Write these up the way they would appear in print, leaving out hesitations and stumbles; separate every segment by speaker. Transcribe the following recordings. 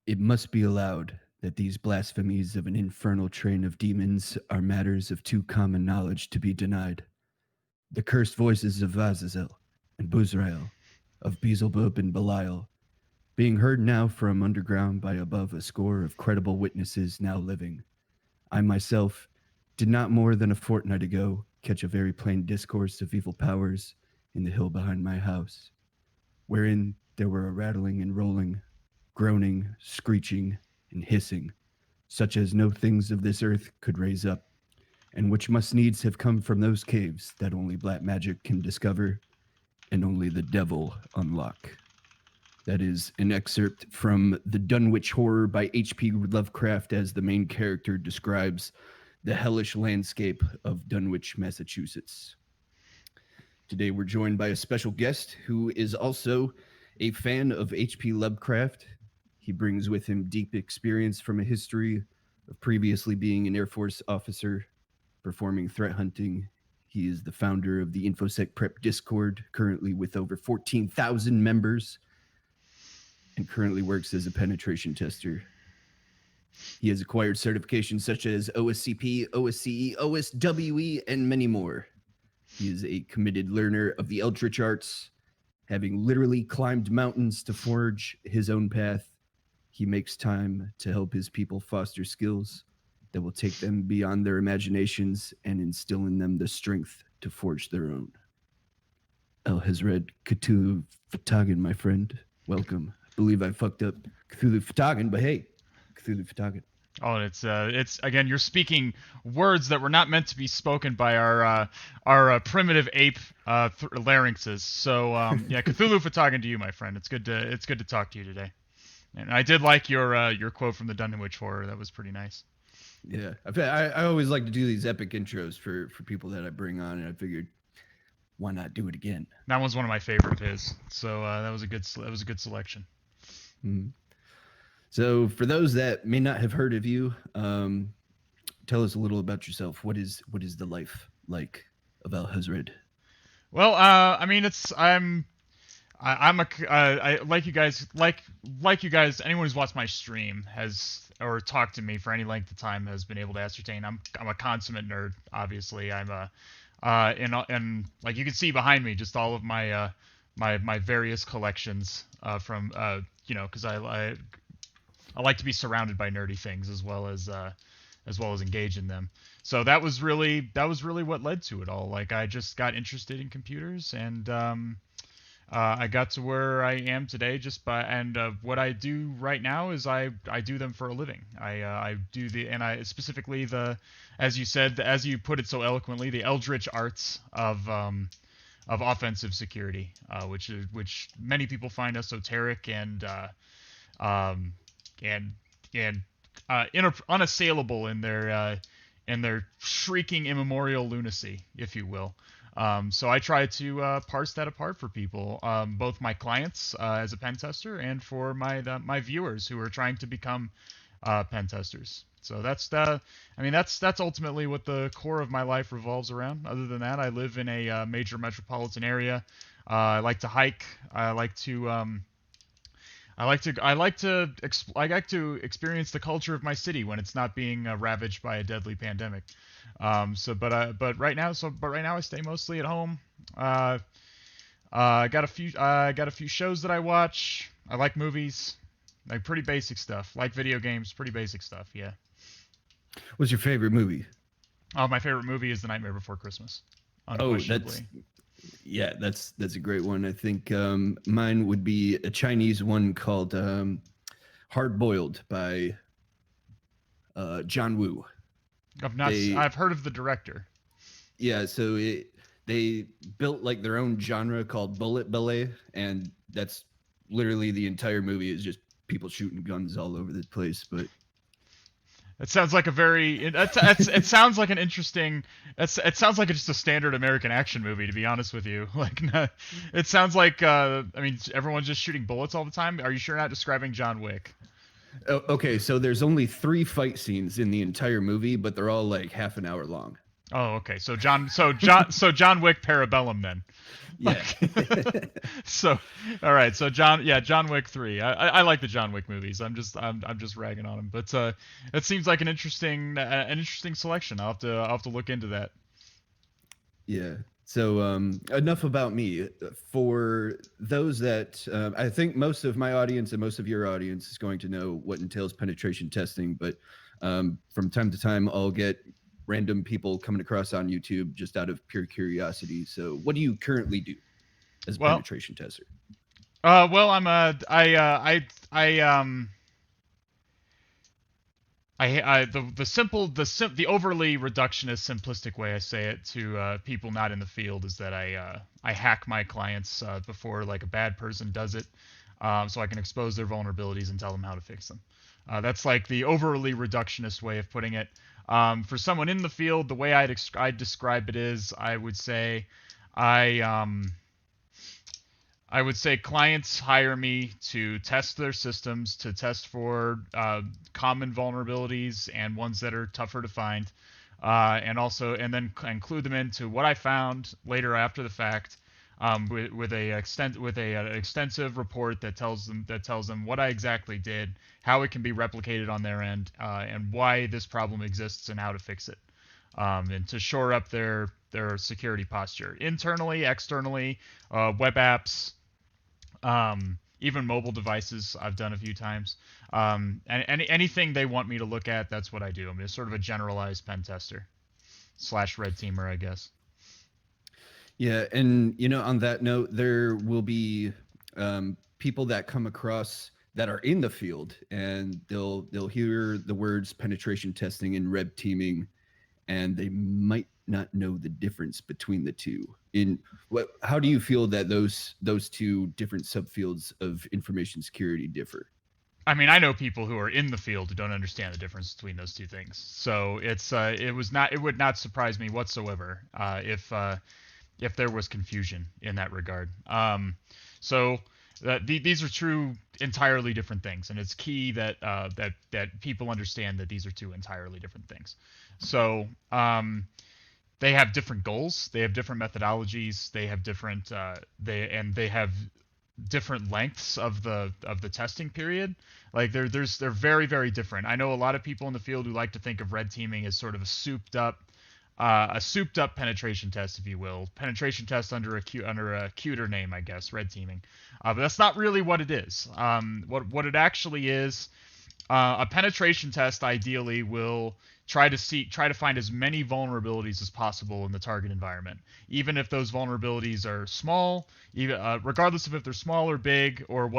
Speaker 1: It must be allowed that these blasphemies of an infernal train of demons are matters of too common knowledge to be denied. The cursed voices of Azazel and Buzrael, of Beelzebub and Belial, being heard now from underground by above a score of credible witnesses now living. I myself did not more than a fortnight ago catch a very plain discourse of evil powers in the hill behind my house, wherein there were a rattling and rolling, groaning, screeching, and hissing, such as no things of this earth could raise up, and which must needs have come from those caves that only black magic can discover and only the devil unlock. That is an excerpt from the Dunwich Horror by H.P. Lovecraft as the main character describes the hellish landscape of Dunwich, Massachusetts. Today we're joined by a special guest who is also a fan of H.P. Lovecraft. He brings with him deep experience from a history of previously being an Air Force officer, performing threat hunting. He is the founder of the InfoSec Prep Discord, currently with over 14,000 members, and currently works as a penetration tester. He has acquired certifications such as OSCP, OSCE, OSWE, and many more. He is a committed learner of the Eldritch arts, having literally climbed mountains to forge his own path. He makes time to help his people foster skills that will take them beyond their imaginations and instill in them the strength to forge their own. Alh4zr3d, my friend. Welcome. I believe I fucked up Cthulhu, but hey, Cthulhu.
Speaker 2: Oh, it's again, you're speaking words that were not meant to be spoken by our primitive ape larynxes. So yeah, Cthulhu to you, my friend. It's good to talk to you today. And I did like your quote from the Dunwich Horror. That was pretty nice.
Speaker 1: Yeah, I always like to do these epic intros for people that I bring on, and I figured, why not do it again?
Speaker 2: That one's one of my favorite of his. So that was a good selection.
Speaker 1: Mm-hmm. So for those that may not have heard of you, tell us a little about yourself. What is the life like of Alh4zr3d?
Speaker 2: Well, I mean, I like you guys, anyone who's watched my stream or talked to me for any length of time has been able to ascertain I'm a consummate nerd. Obviously, I'm and like you can see behind me, just all of my my various collections from because I like to be surrounded by nerdy things as well as engage in them. So that was really what led to it all. Like I just got interested in computers, and I got to where I am today what I do right now is I do them for a living. I do specifically as you said, as you put it so eloquently, the eldritch arts of offensive security, which many people find esoteric and unassailable in their shrieking immemorial lunacy, if you will. So I try to parse that apart for people, both my clients as a pen tester and for my viewers who are trying to become pen testers. So that's ultimately what the core of my life revolves around. Other than that, I live in a major metropolitan area. I like to hike. I like to experience the culture of my city when it's not being ravaged by a deadly pandemic. But right now I stay mostly at home. I got a few shows that I watch. I like movies, like pretty basic stuff. Like video games, pretty basic stuff. Yeah.
Speaker 1: What's your favorite movie?
Speaker 2: My favorite movie is The Nightmare Before Christmas. Unquestionably.
Speaker 1: That's a great one. I think mine would be a Chinese one called Hard Boiled by John Woo.
Speaker 2: I've heard of the director.
Speaker 1: Yeah, so they built like their own genre called bullet ballet, and that's literally the entire movie is just people shooting guns all over the place. But
Speaker 2: it sounds like it sounds like an interesting. It sounds like it's just a standard American action movie, to be honest with you. Like, it sounds like everyone's just shooting bullets all the time. Are you sure you're not describing John Wick?
Speaker 1: Okay, so there's only 3 fight scenes in the entire movie, but they're all like half an hour long.
Speaker 2: Oh, okay. So John Wick Parabellum then.
Speaker 1: Yeah.
Speaker 2: Like, so, all right. So John Wick 3. I like the John Wick movies. I'm just ragging on them, but it seems like an interesting selection. I'll have to look into that.
Speaker 1: Yeah. So enough about me. For those that I think most of my audience and most of your audience is going to know what entails penetration testing, but from time to time I'll get random people coming across on YouTube just out of pure curiosity. So, what do you currently do as a
Speaker 2: Well,
Speaker 1: penetration tester?
Speaker 2: well, I'm a I the overly reductionist simplistic way I say it to people not in the field is that I hack my clients before like a bad person does it, so I can expose their vulnerabilities and tell them how to fix them. That's like the overly reductionist way of putting it. For someone in the field, the way I'd describe it is I um, I would say clients hire me to test their systems, to test for common vulnerabilities and ones that are tougher to find, and then include them into what I found later after the fact, with an extensive report that tells them what I exactly did, how it can be replicated on their end, and why this problem exists and how to fix it, and to shore up their security posture internally, externally, web apps, even mobile devices I've done a few times. And anything they want me to look at, that's what I do. I'm just sort of a generalized pen tester slash red teamer, I guess.
Speaker 1: Yeah, and on that note, there will be people that come across that are in the field, and they'll hear the words penetration testing and red teaming, and they might not know the difference between the two. In what, how do you feel that those two different subfields of information security differ?
Speaker 2: I mean, I know people who are in the field who don't understand the difference between those two things. So it would not surprise me whatsoever if there was confusion in that regard. So these are two entirely different things, and it's key that people understand that these are two entirely different things. So they have different goals, they have different methodologies, they have different lengths of the testing period. Like they're very very different. I know a lot of people in the field who like to think of red teaming as sort of a souped up penetration test, if you will. Penetration test under a cuter name, I guess. Red teaming, but that's not really what it is. What it actually is, a penetration test ideally will try to find as many vulnerabilities as possible in the target environment, even if those vulnerabilities are small, even regardless of if they're small or big, or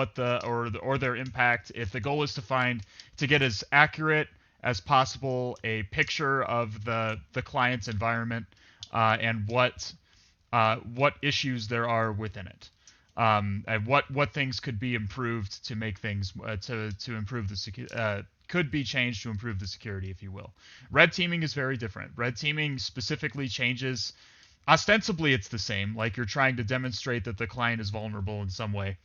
Speaker 2: or their impact. If the goal is to get as accurate as possible a picture of the client's environment, and what issues there are within it, and what things could be improved to make things to improve could be changed to improve the security, if you will. Red teaming is very different. Red teaming specifically changes. Ostensibly, it's the same, like you're trying to demonstrate that the client is vulnerable in some way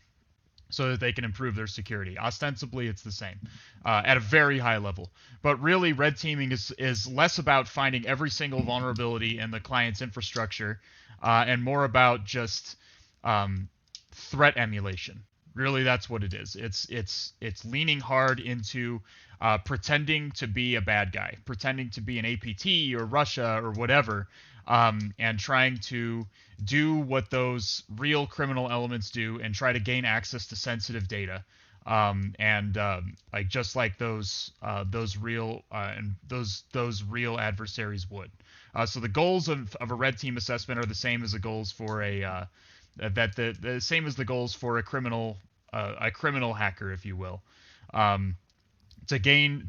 Speaker 2: so that they can improve their security. Ostensibly, it's the same at a very high level. But really, red teaming is less about finding every single vulnerability in the client's infrastructure, and more about just threat emulation. Really, that's what it is. It's leaning hard into pretending to be a bad guy, pretending to be an APT or Russia or whatever, and trying to do what those real criminal elements do and try to gain access to sensitive data, and like just like those real adversaries would. So the goals of a red team assessment are the same as the goals for the same as the goals for a criminal hacker, if you will. Um, to gain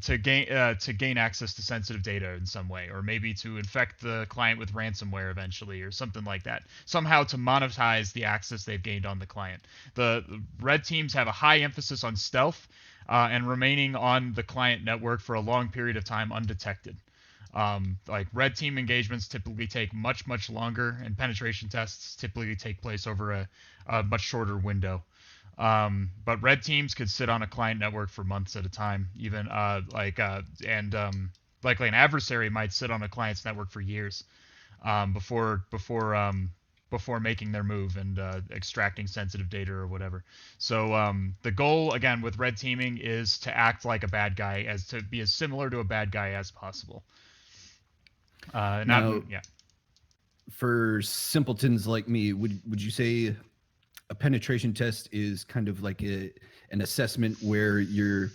Speaker 2: access to sensitive data in some way, or maybe to infect the client with ransomware eventually, or something like that. Somehow to monetize the access they've gained on the client. The red teams have a high emphasis on stealth, and remaining on the client network for a long period of time undetected. Like red team engagements typically take much longer, and penetration tests typically take place over a much shorter window. But red teams could sit on a client network for months at a time, even likely an adversary might sit on a client's network for years. before making their move and extracting sensitive data or whatever. So the goal again with red teaming is to act like a bad guy, as to be as similar to a bad guy as possible.
Speaker 1: Now,
Speaker 2: Yeah.
Speaker 1: for simpletons like me, would you say a penetration test is kind of like an assessment where you're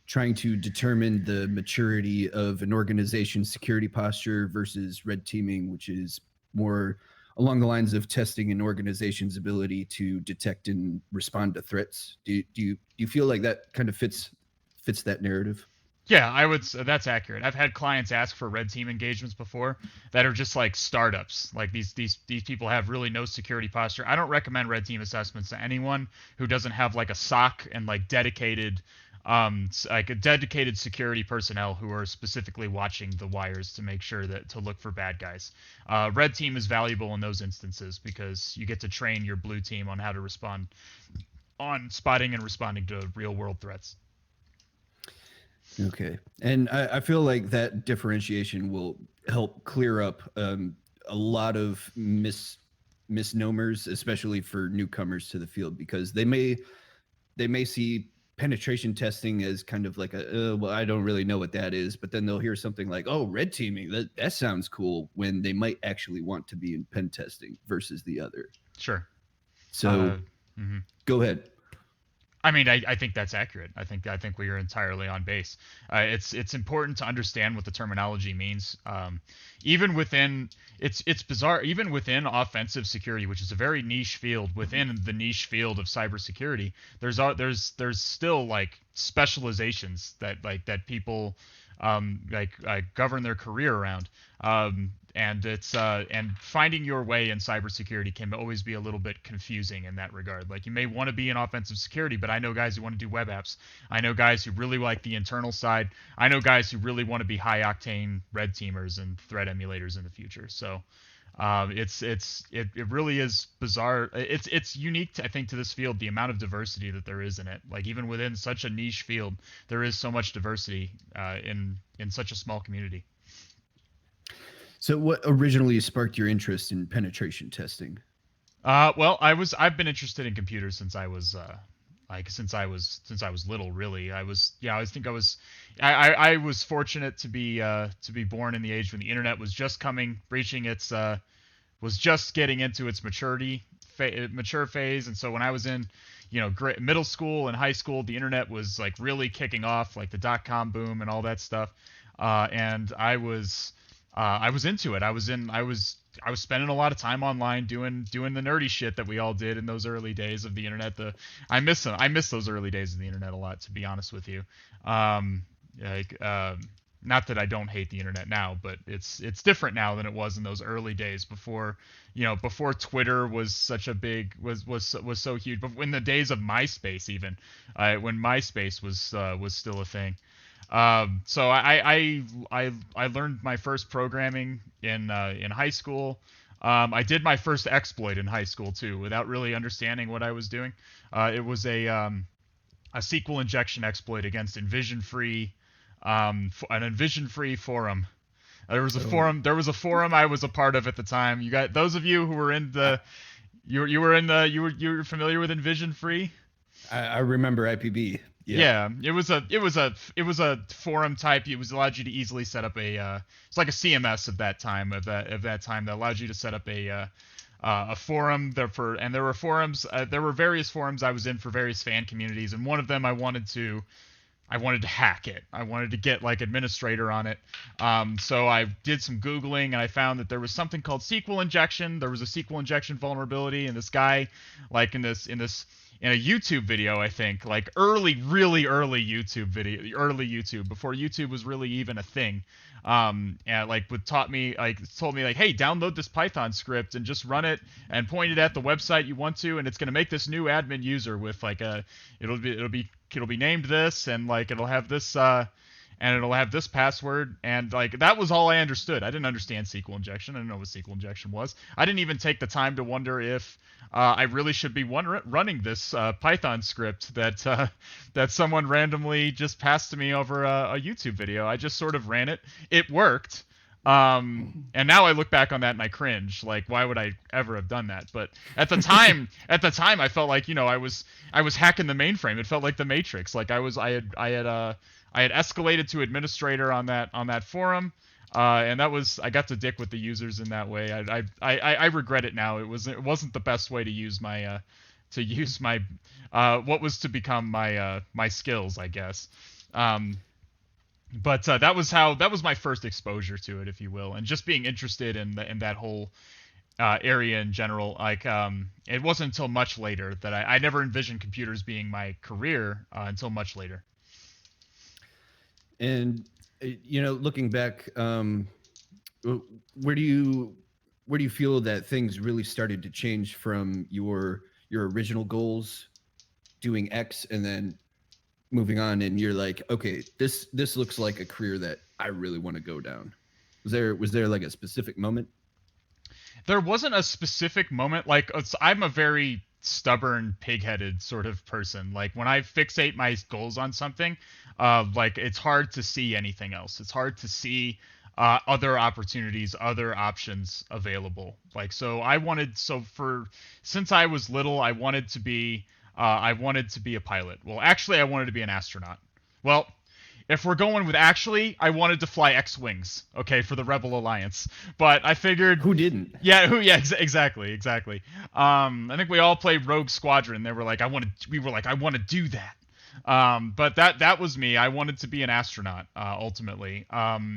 Speaker 1: trying to determine the maturity of an organization's security posture, versus red teaming, which is more along the lines of testing an organization's ability to detect and respond to threats? Do you feel like that kind of fits that narrative?
Speaker 2: Yeah, I would. That's accurate. I've had clients ask for red team engagements before that are just like startups. Like these people have really no security posture. I don't recommend red team assessments to anyone who doesn't have like a SOC and like like a dedicated security personnel who are specifically watching the wires to make sure that to look for bad guys. Red team is valuable in those instances because you get to train your blue team on how to respond on spotting and responding to real world threats.
Speaker 1: Okay. And I feel like that differentiation will help clear up a lot of misnomers, especially for newcomers to the field, because they may see penetration testing as kind of like well, I don't really know what that is, but then they'll hear something like, oh, red teaming, that sounds cool, when they might actually want to be in pen testing versus the other.
Speaker 2: Sure.
Speaker 1: So go ahead.
Speaker 2: I mean, I think that's accurate. I think we are entirely on base. It's important to understand what the terminology means. Even within it's bizarre. Even within offensive security, which is a very niche field, within the niche field of cybersecurity, there's still like specializations that people govern their career around. And it's and finding your way in cybersecurity can always be a little bit confusing in that regard. Like you may want to be in offensive security, but I know guys who want to do web apps. I know guys who really like the internal side. I know guys who really want to be high octane red teamers and threat emulators in the future. So it really is bizarre. It's unique I think to this field, the amount of diversity that there is in it. Like even within such a niche field, there is so much diversity in such a small community.
Speaker 1: So what originally sparked your interest in penetration testing?
Speaker 2: Well, I've been interested in computers since I was since I was little. Really, I was fortunate to be born in the age when the internet was just reaching its was just getting into its mature phase. And so when I was in middle school and high school, the internet was like really kicking off, like the .com boom and all that stuff. And I was into it. I was spending a lot of time online doing the nerdy shit that we all did in those early days of the internet. I miss them. I miss those early days of the internet a lot, to be honest with you. Not that I don't hate the internet now, but it's different now than it was in those early days before Twitter was such a big was so huge. But in the days of MySpace, even when MySpace was still a thing. So I learned my first programming in high school. I did my first exploit in high school too, without really understanding what I was doing. It was a SQL injection exploit against InVision-free, an InVision-free forum. There was a forum. There was a forum I was a part of at the time. You got those of you who were in the, you were familiar with InVision-free.
Speaker 1: I remember IPB.
Speaker 2: Yeah, it was a forum type. It allowed you to easily set up it's like a CMS of that time that allowed you to set up a forum and there were forums. There were various forums I was in for various fan communities, and one of them I wanted to hack it. I wanted to get like administrator on it. So I did some Googling and I found that there was something called Sql Injection. There was a Sql Injection vulnerability, and this guy, like in a YouTube video, I think, like really early YouTube video, before YouTube was really even a thing. And like told me like, hey, download this Python script and just run it and point it at the website you want to, and it's going to make this new admin user with like it'll be named this, and like it'll have this password, and like that was all I understood. I didn't understand SQL injection. I didn't know what SQL injection was. I didn't even take the time to wonder if I really should be running this Python script that someone randomly just passed to me over a YouTube video. I just sort of ran it. It worked. And now I look back on that and I cringe. Like, why would I ever have done that? But at the time, I felt like, I was hacking the mainframe. It felt like the Matrix. Like I had escalated to administrator on that forum, and I got to dick with the users in that way. I regret it now. It wasn't the best way to use my what was to become my skills, I guess. But that was my first exposure to it, if you will, and just being interested in that whole area in general. Like, it wasn't until much later that I never envisioned computers being my career until much later.
Speaker 1: And looking back, where do you feel that things really started to change from your original goals, doing X, and then moving on, and you're like, okay, this looks like a career that I really want to go down? Was there like a specific moment?
Speaker 2: There wasn't a specific moment. Like, I'm a very stubborn, pig-headed sort of person. Like, when I fixate my goals on something, like, it's hard to see anything else. It's hard to see other opportunities, other options available. Like, since I was little, I wanted to be a pilot. Well, actually, I wanted to be an astronaut. Well, if we're going with actually, I wanted to fly X-wings, okay, for the Rebel Alliance. But I figured,
Speaker 1: who didn't?
Speaker 2: Yeah, exactly. I think we all played Rogue Squadron. We were like, I want to do that. But that was me. I wanted to be an astronaut ultimately. My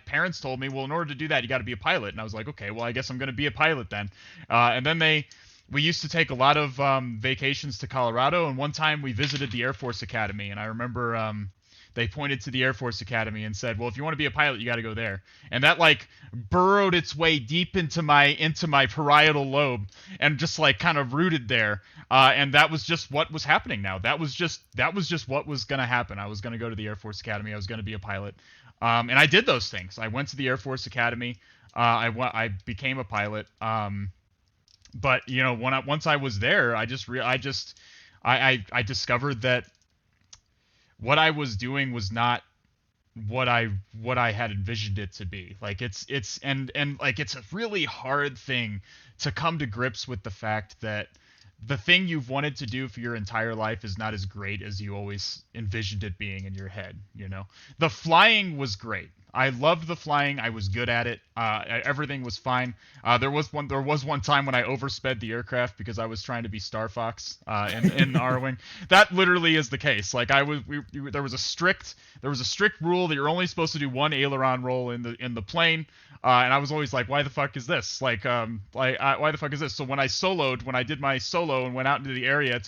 Speaker 2: parents told me, well, in order to do that, you got to be a pilot. And I was like, okay, well, I guess I'm going to be a pilot then. And then we used to take a lot of vacations to Colorado, and one time we visited the Air Force Academy, and I remember they pointed to the Air Force Academy and said, well, if you want to be a pilot, you got to go there. And that, like, burrowed its way deep into my parietal lobe and just, like, kind of rooted there. And that was just what was happening now. That was just what was going to happen. I was going to go to the Air Force Academy. I was going to be a pilot. And I did those things. I went to the Air Force Academy. I became a pilot. But once I was there, I discovered that what I was doing was not what I had envisioned it to be. Like, it's a really hard thing to come to grips with the fact that the thing you've wanted to do for your entire life is not as great as you always envisioned it being in your head. The flying was great. I loved the flying. I was good at it. Everything was fine. There was one time when I oversped the aircraft because I was trying to be Star Fox in R-Wing. That literally is the case. Like, there was a strict rule that you're only supposed to do one aileron roll in the plane. And I was always like, why the fuck is this? Why the fuck is this? So when I did my solo and went out into the area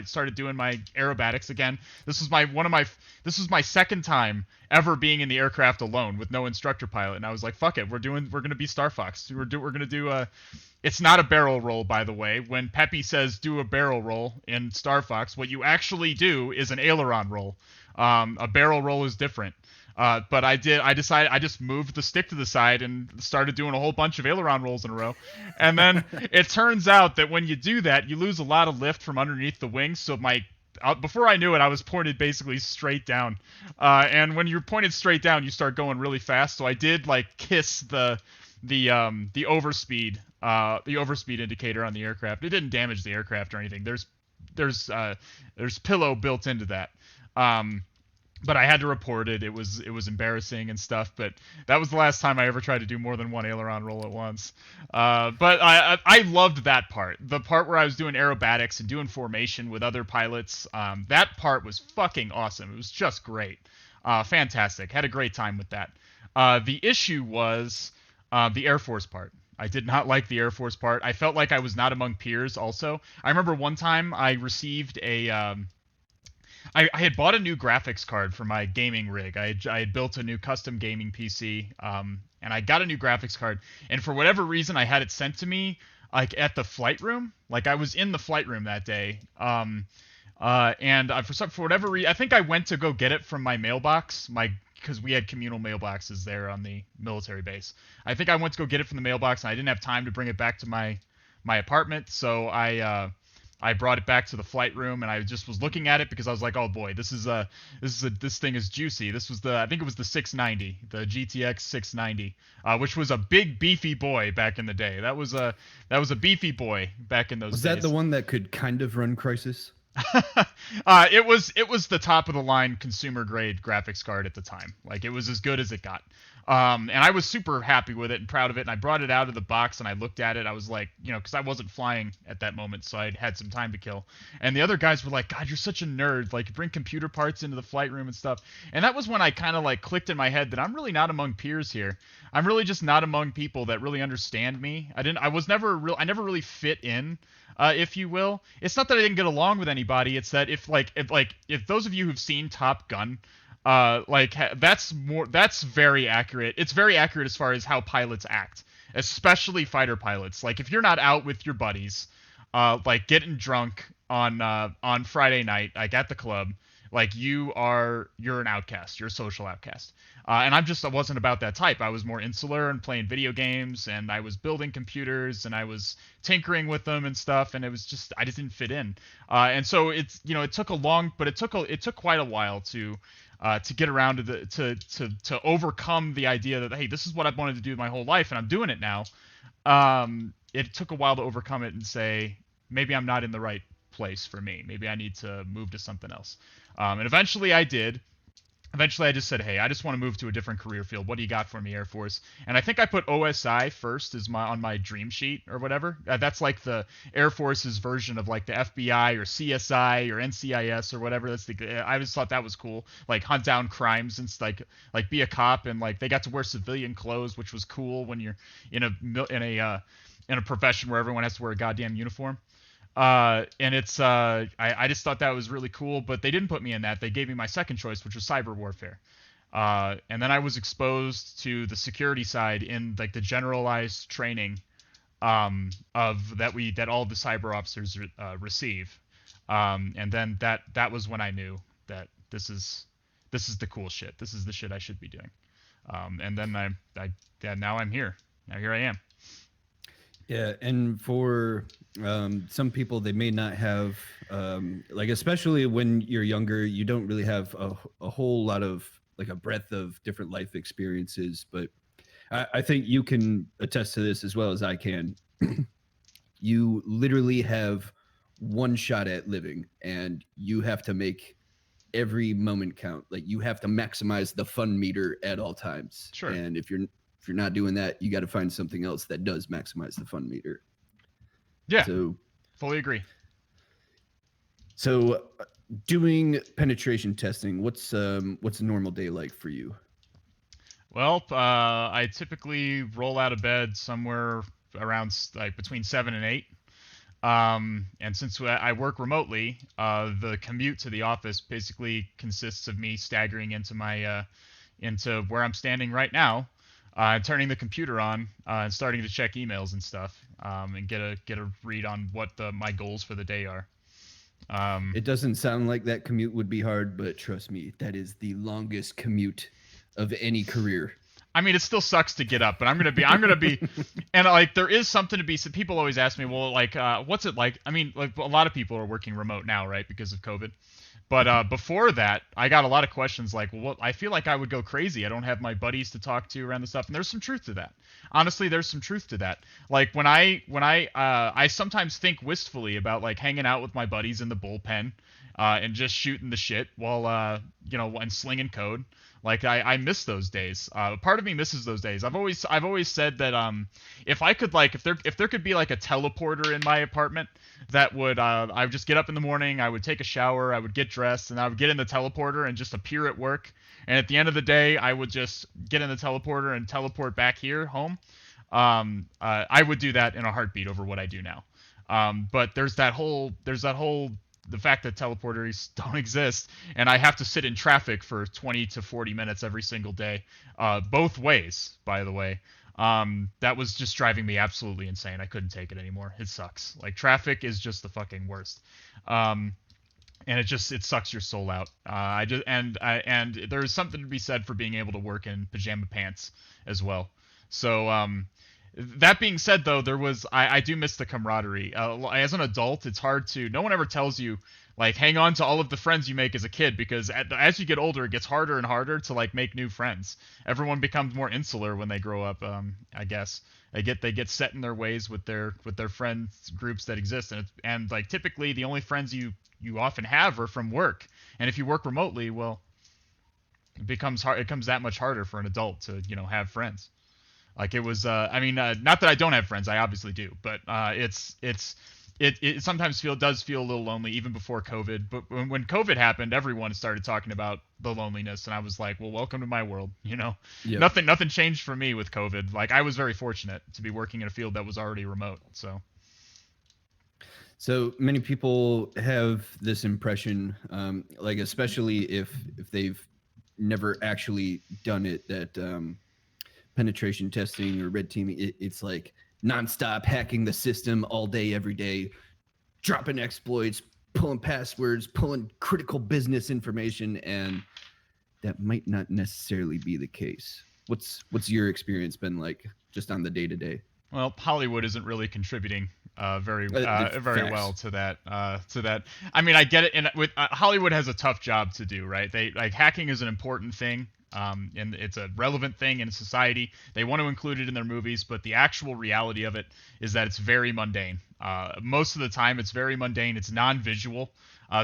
Speaker 2: started doing my aerobatics again. This was my second time ever being in the aircraft alone with no instructor pilot, and I was like, fuck it, we're gonna be Star Fox. We're gonna do it's not a barrel roll, by the way. When Peppy says do a barrel roll in Star Fox, what you actually do is an aileron roll. A barrel roll is different. But I decided I just moved the stick to the side and started doing a whole bunch of aileron rolls in a row. And then it turns out that when you do that, you lose a lot of lift from underneath the wings. So before I knew it, I was pointed basically straight down. And when you're pointed straight down, you start going really fast. So I did, like, kiss the overspeed indicator on the aircraft. It didn't damage the aircraft or anything. There's pillow built into that. But I had to report it. It was embarrassing and stuff. But that was the last time I ever tried to do more than one aileron roll at once. But I loved that part. The part where I was doing aerobatics and doing formation with other pilots. That part was fucking awesome. It was just great. Fantastic. Had a great time with that. The issue was the Air Force part. I did not like the Air Force part. I felt like I was not among peers also. I remember one time I received I had bought a new graphics card for my gaming rig. I had built a new custom gaming PC, and I got a new graphics card. And for whatever reason, I had it sent to me like at the flight room. Like, I was in the flight room that day, and for whatever reason, I think I went to go get it from my mailbox, because we had communal mailboxes there on the military base. I think I went to go get it from the mailbox, and I didn't have time to bring it back to my apartment, so I I brought it back to the flight room, and I just was looking at it because I was like, oh boy, this thing is juicy. This was I think it was the 690, the GTX 690, which was a big beefy boy back in the day. That was a beefy boy back in those
Speaker 1: Was
Speaker 2: days.
Speaker 1: that the one that could kind of run Crisis?
Speaker 2: It was the top of the line consumer grade graphics card at the time. Like, it was as good as it got. And I was super happy with it and proud of it. And I brought it out of the box and I looked at it. I was like, because I wasn't flying at that moment, so I had some time to kill. And the other guys were like, God, you're such a nerd. Like, you bring computer parts into the flight room and stuff. And that was when I kind of like clicked in my head that I'm really not among peers here. I'm really just not among people that really understand me. I never really fit in. If you will. It's not that I didn't get along with anybody. It's that if those of you who've seen Top Gun, that's very accurate. It's very accurate as far as how pilots act, especially fighter pilots. Like, if you're not out with your buddies, like getting drunk on Friday night, like at the club, like you're an outcast. You're a social outcast. And I wasn't about that type. I was more insular and playing video games, and I was building computers, and I was tinkering with them and stuff, and I just didn't fit in. And so it took quite a while to get around to overcome the idea that, hey, this is what I've wanted to do my whole life, and I'm doing it now. It took a while to overcome it and say, maybe I'm not in the right place for me. Maybe I need to move to something else. And eventually I did. Eventually I just said, hey, I just want to move to a different career field. What do you got for me, Air Force? And I think I put OSI first on my dream sheet or whatever. That's like the Air Force's version of like the FBI or CSI or NCIS or whatever. I just thought that was cool. Like, hunt down crimes and like be a cop, and like they got to wear civilian clothes, which was cool when you're in a profession where everyone has to wear a goddamn uniform. And I just thought that was really cool, but they didn't put me in that. They gave me my second choice, which was cyber warfare. And then I was exposed to the security side in like the generalized training, that all the cyber officers receive. And then that was when I knew that this is the cool shit. This is the shit I should be doing. And then now I'm here. Now here I am.
Speaker 1: Yeah, and for some people, they may not have, like, especially when you're younger, you don't really have a whole lot of, like, a breadth of different life experiences. But I think you can attest to this as well as I can. You literally have one shot at living, and you have to make every moment count. Like, you have to maximize the fun meter at all times.
Speaker 2: Sure.
Speaker 1: And if you're not doing that, you got to find something else that does maximize the fun meter.
Speaker 2: Yeah.
Speaker 1: So
Speaker 2: fully agree.
Speaker 1: So doing penetration testing, what's a normal day like for you?
Speaker 2: Well, I typically roll out of bed somewhere around like between 7 and 8. And since I work remotely, the commute to the office basically consists of me staggering into where I'm standing right now, turning the computer on, and starting to check emails and stuff, and get a read on what my goals for the day are.
Speaker 1: It doesn't sound like that commute would be hard, but trust me, that is the longest commute of any career.
Speaker 2: I mean, it still sucks to get up, but I'm gonna be, and like there is something to be said. People always ask me, well, like, what's it like? I mean, like a lot of people are working remote now, right, because of COVID. But before that, I got a lot of questions like, well, I feel like I would go crazy. I don't have my buddies to talk to around the stuff, and there's some truth to that. Honestly, there's some truth to that. Like when I sometimes think wistfully about like hanging out with my buddies in the bullpen, and just shooting the shit while and slinging code. Like I miss those days. Part of me misses those days. I've always said that if I could like if there could be like a teleporter in my apartment that would I would just get up in the morning, I would take a shower, I would get dressed, and I would get in the teleporter and just appear at work. And at the end of the day, I would just get in the teleporter and teleport back here home. I would do that in a heartbeat over what I do now. But there's that whole the fact that teleporters don't exist, and I have to sit in traffic for 20 to 40 minutes every single day, both ways, by the way. That was just driving me absolutely insane. I couldn't take it anymore. It sucks. Like, traffic is just the fucking worst. And it sucks your soul out. And there's something to be said for being able to work in pajama pants as well. So That being said, though, I do miss the camaraderie. As an adult, it's hard to. No one ever tells you like hang on to all of the friends you make as a kid because as you get older, it gets harder and harder to like make new friends. Everyone becomes more insular when they grow up. I guess they get set in their ways with their friends groups that exist, and like typically the only friends you often have are from work. And if you work remotely, well, it becomes hard. It becomes that much harder for an adult to have friends. Like it was, I mean, not that I don't have friends, I obviously do, but it sometimes does feel a little lonely even before COVID. But when COVID happened, everyone started talking about the loneliness, and I was like, well, welcome to my world.
Speaker 1: Yep.
Speaker 2: Nothing changed for me with COVID. Like I was very fortunate to be working in a field that was already remote.
Speaker 1: So many people have this impression, like especially if they've never actually done it, that penetration testing or red teaming, it's like nonstop hacking the system all day, every day, dropping exploits, pulling passwords, pulling critical business information, and that might not necessarily be the case. What's your experience been like just on the day to day?
Speaker 2: Well, Hollywood isn't really contributing very well to that. I mean, I get it. And with Hollywood has a tough job to do, right? They like hacking is an important thing, and it's a relevant thing in society. They want to include it in their movies, but the actual reality of it is that it's very mundane. Most of the time, it's very mundane. It's non-visual,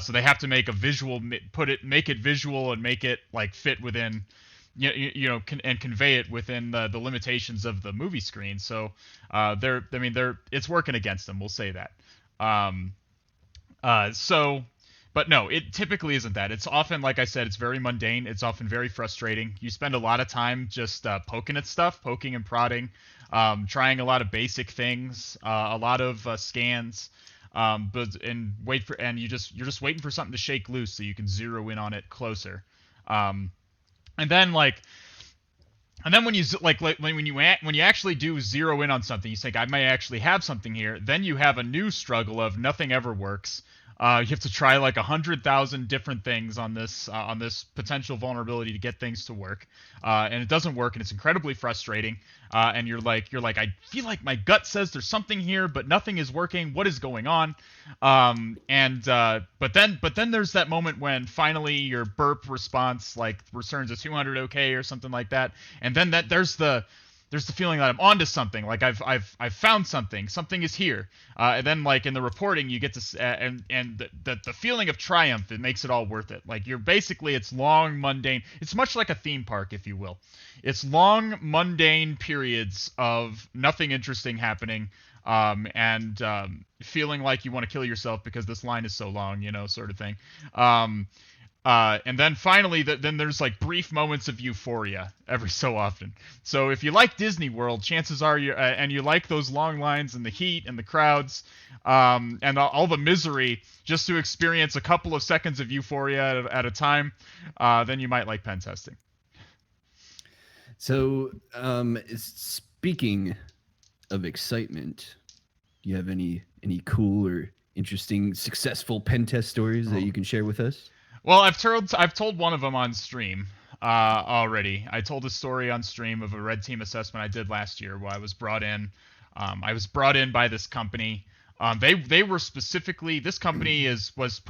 Speaker 2: so they have to make a visual, make it visual, and make it like fit within and convey it within the limitations of the movie screen. So it's working against them. We'll say that. Um, but no, it typically isn't that. It's often, like I said, it's very mundane. It's often very frustrating. You spend a lot of time just poking at stuff, poking and prodding, trying a lot of basic things, a lot of scans. You're just waiting for something to shake loose so you can zero in on it closer. And then when you when you actually do zero in on something, you think I may actually have something here. Then you have a new struggle of nothing ever works. You have to try like 100,000 different things on this potential vulnerability to get things to work, and it doesn't work, and it's incredibly frustrating. And you're like, I feel like my gut says there's something here, but nothing is working. What is going on? But then there's that moment when finally your burp response like returns a 200 OK or something like that, and then there's the feeling that I'm onto something, like I've found something. Something is here, and then like in the reporting, you get to and the feeling of triumph. It makes it all worth it. Like it's long, mundane. It's much like a theme park, if you will. It's long, mundane periods of nothing interesting happening, and feeling like you want to kill yourself because this line is so long, sort of thing. And then finally, then there's like brief moments of euphoria every so often. So if you like Disney World, chances are and you like those long lines and the heat and the crowds, and all the misery, just to experience a couple of seconds of euphoria at a time, then you might like pen testing.
Speaker 1: So, speaking of excitement, do you have any cool or interesting successful pen test stories that you can share with us?
Speaker 2: Well, I've told one of them on stream already. I told a story on stream of a red team assessment I did last year where I was brought in. I was brought in by this company. They were specifically, this company was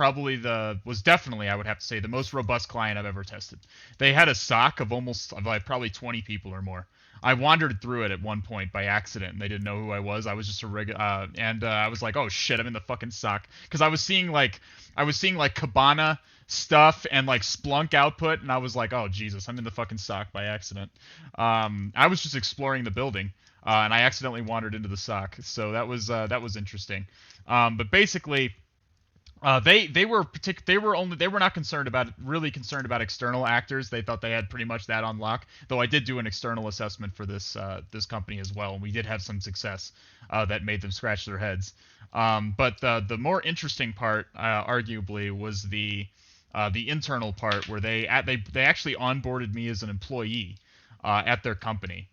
Speaker 2: definitely, I would have to say, the most robust client I've ever tested. They had a SOC of probably 20 people or more. I wandered through it at one point by accident, and they didn't know who I was. I was just I was like, oh shit, I'm in the fucking SOC, because I was seeing like Kibana stuff and like Splunk output, and I was like, oh Jesus, I'm in the fucking SOC by accident. I was just exploring the building, and I accidentally wandered into the SOC, so that was interesting. But basically, they were not really concerned about external actors. They thought they had pretty much that on lock. Though I did do an external assessment for this company as well, and we did have some success that made them scratch their heads. But the more interesting part, arguably, was the internal part where they actually onboarded me as an employee at their company.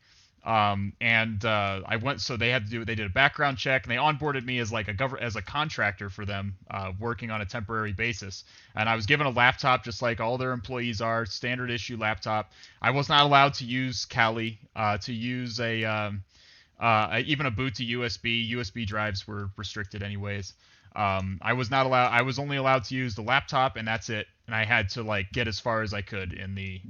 Speaker 2: I went, so they did a background check, and they onboarded me as as a contractor for them, working on a temporary basis. And I was given a laptop just like all their employees are, standard issue laptop. I was not allowed to use Kali, to use Even a boot to USB. USB drives were restricted anyways. I was not allowed. I was only allowed to use the laptop, and that's it. And I had to like get as far as I could in the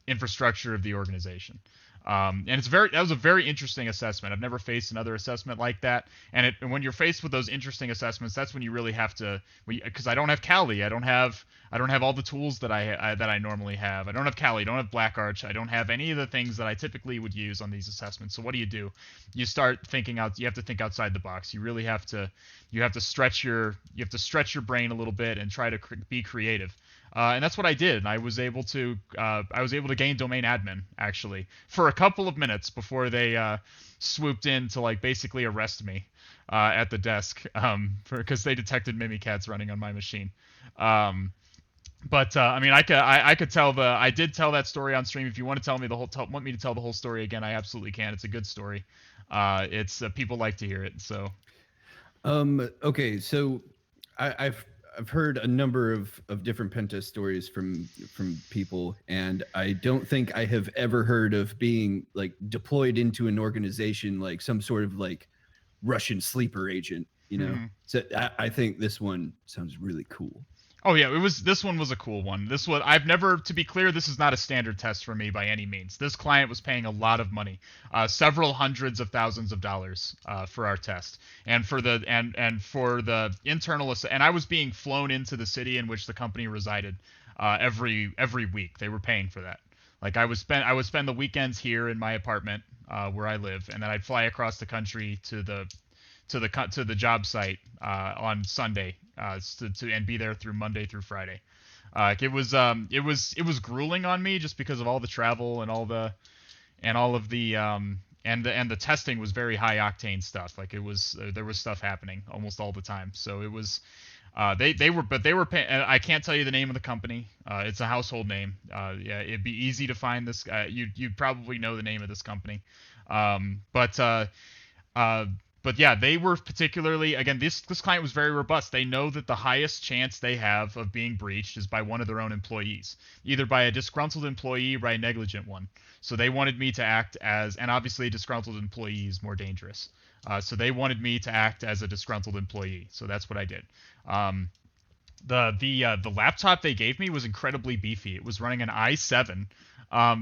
Speaker 2: infrastructure of the organization. And that was a very interesting assessment. I've never faced another assessment like that. And when you're faced with those interesting assessments, that's when you really have to, because I don't have Kali, I don't have all the tools that I normally have. I don't have Kali, I don't have Black Arch, I don't have any of the things that I typically would use on these assessments. So what do? You start thinking out. You have to think outside the box. You really have to stretch your brain a little bit and try to be creative. And that's what I did. And I was able to gain domain admin actually for a couple of minutes before they swooped in to like basically arrest me at the desk because they detected Mimikatz running on my machine. But I mean, I could tell I did tell that story on stream. If you want to want me to tell the whole story again, I absolutely can. It's a good story. It's people like to hear it. So.
Speaker 1: Okay, so I've heard a number of different pentest stories from people, and I don't think I have ever heard of being like deployed into an organization like some sort of like Russian sleeper agent, you know.
Speaker 2: Mm-hmm.
Speaker 1: So I think this one sounds really cool.
Speaker 2: Oh yeah, this one was a cool one. To be clear, this is not a standard test for me by any means. This client was paying a lot of money, several hundreds of thousands of dollars for our test, and for the internal, and I was being flown into the city in which the company resided every week. They were paying for that. Like I would spend the weekends here in my apartment where I live, and then I'd fly across the country to the job site on Sunday and be there through Monday through Friday. It was grueling on me just because of all the travel and all of the and the testing was very high octane stuff. Like it was there was stuff happening almost all the time. So it was they were paying. I can't tell you the name of the company. It's a household name. Yeah, it'd be easy to find this. You'd probably know the name of this company. But yeah, they were particularly, again, this client was very robust. They know that the highest chance they have of being breached is by one of their own employees, either by a disgruntled employee or by a negligent one. So they wanted me to act as, and obviously a disgruntled employee is more dangerous. So they wanted me to act as a disgruntled employee. So that's what I did. The laptop they gave me was incredibly beefy. It was running an i7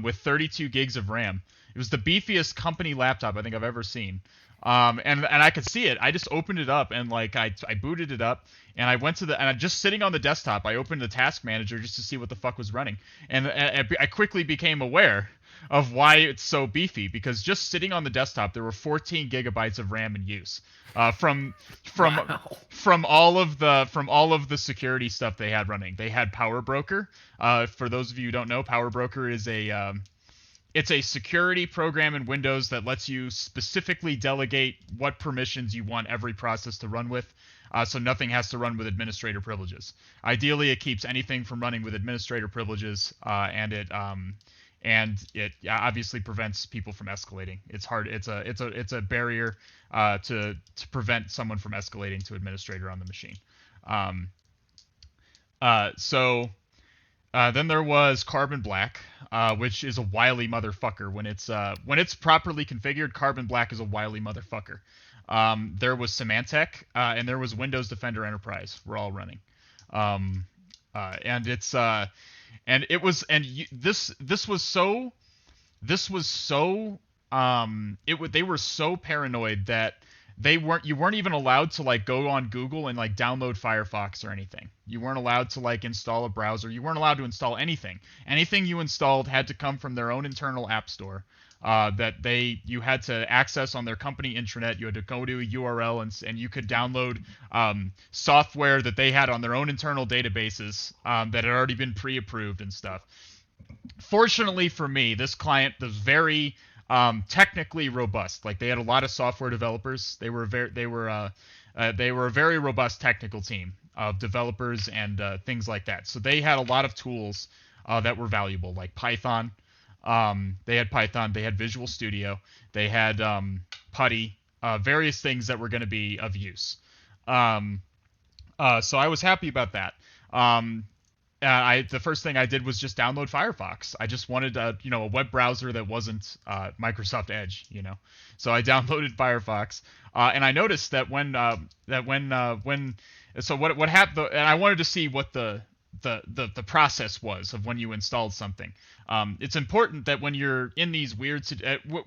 Speaker 2: with 32 gigs of RAM. It was the beefiest company laptop I think I've ever seen. And I could see it. I just opened it up and like I booted it up and I went and I'm just sitting on the desktop. I opened the task manager just to see what the fuck was running, and I quickly became aware of why it's so beefy, because just sitting on the desktop there were 14 gigabytes of RAM in use from all of the security stuff they had running. They had Power Broker. For those of you who don't know, Power Broker is it's a security program in Windows that lets you specifically delegate what permissions you want every process to run with, so nothing has to run with administrator privileges. Ideally, it keeps anything from running with administrator privileges, and it obviously prevents people from escalating. It's hard. It's a barrier to prevent someone from escalating to administrator on the machine. Then there was Carbon Black, which is a wily motherfucker. When it's properly configured, Carbon Black is a wily motherfucker. There was Symantec, and there was Windows Defender Enterprise. We're all running, they were so paranoid that you weren't even allowed to like go on Google and like download Firefox or anything. You weren't allowed to like install a browser. You weren't allowed to install anything. Anything you installed had to come from their own internal app store that you had to access on their company intranet. You had to go to a URL and you could download software that they had on their own internal databases that had already been pre-approved and stuff. Fortunately for me, this client was very technically robust. Like they had a lot of software developers. They were a very robust technical team of developers and things like that. So they had a lot of tools that were valuable, like Python. They had Python. They had Visual Studio. They had PuTTY. Various things that were going to be of use. So I was happy about that. the first thing I did was just download Firefox. I just wanted a web browser that wasn't Microsoft Edge, So I downloaded Firefox, and I noticed that when so what happened, and I wanted to see what the process was of when you installed something. It's important that when you're in these weird,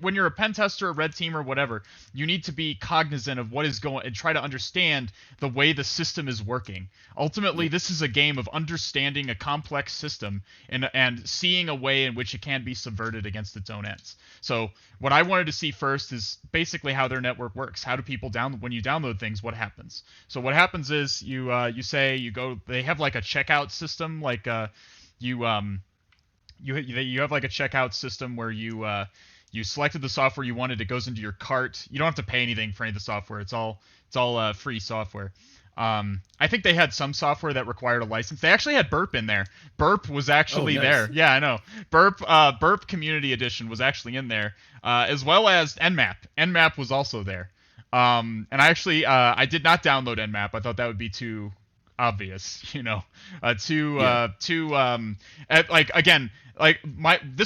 Speaker 2: when you're a pen tester, a red team, or whatever, you need to be cognizant of what is going and try to understand the way the system is working. Ultimately, this is a game of understanding a complex system and seeing a way in which it can be subverted against its own ends. So what I wanted to see first is basically how their network works. How do people when you download things, what happens? So what happens is they have like a checkout system, like you have like a checkout system where you selected the software you wanted, it goes into your cart. You don't have to pay anything for any of the software. It's all free software. I think they had some software that required a license. They actually had Burp in there. Burp was actually there. Yeah, I know. Burp Community Edition was actually in there, as well as Nmap. Nmap was also there. And I did not download Nmap. I thought that would be too obvious, this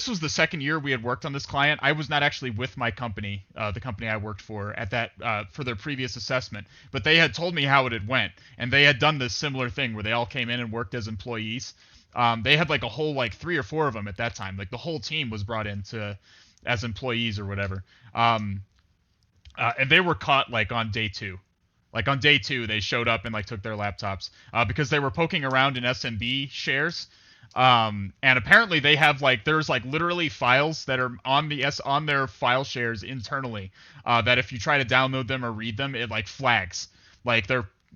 Speaker 2: was the second year we had worked on this client. I was not actually with my company, the company I worked for at that for their previous assessment, but they had told me how it had went, and they had done this similar thing where they all came in and worked as employees. They had like a whole 3 or 4 of them at that time. Like the whole team was brought in as employees or whatever. And they were caught on day 2. On day 2, they showed up and took their laptops because they were poking around in SMB shares. And apparently they have there's literally files that are on their file shares internally that if you try to download them or read them, it flags. They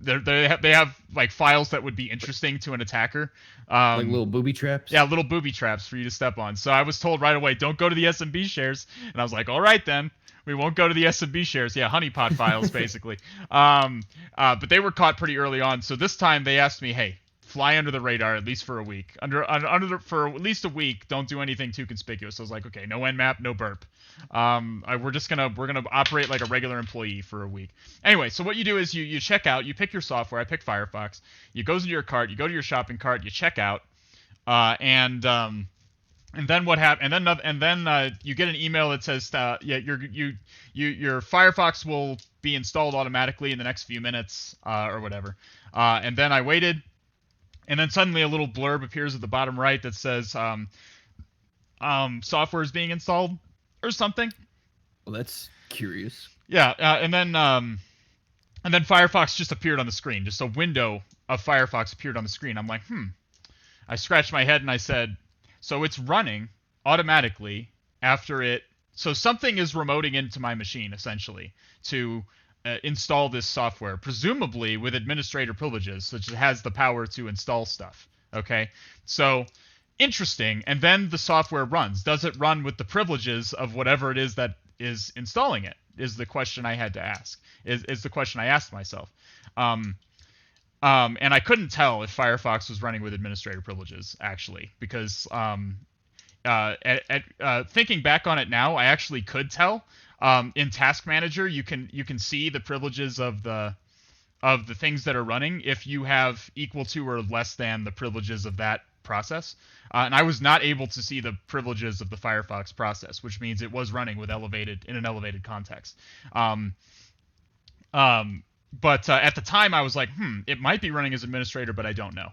Speaker 2: have files that would be interesting to an attacker.
Speaker 1: Like little booby traps?
Speaker 2: Yeah, little booby traps for you to step on. So I was told right away, don't go to the SMB shares. And I was like, all right then. We won't go to the SMB shares. Yeah, honeypot files, basically. But they were caught pretty early on. So this time they asked me, hey, fly under the radar at least for a week. For at least a week, don't do anything too conspicuous. So I was like, okay, no Nmap, no Burp. We're gonna operate like a regular employee for a week. Anyway, so what you do is you check out, you pick your software. I pick Firefox. You goes into your cart, you go to your shopping cart, you check out, and then what happens? And then you get an email that says, your Firefox will be installed automatically in the next few minutes, or whatever. And then I waited, and then suddenly a little blurb appears at the bottom right that says, software is being installed, or something.
Speaker 1: Well, that's curious.
Speaker 2: Yeah, and then Firefox just appeared on the screen. Just a window of Firefox appeared on the screen. I'm like, I scratched my head and I said, so it's running automatically after it. So something is remoting into my machine, essentially, to install this software, presumably with administrator privileges, which has the power to install stuff. Okay? So, interesting. And then the software runs. Does it run with the privileges of whatever it is that is installing it? Is the question I had to ask. Is the question I asked myself. And I couldn't tell if Firefox was running with administrator privileges, actually, because thinking back on it now, I actually could tell. In Task Manager, you can see the privileges of the things that are running if you have equal to or less than the privileges of that process. And I was not able to see the privileges of the Firefox process, which means it was running with in an elevated context. But at the time, I was like, it might be running as administrator, but I don't know.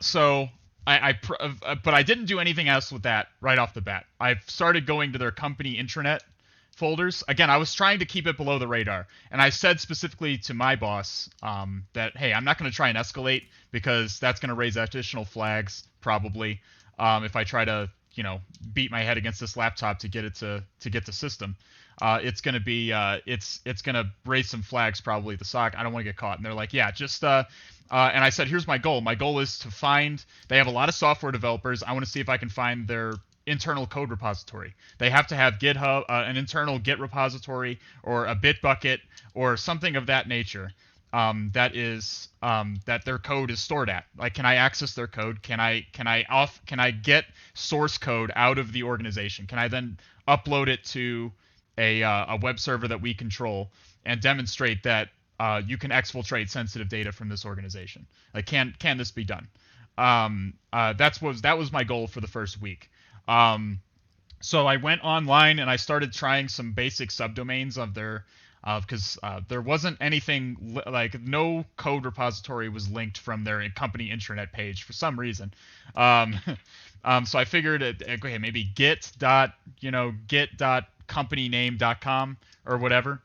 Speaker 2: So but I didn't do anything else with that right off the bat. I started going to their company intranet folders. Again, I was trying to keep it below the radar. And I said specifically to my boss that, hey, I'm not going to try and escalate because that's going to raise additional flags, probably, if I try to, beat my head against this laptop to get it to get the system. It's gonna be it's gonna raise some flags probably at the SOC. I don't want to get caught. And they're like, yeah, just and I said, here's my goal. My goal is to find. They have a lot of software developers. I want to see if I can find their internal code repository. They have to have GitHub, an internal Git repository, or a Bitbucket, or something of that nature. That their code is stored at. Like, can I access their code? Can I get source code out of the organization? Can I then upload it to a web server that we control and demonstrate that you can exfiltrate sensitive data from this organization. Like, can this be done? That was my goal for the first week. So I went online and I started trying some basic subdomains of their, because there wasn't anything like no code repository was linked from their company intranet page for some reason. Um, so I figured, okay, maybe git.companyname.com or whatever.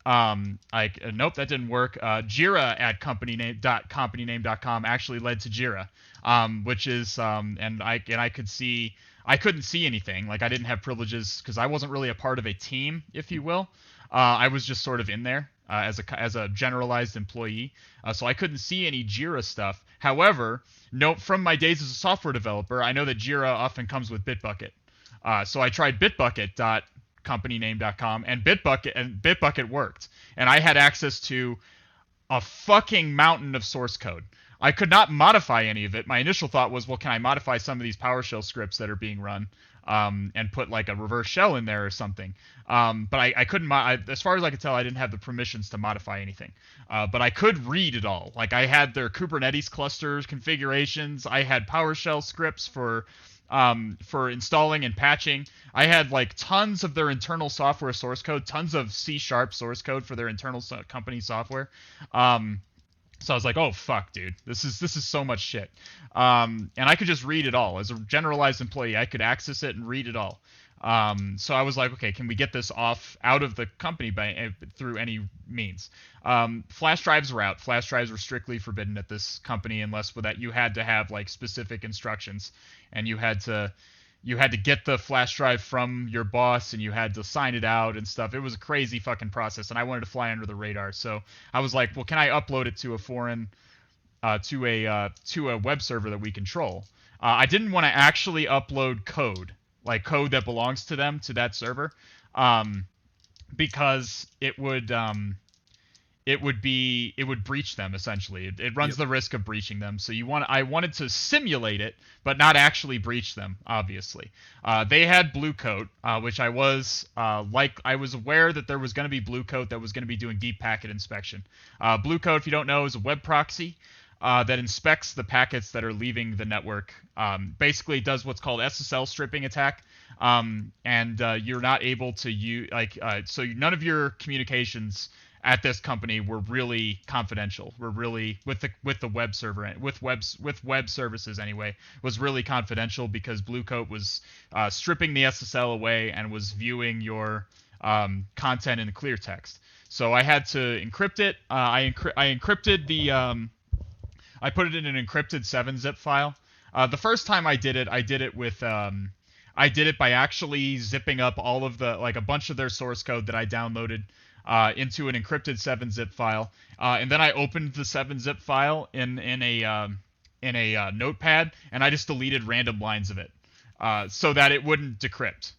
Speaker 2: Nope, that didn't work. Jira at companyname.com actually led to Jira, which is and I couldn't see anything. Like, I didn't have privileges because I wasn't really a part of a team, if you will. I was just sort of in there as a generalized employee, so I couldn't see any Jira stuff. However, note from my days as a software developer, I know that Jira often comes with Bitbucket. So I tried bitbucket.companyname.com, and Bitbucket worked, and I had access to a fucking mountain of source code. I could not modify any of it. My initial thought was, well, can I modify some of these PowerShell scripts that are being run, and put like a reverse shell in there or something? But I couldn't. As far as I could tell, I didn't have the permissions to modify anything. But I could read it all. Like, I had their Kubernetes clusters configurations. I had PowerShell scripts for installing and patching. I had like tons of their internal software source code, tons of C# source code for their internal company software. So I was like, oh fuck, dude, this is so much shit. And I could just read it all. As a generalized employee, I could access it and read it all. So I was like, okay, can we get this out of the company through any means? Flash drives were out. Flash drives were strictly forbidden at this company unless with that you had to have like specific instructions, and you had to get the flash drive from your boss, and you had to sign it out and stuff. It was a crazy fucking process, and I wanted to fly under the radar. So I was like, well, can I upload it to a foreign, to a web server that we control? I didn't want to actually upload code, like code that belongs to them, to that server, because it would breach them essentially. It runs the risk of breaching them. So I wanted to simulate it, but not actually breach them. Obviously, they had Blue Coat, which I was aware that there was going to be Blue Coat that was going to be doing deep packet inspection. Blue Coat, if you don't know, is a web proxy that inspects the packets that are leaving the network. Basically, it does what's called SSL stripping attack, and you're not able to use so none of your communications at this company were really confidential. We're really with the web server, with web services anyway, was really confidential because Blue Coat was stripping the SSL away and was viewing your content in clear text. So I had to encrypt it. I encrypted the I put it in an encrypted 7-zip file. The first time I did it with I did it by actually zipping up all of the a bunch of their source code that I downloaded into an encrypted 7-zip file, and then I opened the 7-zip file in a notepad, and I just deleted random lines of it, so that it wouldn't decrypt.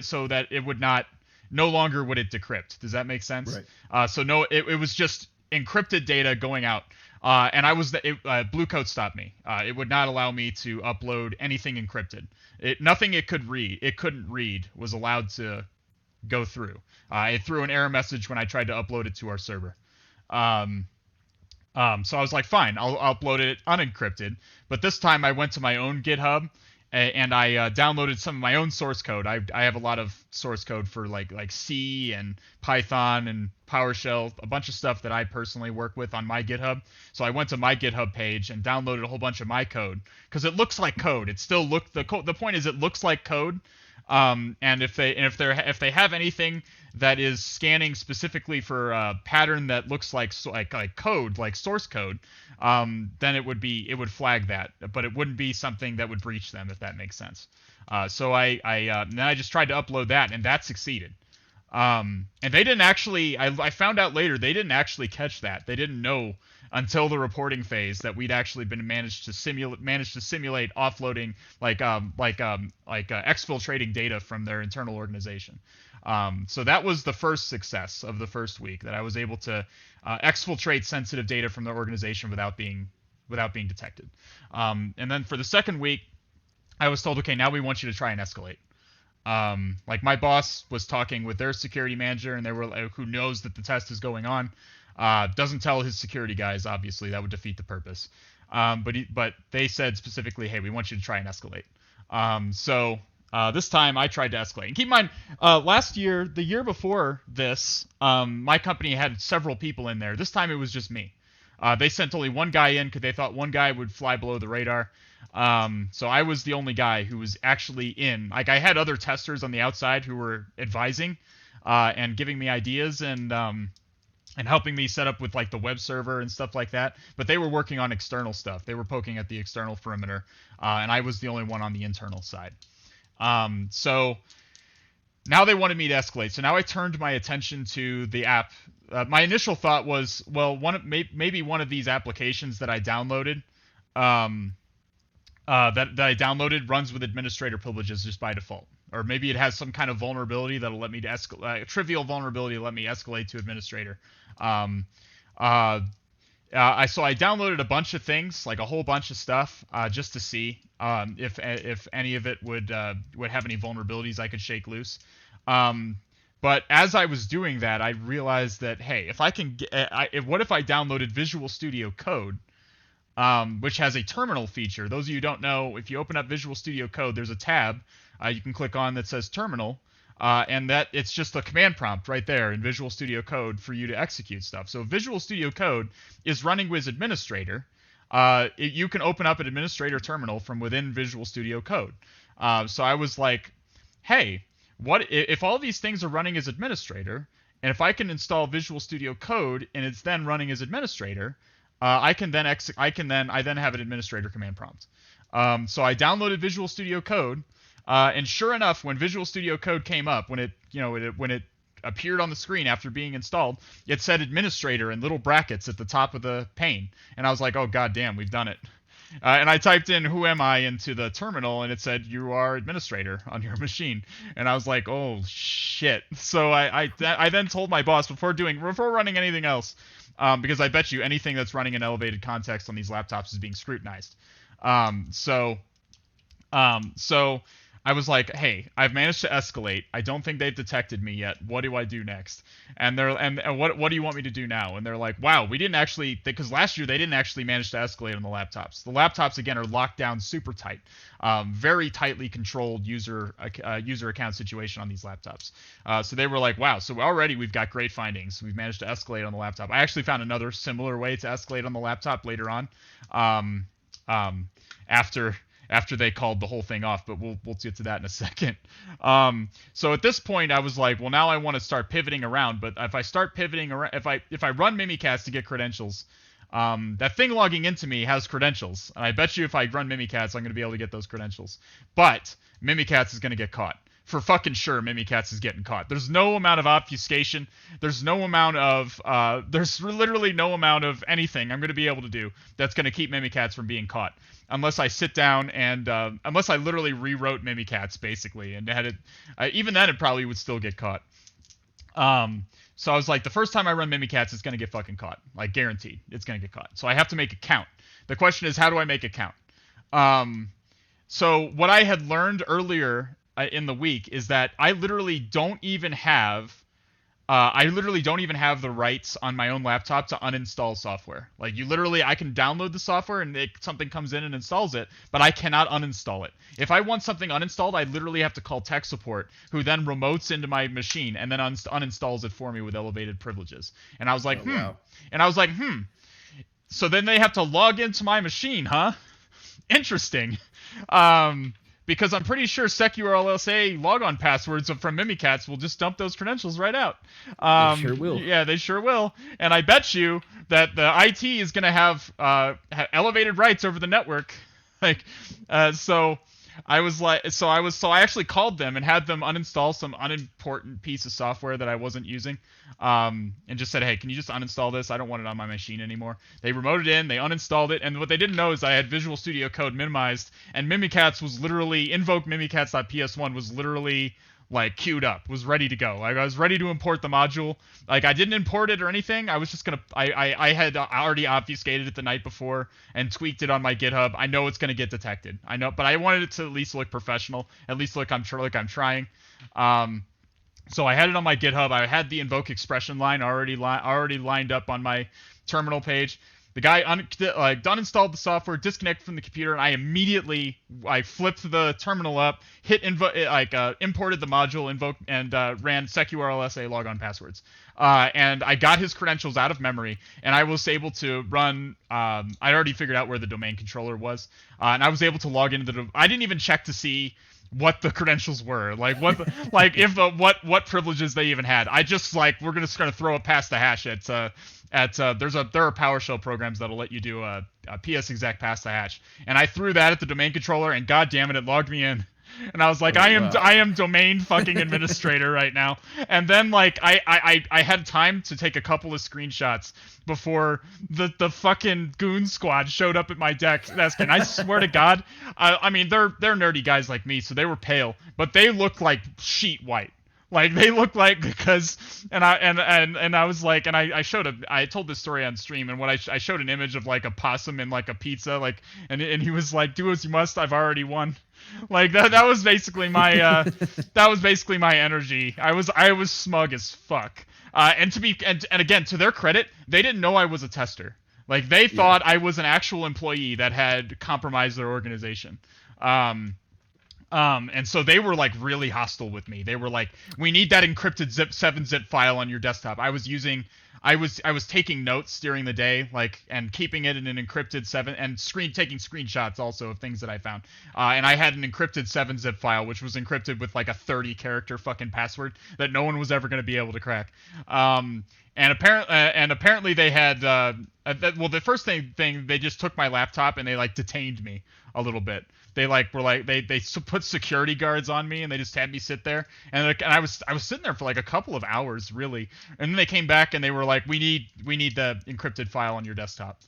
Speaker 2: So that it would not, no longer would it decrypt. Does that make sense?
Speaker 1: Right.
Speaker 2: So no, it was just encrypted data going out. And Blue Coat stopped me. It would not allow me to upload anything encrypted. Nothing it couldn't read was allowed to go through. It threw an error message when I tried to upload it to our server. So I was like, fine, I'll upload it unencrypted. But this time I went to my own GitHub and I downloaded some of my own source code. I have a lot of source code for like C and Python and PowerShell, a bunch of stuff that I personally work with on my GitHub. So I went to my GitHub page and downloaded a whole bunch of my code because it looks like code. It still the point is it looks like code. And if they have anything that is scanning specifically for a pattern that looks like code, like source code, then it would flag that, but it wouldn't be something that would breach them, if that makes sense. So then I just tried to upload that, and that succeeded. And they didn't actually. I found out later they didn't actually catch that. They didn't know until the reporting phase that we'd actually managed to simulate offloading exfiltrating data from their internal organization. So that was the first success of the first week, that I was able to exfiltrate sensitive data from their organization without being detected. And then for the second week, I was told, okay, now we want you to try and escalate. Like my boss was talking with their security manager, and they were like, who knows that the test is going on. Doesn't tell his security guys, obviously, that would defeat the purpose. But they said specifically, hey, we want you to try and escalate. This time I tried to escalate. And keep in mind, last year, the year before this, my company had several people in there. This time it was just me. They sent only one guy in because they thought one guy would fly below the radar. So I was the only guy who was actually in. Like, I had other testers on the outside who were advising and giving me ideas and helping me set up with like the web server and stuff like that. But they were working on external stuff. They were poking at the external perimeter, and I was the only one on the internal side. So now they wanted me to escalate. So now I turned my attention to the app. My initial thought was, well, maybe one of these applications that I downloaded, that I downloaded runs with administrator privileges just by default. Or maybe it has some kind of vulnerability that'll let me escalate, a trivial vulnerability to let me escalate to administrator. So I downloaded a bunch of things, like a whole bunch of stuff, just to see if any of it would have any vulnerabilities I could shake loose. But as I was doing that, I realized that, hey, if I can what if I downloaded Visual Studio Code, which has a terminal feature. Those of you who don't know, if you open up Visual Studio Code, there's a tab you can click on that says terminal, and that it's just a command prompt right there in Visual Studio Code for you to execute stuff. So Visual Studio Code is running with administrator. You can open up an administrator terminal from within Visual Studio Code. So I was like, hey, what if all these things are running as administrator, and if I can install Visual Studio Code and it's then running as administrator, I then have an administrator command prompt. So I downloaded Visual Studio Code, and sure enough, when Visual Studio Code came up, when it appeared on the screen after being installed, it said administrator in little brackets at the top of the pane, and I was like, oh god damn, we've done it. And I typed in "who am I" into the terminal, and it said "you are administrator" on your machine. And I was like, "Oh shit!" So I then told my boss before running anything else, because I bet you anything that's running in elevated context on these laptops is being scrutinized. So I was like, hey, I've managed to escalate. I don't think they've detected me yet. What do I do next? And what do you want me to do now? And they're like, wow, we didn't actually, because last year they didn't actually manage to escalate on the laptops. The laptops, again, are locked down super tight. Very tightly controlled user account situation on these laptops. So they were like, wow, so already we've got great findings. We've managed to escalate on the laptop. I actually found another similar way to escalate on the laptop later on, after they called the whole thing off, but we'll get to that in a second. So at this point, I was like, well, now I want to start pivoting around. But if I start pivoting around, if I run Mimikatz to get credentials, that thing logging into me has credentials, and I bet you if I run Mimikatz, I'm going to be able to get those credentials. But Mimikatz is going to get caught. For fucking sure, Mimikatz is getting caught. There's no amount of obfuscation. There's no amount of there's literally no amount of anything I'm going to be able to do that's going to keep Mimikatz from being caught, unless I sit down and unless I literally rewrote Mimikatz basically and had it. Even then, it probably would still get caught. So I was like, the first time I run Mimikatz, it's going to get fucking caught, like guaranteed. It's going to get caught. So I have to make a count. The question is, how do I make a count? So what I had learned earlier in the week is that I literally don't even have the rights on my own laptop to uninstall software. Like, I can download the software and something comes in and installs it, but I cannot uninstall it. If I want something uninstalled, I literally have to call tech support, who then remotes into my machine and then uninstalls it for me with elevated privileges. And I was like, Wow. And I was like, So then they have to log into my machine, huh? Interesting. Because I'm pretty sure SecURLSA logon passwords from Mimikatz will just dump those credentials right out.
Speaker 1: They sure will.
Speaker 2: Yeah, they sure will. And I bet you that the IT is going to have elevated rights over the network. I actually called them and had them uninstall some unimportant piece of software that I wasn't using, and just said, hey, can you just uninstall this? I don't want it on my machine anymore. They remoted in, they uninstalled it, and what they didn't know is I had Visual Studio Code minimized, and Mimikatz was literally, invoke Mimikatz.ps1 was literally like queued up, was ready to go. Like I was ready to import the module. Like I didn't import it or anything. I was just gonna. I had already obfuscated it the night before and tweaked it on my GitHub. I know it's gonna get detected. I know, but I wanted it to at least look professional. At least look I'm trying. So I had it on my GitHub. I had the invoke expression line already lined up on my terminal page. The guy uninstalled the software, disconnected from the computer, and I immediately flipped the terminal up, imported the module, invoked, and ran seqrlsa logon passwords. And I got his credentials out of memory, and I was able to run. I already figured out where the domain controller was, and I was able to log into the. I didn't even check to see what the credentials were, like what what privileges they even had. I just we're just gonna throw it past the hash there are PowerShell programs that'll let you do a ps exec past the hash, and I threw that at the domain controller, and god damn it logged me in. And I was like, I am domain fucking administrator right now. And then I had time to take a couple of screenshots before the fucking goon squad showed up at my desk. And I swear to God, I mean they're nerdy guys like me, so they were pale, but they looked like sheet white. Like they look like, because I was like, and I told this story on stream, and when I showed an image of like a possum and like a pizza, and he was like, do as you must, I've already won. Like that was basically my energy. I was smug as fuck. And again, to their credit, they didn't know I was a tester. Like they thought I was an actual employee that had compromised their organization. And so they were like really hostile with me. They were like, we need that encrypted 7-zip file on your desktop. I was taking notes during the day, and keeping it in an encrypted 7 and taking screenshots also of things that I found. And I had an encrypted 7-zip file, which was encrypted with like a 30-character fucking password that no one was ever going to be able to crack. And apparently they had, the first thing they just took my laptop and they like detained me a little bit. They they put security guards on me, and they just had me sit there, and I was sitting there for like a couple of hours really, and then they came back and they were like, we need the encrypted file on your desktop,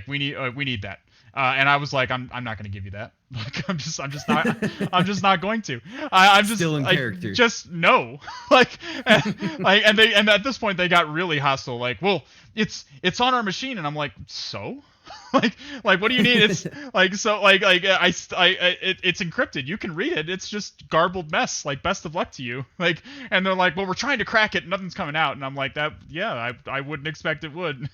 Speaker 2: we need that, and I was like, I'm not going to give you that. Like I'm just not going to. I'm just
Speaker 1: still in character.
Speaker 2: Just no. and at this point they got really hostile. Like, well, it's on our machine, and I'm like, so. like what do you need? It's it's encrypted, you can read it, it's just garbled mess, like best of luck to you. And they're like, well, we're trying to crack it, nothing's coming out. And I'm like, that, yeah, I wouldn't expect it would.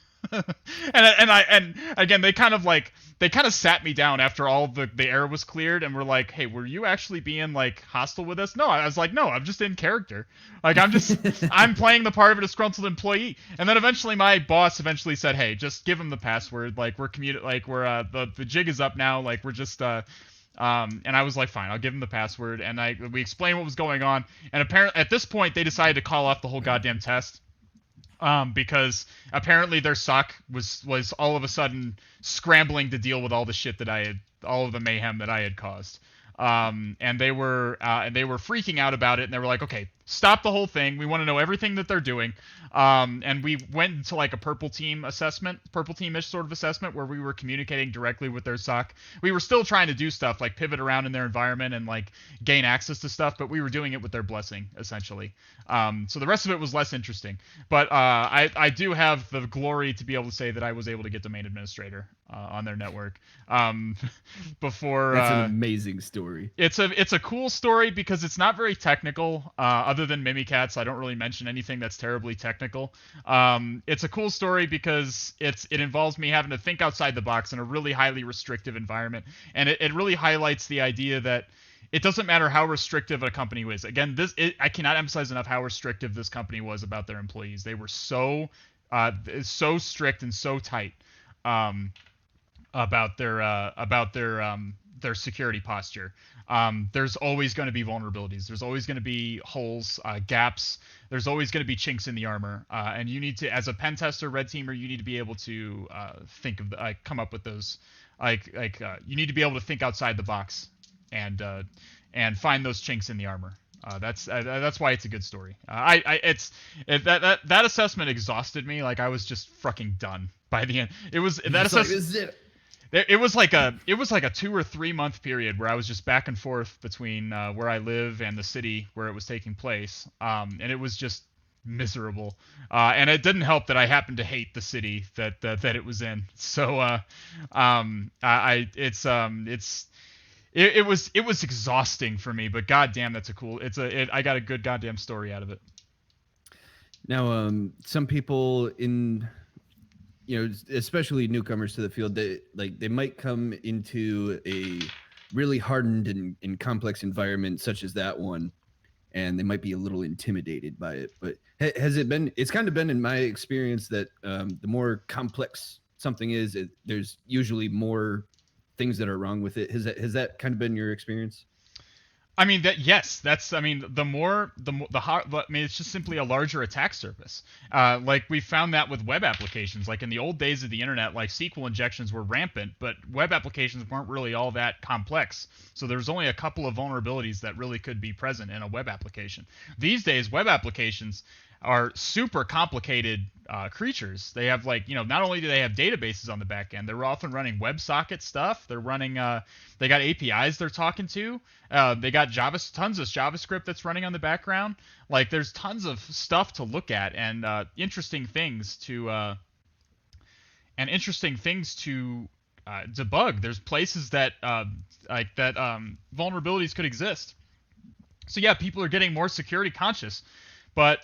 Speaker 2: and again, they kind of sat me down after all the air was cleared, and were like, hey, were you actually being like hostile with us? No, I was like, no, I'm just in character. Like I'm playing the part of a disgruntled employee. And then eventually my boss said, hey, just give him the password, like the jig is up now, like we're just and I was like, fine, I'll give him the password. And we explained what was going on, and apparently at this point they decided to call off the whole goddamn test. Because apparently their SOC was all of a sudden scrambling to deal with all the shit all of the mayhem that I had caused. And they were freaking out about it, and they were like, okay, stop the whole thing. We want to know everything that they're doing. And we went into like a purple teamish sort of assessment, where we were communicating directly with their SOC. We were still trying to do stuff like pivot around in their environment and like gain access to stuff, but we were doing it with their blessing, essentially. So the rest of it was less interesting. But I do have the glory to be able to say that I was able to get domain administrator on their network. Before
Speaker 1: that's an amazing story.
Speaker 2: It's a cool story because it's not very technical. Other than Mimikatz, I don't really mention anything that's terribly technical. It's a cool story because it involves me having to think outside the box in a really highly restrictive environment, and it really highlights the idea that it doesn't matter how restrictive a company is. Again, I cannot emphasize enough how restrictive this company was about their employees. They were so strict and so tight about their security posture. There's always going to be vulnerabilities. There's always going to be holes, gaps. There's always going to be chinks in the armor. And you need to, as a pen tester, red teamer, you need to be able to come up with those. You need to be able to think outside the box and find those chinks in the armor. That's why it's a good story. That assessment exhausted me. Like I was just fucking done by the end. It was that assessment. it was like a 2 or 3 month period where I was just back and forth between where I live and the city where it was taking place, and it was just miserable. And it didn't help that I happened to hate the city that it was in. So I it was exhausting for me. But goddamn, that's a cool. I got a good goddamn story out of it.
Speaker 1: Now, some people in, especially newcomers to the field, they might come into a really hardened and complex environment such as that one, and they might be a little intimidated by it. But has it been? It's kind of been in my experience that the more complex something is, there's usually more things that are wrong with it. Has that kind of been your experience?
Speaker 2: I mean that's I mean the hard, I mean it's just simply a larger attack surface. Like we found that with web applications. Like in the old days of the internet, like SQL injections were rampant, but web applications weren't really all that complex. So there was only a couple of vulnerabilities that really could be present in a web application. These days, web applications are super complicated creatures. They have not only do they have databases on the back end, they're often running WebSocket stuff. They're running they got APIs they're talking to. They got tons of JavaScript that's running on the background. Like there's tons of stuff to look at and interesting things to debug. There's places that vulnerabilities could exist. So yeah, people are getting more security conscious, but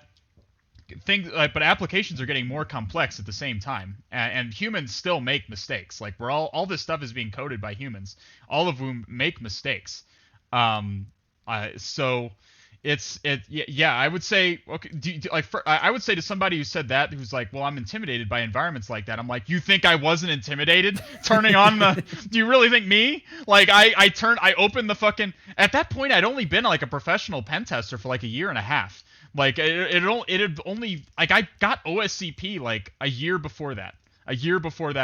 Speaker 2: applications are getting more complex at the same time, and humans still make mistakes. Like all this stuff is being coded by humans, all of whom make mistakes. So yeah, I would say, okay, I would say to somebody who said that, who's like, well, I'm intimidated by environments like that. I'm like, you think I wasn't intimidated turning on the? Do you really think me? Like I opened the fucking. At that point, I'd only been like a professional pen tester for like a year and a half. Like it had only like I got OSCP like a year before that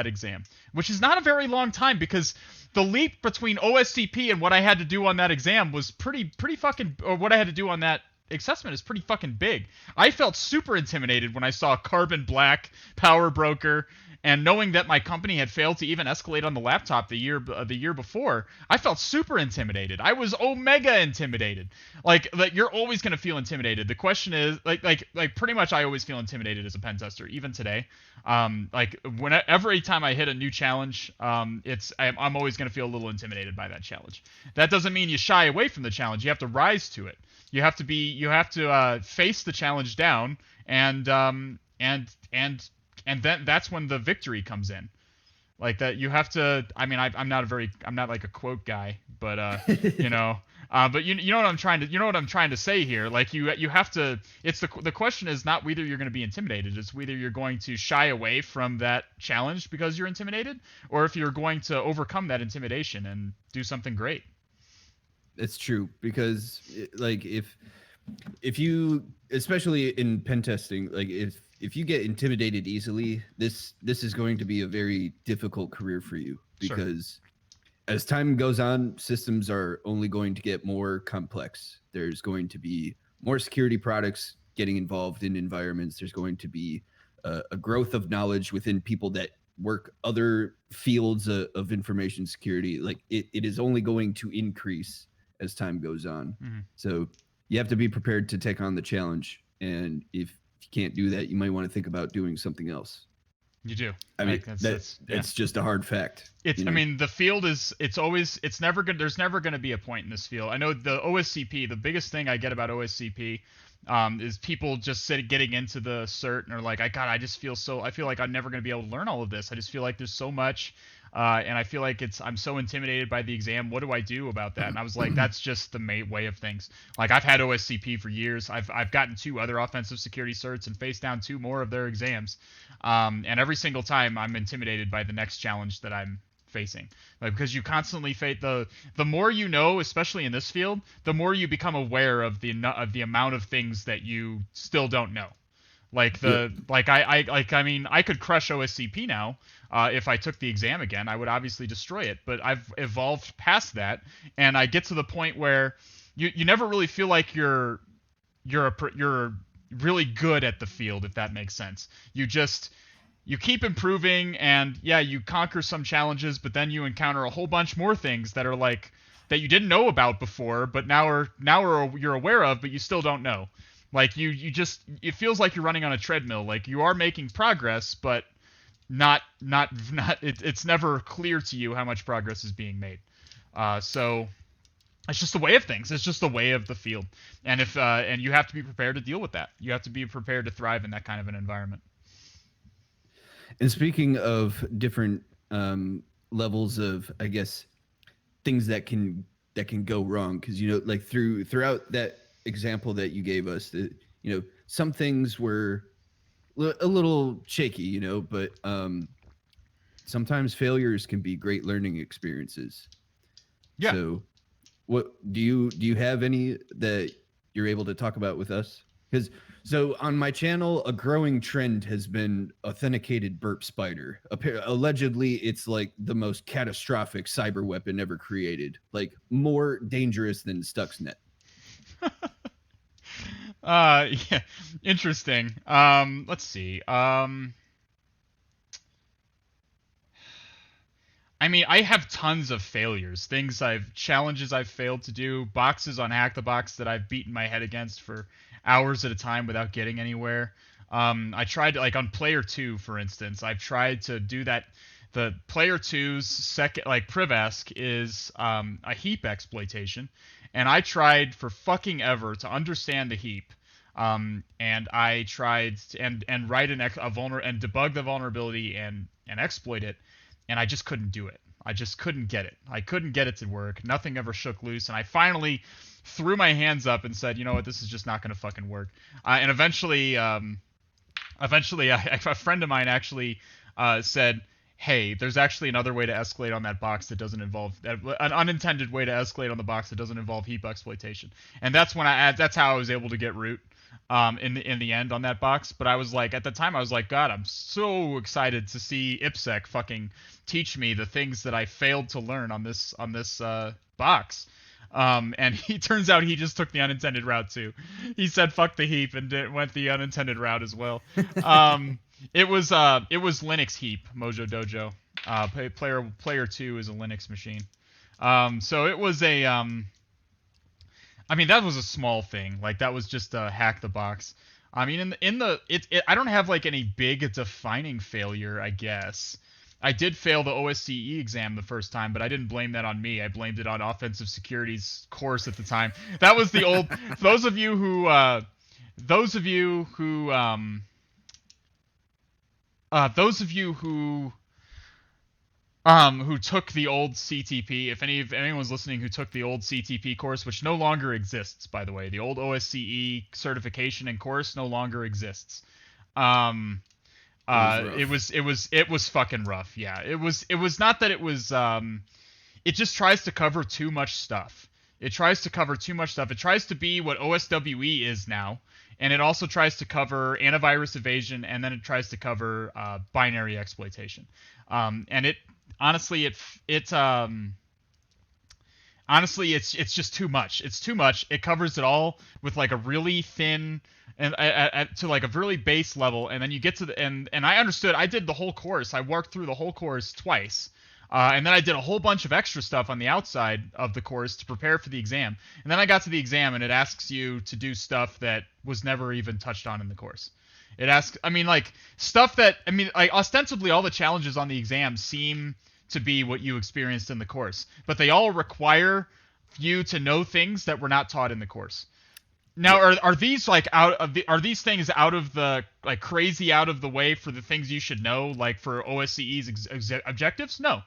Speaker 2: exam, which is not a very long time because the leap between OSCP and what I had to do on that exam was pretty fucking, or what I had to do on that assessment is pretty fucking big. I felt super intimidated when I saw Carbon Black, Power Broker, and knowing that my company had failed to even escalate on the laptop the year before, I felt super intimidated. I was omega intimidated. Like you're always gonna feel intimidated. The question is like pretty much I always feel intimidated as a pen tester, even today. Every time I hit a new challenge, I'm always gonna feel a little intimidated by that challenge. That doesn't mean you shy away from the challenge. You have to rise to it. You have to face the challenge down and then that's when the victory comes in. Like that you have to. I mean, I'm not like a quote guy, but but you know what I'm trying to say here. Like you have to. It's the question is not whether you're going to be intimidated. It's whether you're going to shy away from that challenge because you're intimidated, or if you're going to overcome that intimidation and do something great.
Speaker 1: It's true, because like if you, especially in pen testing, like if you get intimidated easily, this is going to be a very difficult career for you, because as time goes on, systems are only going to get more complex. There's going to be more security products getting involved in environments. There's going to be a growth of knowledge within people that work other fields of information security. Like it is only going to increase as time goes on. Mm-hmm. So you have to be prepared to take on the challenge. And if you can't do that, you might want to think about doing something else.
Speaker 2: You do.
Speaker 1: I mean, that's just a hard fact.
Speaker 2: I mean, the field is, it's never good. There's never going to be a point in this field. I know the OSCP, the biggest thing I get about OSCP is people just getting into the cert and are like, I feel like I'm never going to be able to learn all of this. I just feel like there's so much. And I feel like I'm so intimidated by the exam. What do I do about that? And I was like, that's just the way of things. Like I've had OSCP for years. I've gotten 2 other offensive security certs and faced down 2 more of their exams. And every single time I'm intimidated by the next challenge that I'm facing. Like, because you constantly face the more you know, especially in this field, the more you become aware of the amount of things that you still don't know. Like I mean, I could crush OSCP now. If I took the exam again, I would obviously destroy it. But I've evolved past that, and I get to the point where you never really feel like you're really good at the field, if that makes sense. You just you keep improving, and yeah, you conquer some challenges, but then you encounter a whole bunch more things that are like that you didn't know about before, but you're aware of, but you still don't know. Like you just it feels like you're running on a treadmill. Like you are making progress, but not it's never clear to you how much progress is being made. So it's just the way of things. It's just the way of the field, and if and you have to be prepared to deal with that. You have to be prepared to thrive in that kind of an environment.
Speaker 1: And speaking of different levels of, I guess, things that can go wrong, because like throughout that example that you gave us, that some things were a little shaky, but sometimes failures can be great learning experiences.
Speaker 2: Yeah.
Speaker 1: So, what do you have any that you're able to talk about with us? Because so on my channel, a growing trend has been authenticated burp spider. Allegedly, it's like the most catastrophic cyber weapon ever created, like more dangerous than Stuxnet.
Speaker 2: Yeah, interesting. Let's see. I mean, I have tons of failures, challenges I've failed to do, boxes on Hack the Box that I've beaten my head against for hours at a time without getting anywhere. I tried to, like on Player 2, for instance, I've tried to do that. The Player 2's second, like Privask, is a heap exploitation, and I tried for fucking ever to understand the heap. And I tried to, and write and debug the vulnerability and exploit it, and I just couldn't do it. I just couldn't get it. I couldn't get it to work. Nothing ever shook loose, and I finally threw my hands up and said, you know what, this is just not gonna fucking work. And eventually, a friend of mine actually said, hey, there's actually another way to escalate on that box that doesn't involve an unintended way to escalate on the box that doesn't involve heap exploitation. And that's how I was able to get root in the end on that box. But I was like, at the time I was like, God, I'm so excited to see IppSec fucking teach me the things that I failed to learn on this box. And he turns out he just took the unintended route too. He said fuck the heap and went the unintended route as well. It was Linux heap, Mojo Dojo. Player 2 is a Linux machine. So it was a I mean, that was a small thing. Like that was just a hack the box. I mean, I don't have like any big defining failure, I guess. I did fail the OSCE exam the first time, but I didn't blame that on me. I blamed it on Offensive Security's course at the time. That was the old. those of you who those of you who took the old CTP, if anyone's listening who took the old CTP course, which no longer exists, by the way, the old OSCE certification and course no longer exists. It was fucking rough. Yeah, it was not that it was. It just tries to cover too much stuff. It tries to cover too much stuff. It tries to be what OSWE is now, and it also tries to cover antivirus evasion, and then it tries to cover binary exploitation. And it honestly, it's just too much. It's too much. It covers it all with like a really thin and to like a really base level, and then you get to the and I understood. I did the whole course. I worked through the whole course twice. And then I did a whole bunch of extra stuff on the outside of the course to prepare for the exam. And then I got to the exam, and it asks you to do stuff that was never even touched on in the course. It asks, I mean, like, stuff that, I mean, like, ostensibly all the challenges on the exam seem to be what you experienced in the course. But they all require you to know things that were not taught in the course. Now, are these like are these things out of the like crazy out of the way for the things you should know, like for OSCE's objectives? No.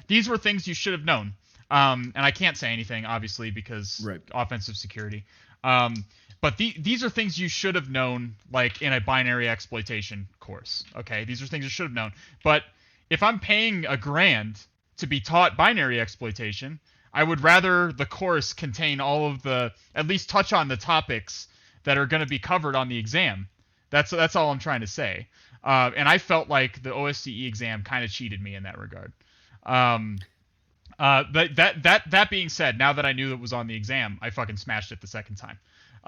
Speaker 2: These were things you should have known. And I can't say anything obviously because offensive security. But these are things you should have known, like in a binary exploitation course. Okay, these are things you should have known. But if I'm paying $1,000 to be taught binary exploitation, I would rather the course contain all of the, at least touch on the topics that are going to be covered on the exam. That's all I'm trying to say. And I felt like the OSCE exam kind of cheated me in that regard. But that being said, now that I knew it was on the exam, I fucking smashed it the second time.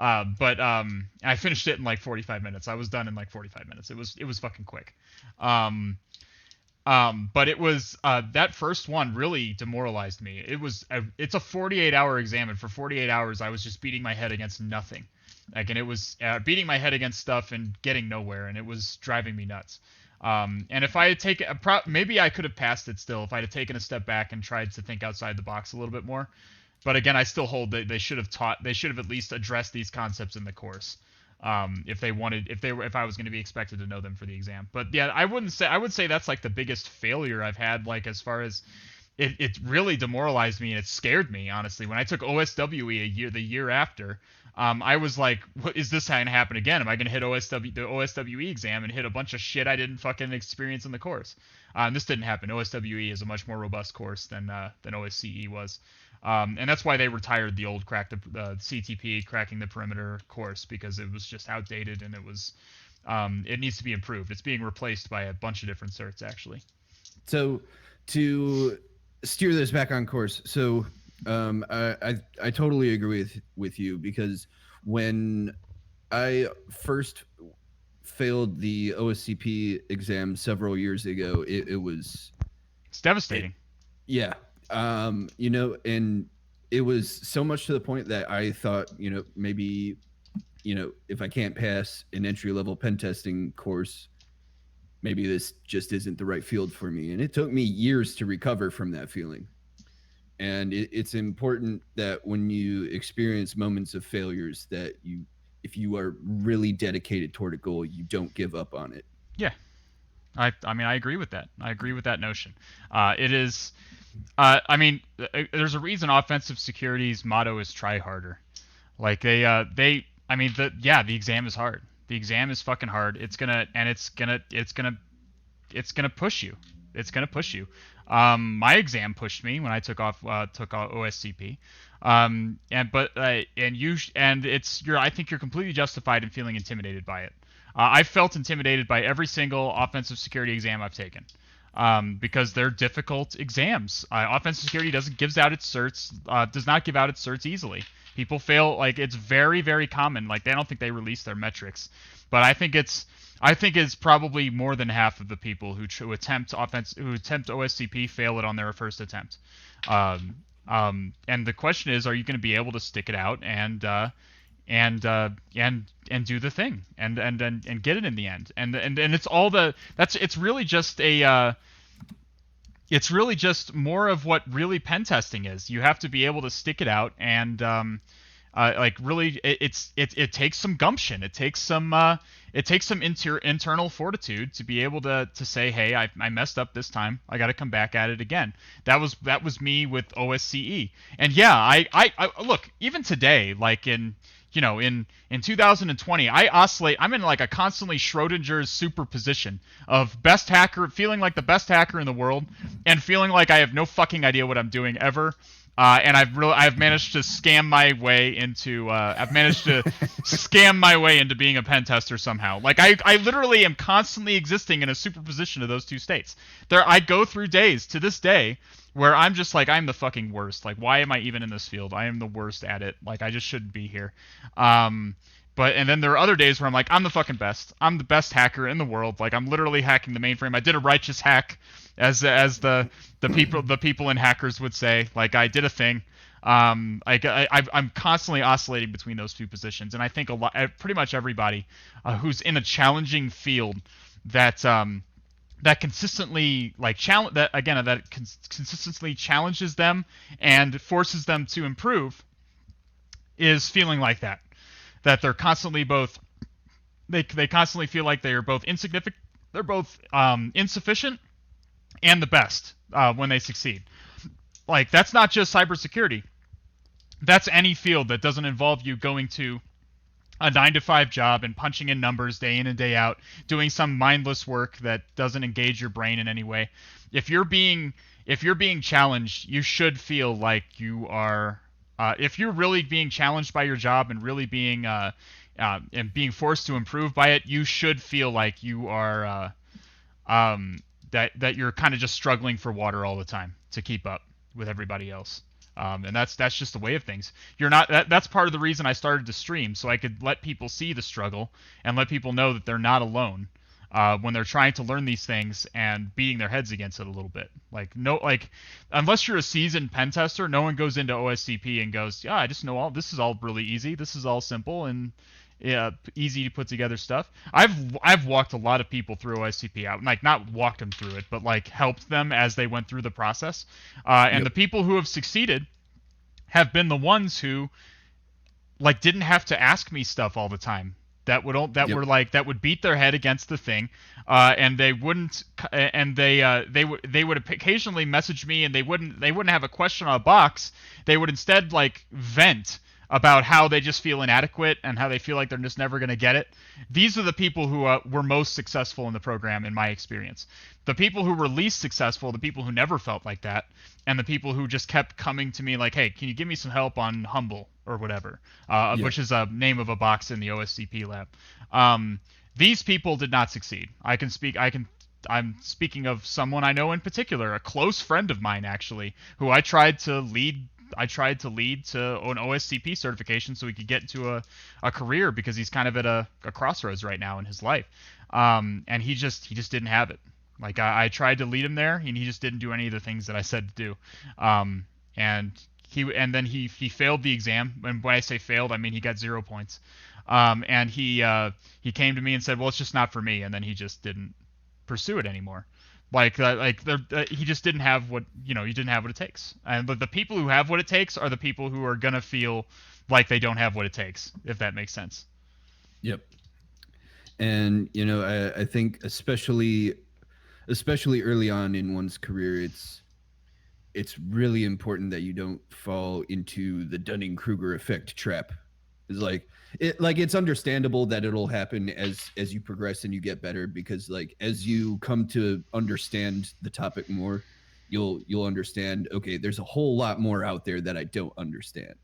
Speaker 2: But I finished it in like 45 minutes. I was done in like 45 minutes. It was fucking quick. Um, but it was that first one really demoralized me. It's a 48-hour exam, and for 48 hours I was just beating my head against nothing. Like, and it was beating my head against stuff and getting nowhere, and it was driving me nuts. And if I had taken, maybe I could have passed it still if I had taken a step back and tried to think outside the box a little bit more. But again, I still hold that they should have at least addressed these concepts in the course. If I was going to be expected to know them for the exam. But yeah, I would say that's like the biggest failure I've had, like as far as it really demoralized me and it scared me, honestly. When I took OSWE the year after, I was like, what is this going to happen again? Am I going to hit the OSWE exam and hit a bunch of shit I didn't fucking experience in the course? This didn't happen. OSWE is a much more robust course than OSCE was. And that's why they retired the old CTP, cracking the perimeter course, because it was just outdated and it needs to be improved. It's being replaced by a bunch of different certs, actually.
Speaker 1: So to steer this back on course, so I totally agree with you, because when I first failed the OSCP exam several years ago, it's
Speaker 2: devastating.
Speaker 1: Yeah. And it was so much to the point that I thought, maybe, if I can't pass an entry-level pen testing course, maybe this just isn't the right field for me. And it took me years to recover from that feeling. And it's important that when you experience moments of failures, that if you are really dedicated toward a goal, you don't give up on it.
Speaker 2: Yeah. I mean, I agree with that. I agree with that notion. It is... I mean, there's a reason offensive security's motto is try harder. Like the exam is hard. The exam is fucking hard. It's gonna push you. It's gonna push you. My exam pushed me when I took OSCP. I think you're completely justified in feeling intimidated by it. I felt intimidated by every single offensive security exam I've taken. Because they're difficult exams. Offensive security does not give out its certs easily. People fail, like, it's very, very common. Like, I don't think they release their metrics, but I think it's probably more than half of the people who attempt OSCP fail it on their first attempt. And the question is, are you going to be able to stick it out and do the thing and get it in the end? And it's really just more of what really pen testing is. You have to be able to stick it out and it takes some gumption. It takes some internal fortitude to be able to say, hey, I messed up this time. I got to come back at it again. That was me with OSCE. And yeah, I look, even today, like in 2020, I'm in like a constantly Schrodinger's superposition of feeling like the best hacker in the world, and feeling like I have no fucking idea what I'm doing ever. And I've managed to scam my way into being a pen tester somehow. Like I literally am constantly existing in a superposition of those two states. I go through days to this day where I'm just like, I'm the fucking worst. Like, why am I even in this field? I am the worst at it. Like, I just shouldn't be here. And then there are other days where I'm like, I'm the fucking best. I'm the best hacker in the world. Like, I'm literally hacking the mainframe. I did a righteous hack, as the people in hackers would say. Like, I did a thing. I'm constantly oscillating between those two positions, and I think pretty much everybody who's in a challenging field that consistently consistently challenges them and forces them to improve is feeling like that they're constantly they constantly feel like they are both insignificant, they're both insufficient, and the best when they succeed. Like, that's not just cybersecurity. That's any field that doesn't involve you going to a 9-to-5 job and punching in numbers day in and day out, doing some mindless work that doesn't engage your brain in any way. If you're being challenged, you should feel like you are. If you're really being challenged by your job and really being and being forced to improve by it, you should feel like you are that you're kind of just struggling for water all the time to keep up with everybody else. And that's just the way of things. You're not that's part of the reason I started to stream, so I could let people see the struggle and let people know that they're not alone when they're trying to learn these things and beating their heads against it a little bit. Like unless you're a seasoned pen tester, no one goes into OSCP and goes, yeah, I just know all this is all really easy. This is all simple and easy to put together stuff. I've walked a lot of people through OSCP out, like not walked them through it, but like helped them as they went through the process. And the people who have succeeded have been the ones who like didn't have to ask me stuff all the time. Were like that would beat their head against the thing, and they wouldn't, and they would occasionally message me, and they wouldn't have a question on a box. They would instead like vent about how they just feel inadequate and how they feel like they're just never going to get it. These are the people who were most successful in the program, in my experience. The people who were least successful, the people who never felt like that, and the people who just kept coming to me like, hey, can you give me some help on Humble or whatever, which is a name of a box in the OSCP lab. These people did not succeed. I'm speaking of someone I know in particular, a close friend of mine actually, who I tried to lead to an OSCP certification so he could get into a career, because he's kind of at a crossroads right now in his life. And he just didn't have it. Like I tried to lead him there, and he just didn't do any of the things that I said to do. And then he failed the exam. And when I say failed, I mean he got 0 points. And he came to me and said, well, it's just not for me. And then he just didn't pursue it anymore. He just didn't have what he didn't have what it takes. But the people who have what it takes are the people who are gonna feel like they don't have what it takes, if that makes sense.
Speaker 1: Yep. And I think especially early on in one's career, it's really important that you don't fall into the Dunning-Kruger effect trap. It's understandable that it'll happen as you progress and you get better, because like as you come to understand the topic more, you'll understand, okay, there's a whole lot more out there that I don't understand.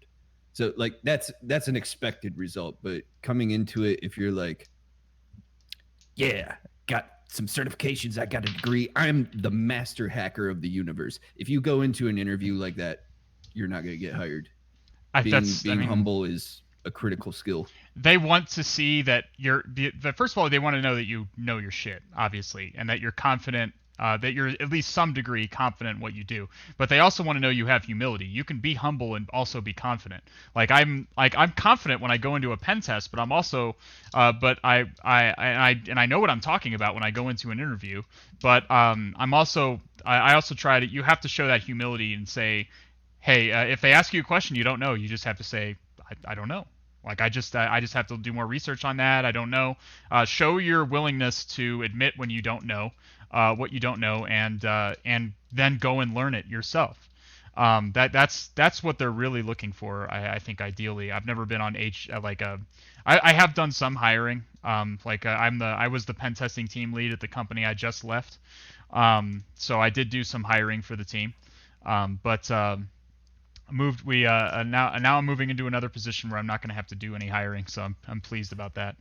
Speaker 1: So like that's an expected result. But coming into it, if you're like, yeah, got some certifications, I got a degree, I'm the master hacker of the universe. If you go into an interview like that, you're not going to get hired. Being humble is a critical skill.
Speaker 2: They want to see that first of all, they want to know that you know your shit, obviously, and that you're confident, that you're at least some degree confident in what you do. But they also want to know you have humility. You can be humble and also be confident. I'm confident when I go into a pen test, but I'm also, but I know what I'm talking about when I go into an interview. But I also try to. You have to show that humility and say, hey, if they ask you a question you don't know, you just have to say, I don't know. Like I just have to do more research on that. I don't know. Show your willingness to admit when you don't know what you don't know, and then go and learn it yourself. That's what they're really looking for. I think ideally. I've never been on I have done some hiring. I was the pen testing team lead at the company I just left. So I did do some hiring for the team. But now I'm moving into another position where I'm not going to have to do any hiring, so I'm pleased about that.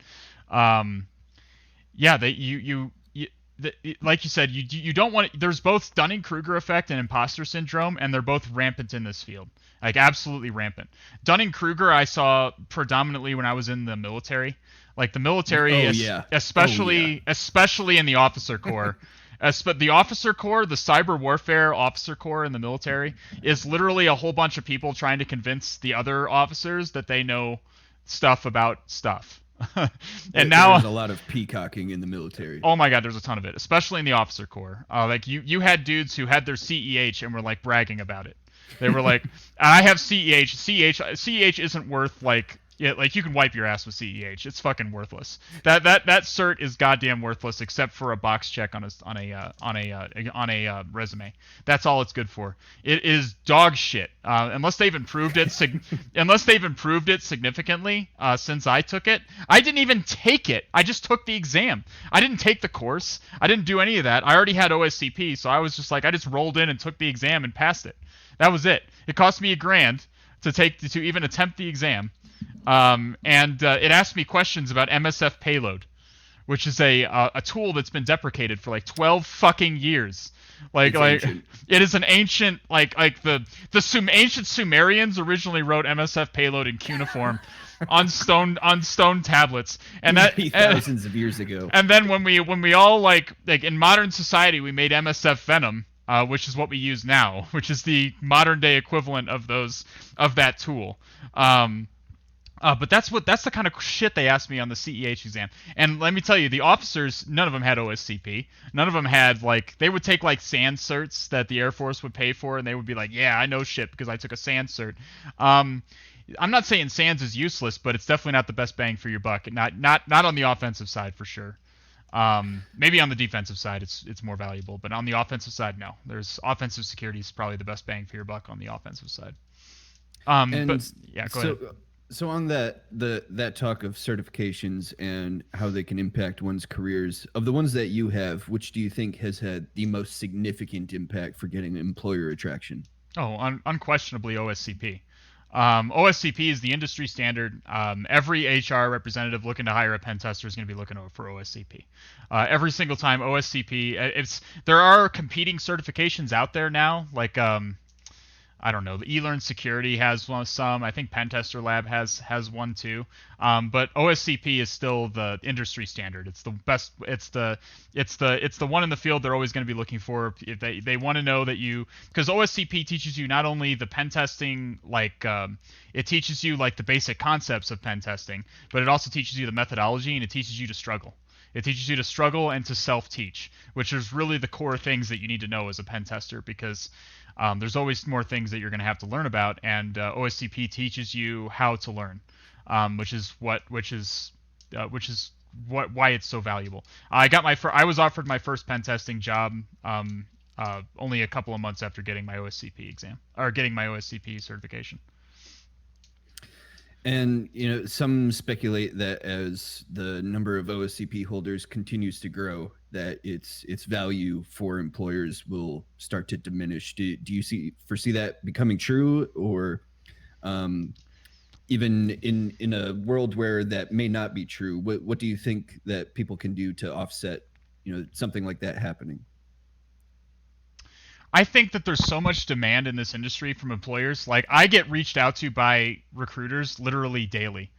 Speaker 2: Like you said, you don't want. There's both Dunning-Kruger effect and imposter syndrome, and they're both rampant in this field, like absolutely rampant. Dunning-Kruger I saw predominantly when I was in the military, like the military, especially in the officer corps. But the officer corps, the cyber warfare officer corps in the military, is literally a whole bunch of people trying to convince the other officers that they know stuff about stuff. And now
Speaker 1: there's a lot of peacocking in the military.
Speaker 2: Oh my god, there's a ton of it, especially in the officer corps. Like you had dudes who had their CEH and were like bragging about it. They were like, I have CEH. CEH isn't worth like. Yeah, like you can wipe your ass with CEH. It's fucking worthless. That cert is goddamn worthless, except for a box check on a resume. That's all it's good for. It is dog shit. Unless they've improved it significantly since I took it. I didn't even take it. I just took the exam. I didn't take the course. I didn't do any of that. I already had OSCP, so I was just like, I just rolled in and took the exam and passed it. That was it. It cost me $1,000 to even attempt the exam. And it asked me questions about MSF payload, which is a tool that's been deprecated for like 12 fucking years. Like
Speaker 1: It's
Speaker 2: like
Speaker 1: ancient.
Speaker 2: it is an ancient the ancient Sumerians originally wrote MSF payload in cuneiform on stone tablets, and
Speaker 1: Many thousands of years ago.
Speaker 2: and then when we all like in modern society we made MSF Venom, which is what we use now, which is the modern day equivalent of that tool. But that's the kind of shit they asked me on the CEH exam. And let me tell you, the officers, none of them had OSCP. None of them had they would take SANS certs that the Air Force would pay for, and they would be like, yeah, I know shit because I took a SANS cert. I'm not saying SANS is useless, but it's definitely not the best bang for your buck. Not on the offensive side for sure. Maybe on the defensive side it's more valuable, but on the offensive side, no. There's offensive security is probably the best bang for your buck on the offensive side. But yeah, go ahead.
Speaker 1: So on that talk of certifications and how they can impact one's careers, of the ones that you have, which do you think has had the most significant impact for getting employer attraction?
Speaker 2: Oh, unquestionably OSCP. OSCP is the industry standard. Every HR representative looking to hire a pen tester is going to be looking for OSCP. Every single time OSCP, there are competing certifications out there now, I don't know. The eLearn Security has some. I think Pentester Lab has one too. But OSCP is still the industry standard. It's the best. It's the one in the field they're always going to be looking for. If they want to know that because OSCP teaches you not only the pen testing, it teaches you the basic concepts of pen testing, but it also teaches you the methodology, and it teaches you to struggle. It teaches you to struggle and to self-teach, which is really the core things that you need to know as a pen tester, because there's always more things that you're going to have to learn about, and OSCP teaches you how to learn, which is why it's so valuable. I was offered my first pen testing job only a couple of months after getting my OSCP exam, or getting my OSCP certification.
Speaker 1: And some speculate that as the number of OSCP holders continues to grow, that its value for employers will start to diminish. Do you foresee that becoming true, or even in a world where that may not be true? What do you think that people can do to offset something like that happening?
Speaker 2: I think that there's so much demand in this industry from employers. I get reached out to by recruiters literally daily.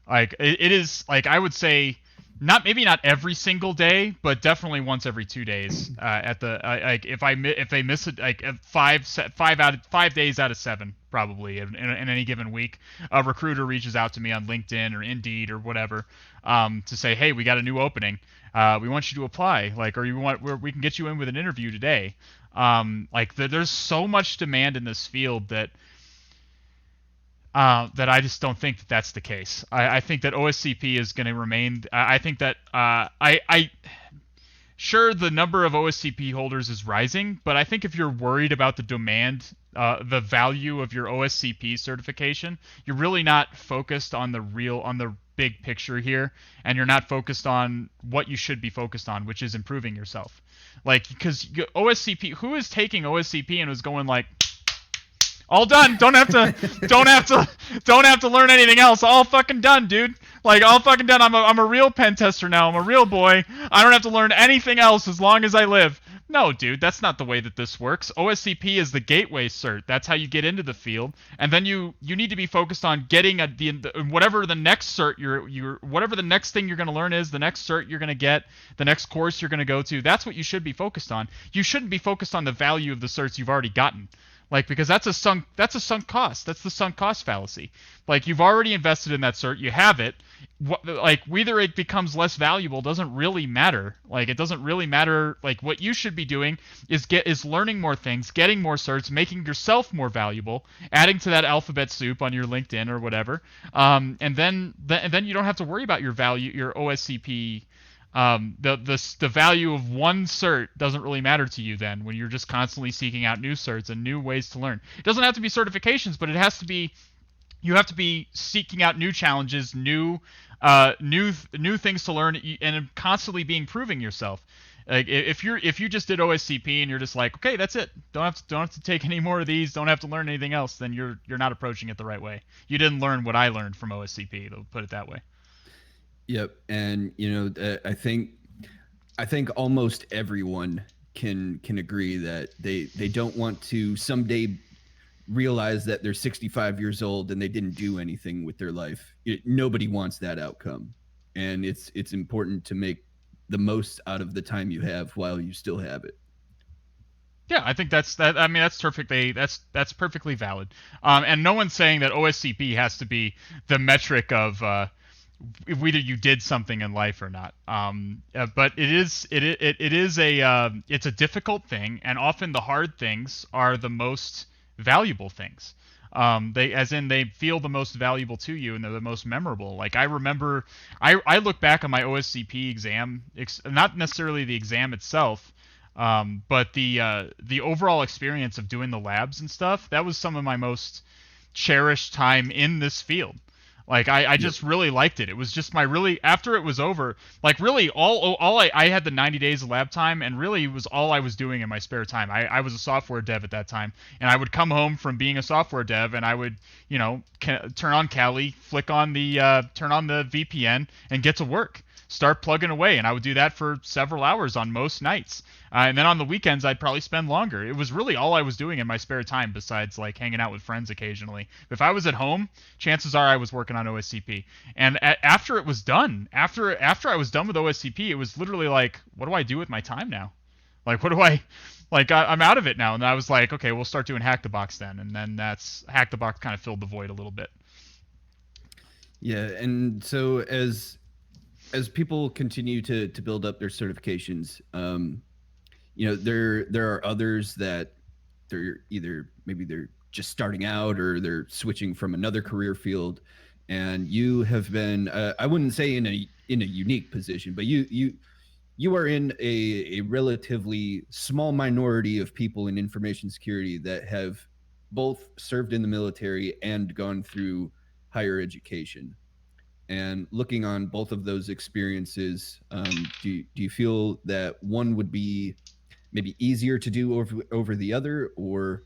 Speaker 2: It is I would say maybe not every single day, but definitely once every 2 days. If they miss it, 5 days out of 7 probably in any given week, a recruiter reaches out to me on LinkedIn or Indeed or whatever, to say, hey, we got a new opening. We want you to apply. We can get you in with an interview today. There's so much demand in this field that I just don't think that that's the case. I think that OSCP is going to remain. I think that sure, the number of OSCP holders is rising, but I think if you're worried about the demand, the value of your OSCP certification, you're really not focused on the big picture here, and you're not focused on what you should be focused on, which is improving yourself. Because OSCP, who is taking OSCP and was going all done, don't have to learn anything else, all fucking done, dude. All fucking done. I'm a real pen tester now. I'm a real boy. I don't have to learn anything else as long as I live. No, dude, that's not the way that this works. OSCP is the gateway cert. That's how you get into the field, and then you need to be focused on getting whatever the next cert whatever the next thing you're going to learn is, the next cert you're going to get, the next course you're going to go to. That's what you should be focused on. You shouldn't be focused on the value of the certs you've already gotten. Because that's a sunk cost. That's the sunk cost fallacy. You've already invested in that cert, you have it. Whether it becomes less valuable doesn't really matter. It doesn't really matter. What you should be doing is learning more things, getting more certs, making yourself more valuable, adding to that alphabet soup on your LinkedIn or whatever. And then you don't have to worry about your value, your OSCP. The value of one cert doesn't really matter to you then, when you're just constantly seeking out new certs and new ways to learn. It doesn't have to be certifications, but you have to be seeking out new challenges, new things to learn, and constantly be improving yourself. If you just did OSCP and you're just okay, that's it, don't have to take any more of these, don't have to learn anything else, then you're not approaching it the right way. You didn't learn what I learned from OSCP, they'll put it that way.
Speaker 1: Yep, and I think almost everyone can agree that they don't want to someday realize that they're 65 years old and they didn't do anything with their life. Nobody wants that outcome, and it's important to make the most out of the time you have while you still have it.
Speaker 2: Yeah, I think that's that. I mean, that's perfectly valid. And no one's saying that OSCP has to be the metric of whether you did something in life or not. But it's a difficult thing, and often the hard things are the most valuable things. They feel the most valuable to you, and they're the most memorable. Like I remember, I look back on my OSCP exam, not necessarily the exam itself, but the overall experience of doing the labs and stuff. That was some of my most cherished time in this field. Like I just really liked it. It was just my really after it was over, like really I had the 90 days of lab time, and really was all I was doing in my spare time. I was a software dev at that time, and I would come home from being a software dev, and I would turn on Kali, turn on the VPN, and get to work. Start plugging away, and I would do that for several hours on most nights. And then on the weekends, I'd probably spend longer. It was really all I was doing in my spare time, besides like hanging out with friends occasionally. If I was at home, chances are I was working on OSCP. And after it was done, after I was done with OSCP, it was literally like, what do I do with my time now? Like, what do I like? I'm out of it now. And I was like, okay, we'll start doing Hack the Box then. And then that's Hack the Box kind of filled the void a little bit.
Speaker 1: Yeah, and so as people continue to build up their certifications, there are others that they're either maybe they're just starting out or they're switching from another career field, and you have been I wouldn't say in a unique position, but you are in a relatively small minority of people in information security that have both served in the military and gone through higher education. And looking on both of those experiences, do you feel that one would be maybe easier to do over the other, or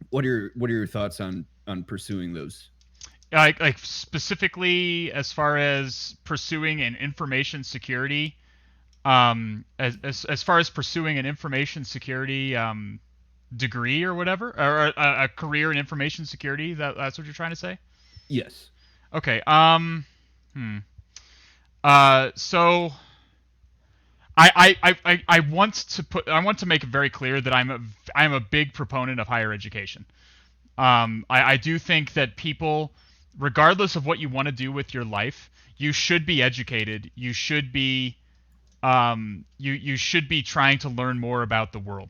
Speaker 1: what are your thoughts on pursuing those?
Speaker 2: Like specifically as far as pursuing an information security, as far as pursuing an information security degree or whatever, or a career in information security. That's what you're trying to say?
Speaker 1: Yes.
Speaker 2: Okay. So I want to make it very clear that I'm a big proponent of higher education. I do think that people, regardless of what you want to do with your life, you should be educated. You should be you should be trying to learn more about the world.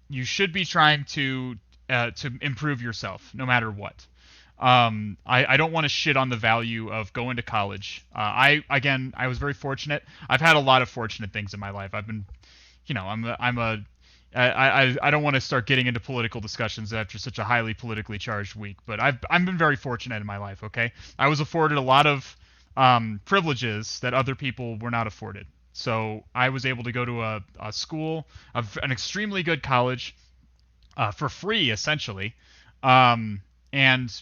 Speaker 2: You should be trying to improve yourself, no matter what. I don't want to shit on the value of going to college. I was very fortunate. I've had a lot of fortunate things in my life. I've been, I don't want to start getting into political discussions after such a highly politically charged week, but I've been very fortunate in my life. Okay, I was afforded a lot of privileges that other people were not afforded. So I was able to go to a school, an extremely good college, for free essentially. Which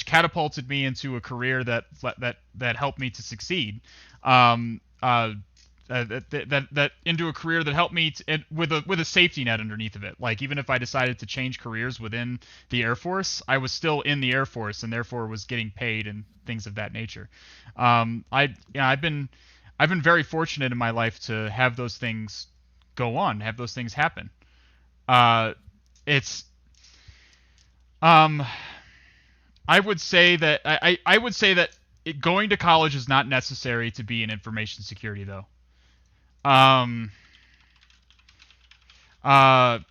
Speaker 2: catapulted me into a career that helped me to succeed. That into a career that helped me with a safety net underneath of it. Like even if I decided to change careers within the Air Force, I was still in the Air Force and therefore was getting paid and things of that nature. I've been very fortunate in my life to have those things go on, have those things happen. It's I would say that I would say that going to college is not necessary to be in information security, though.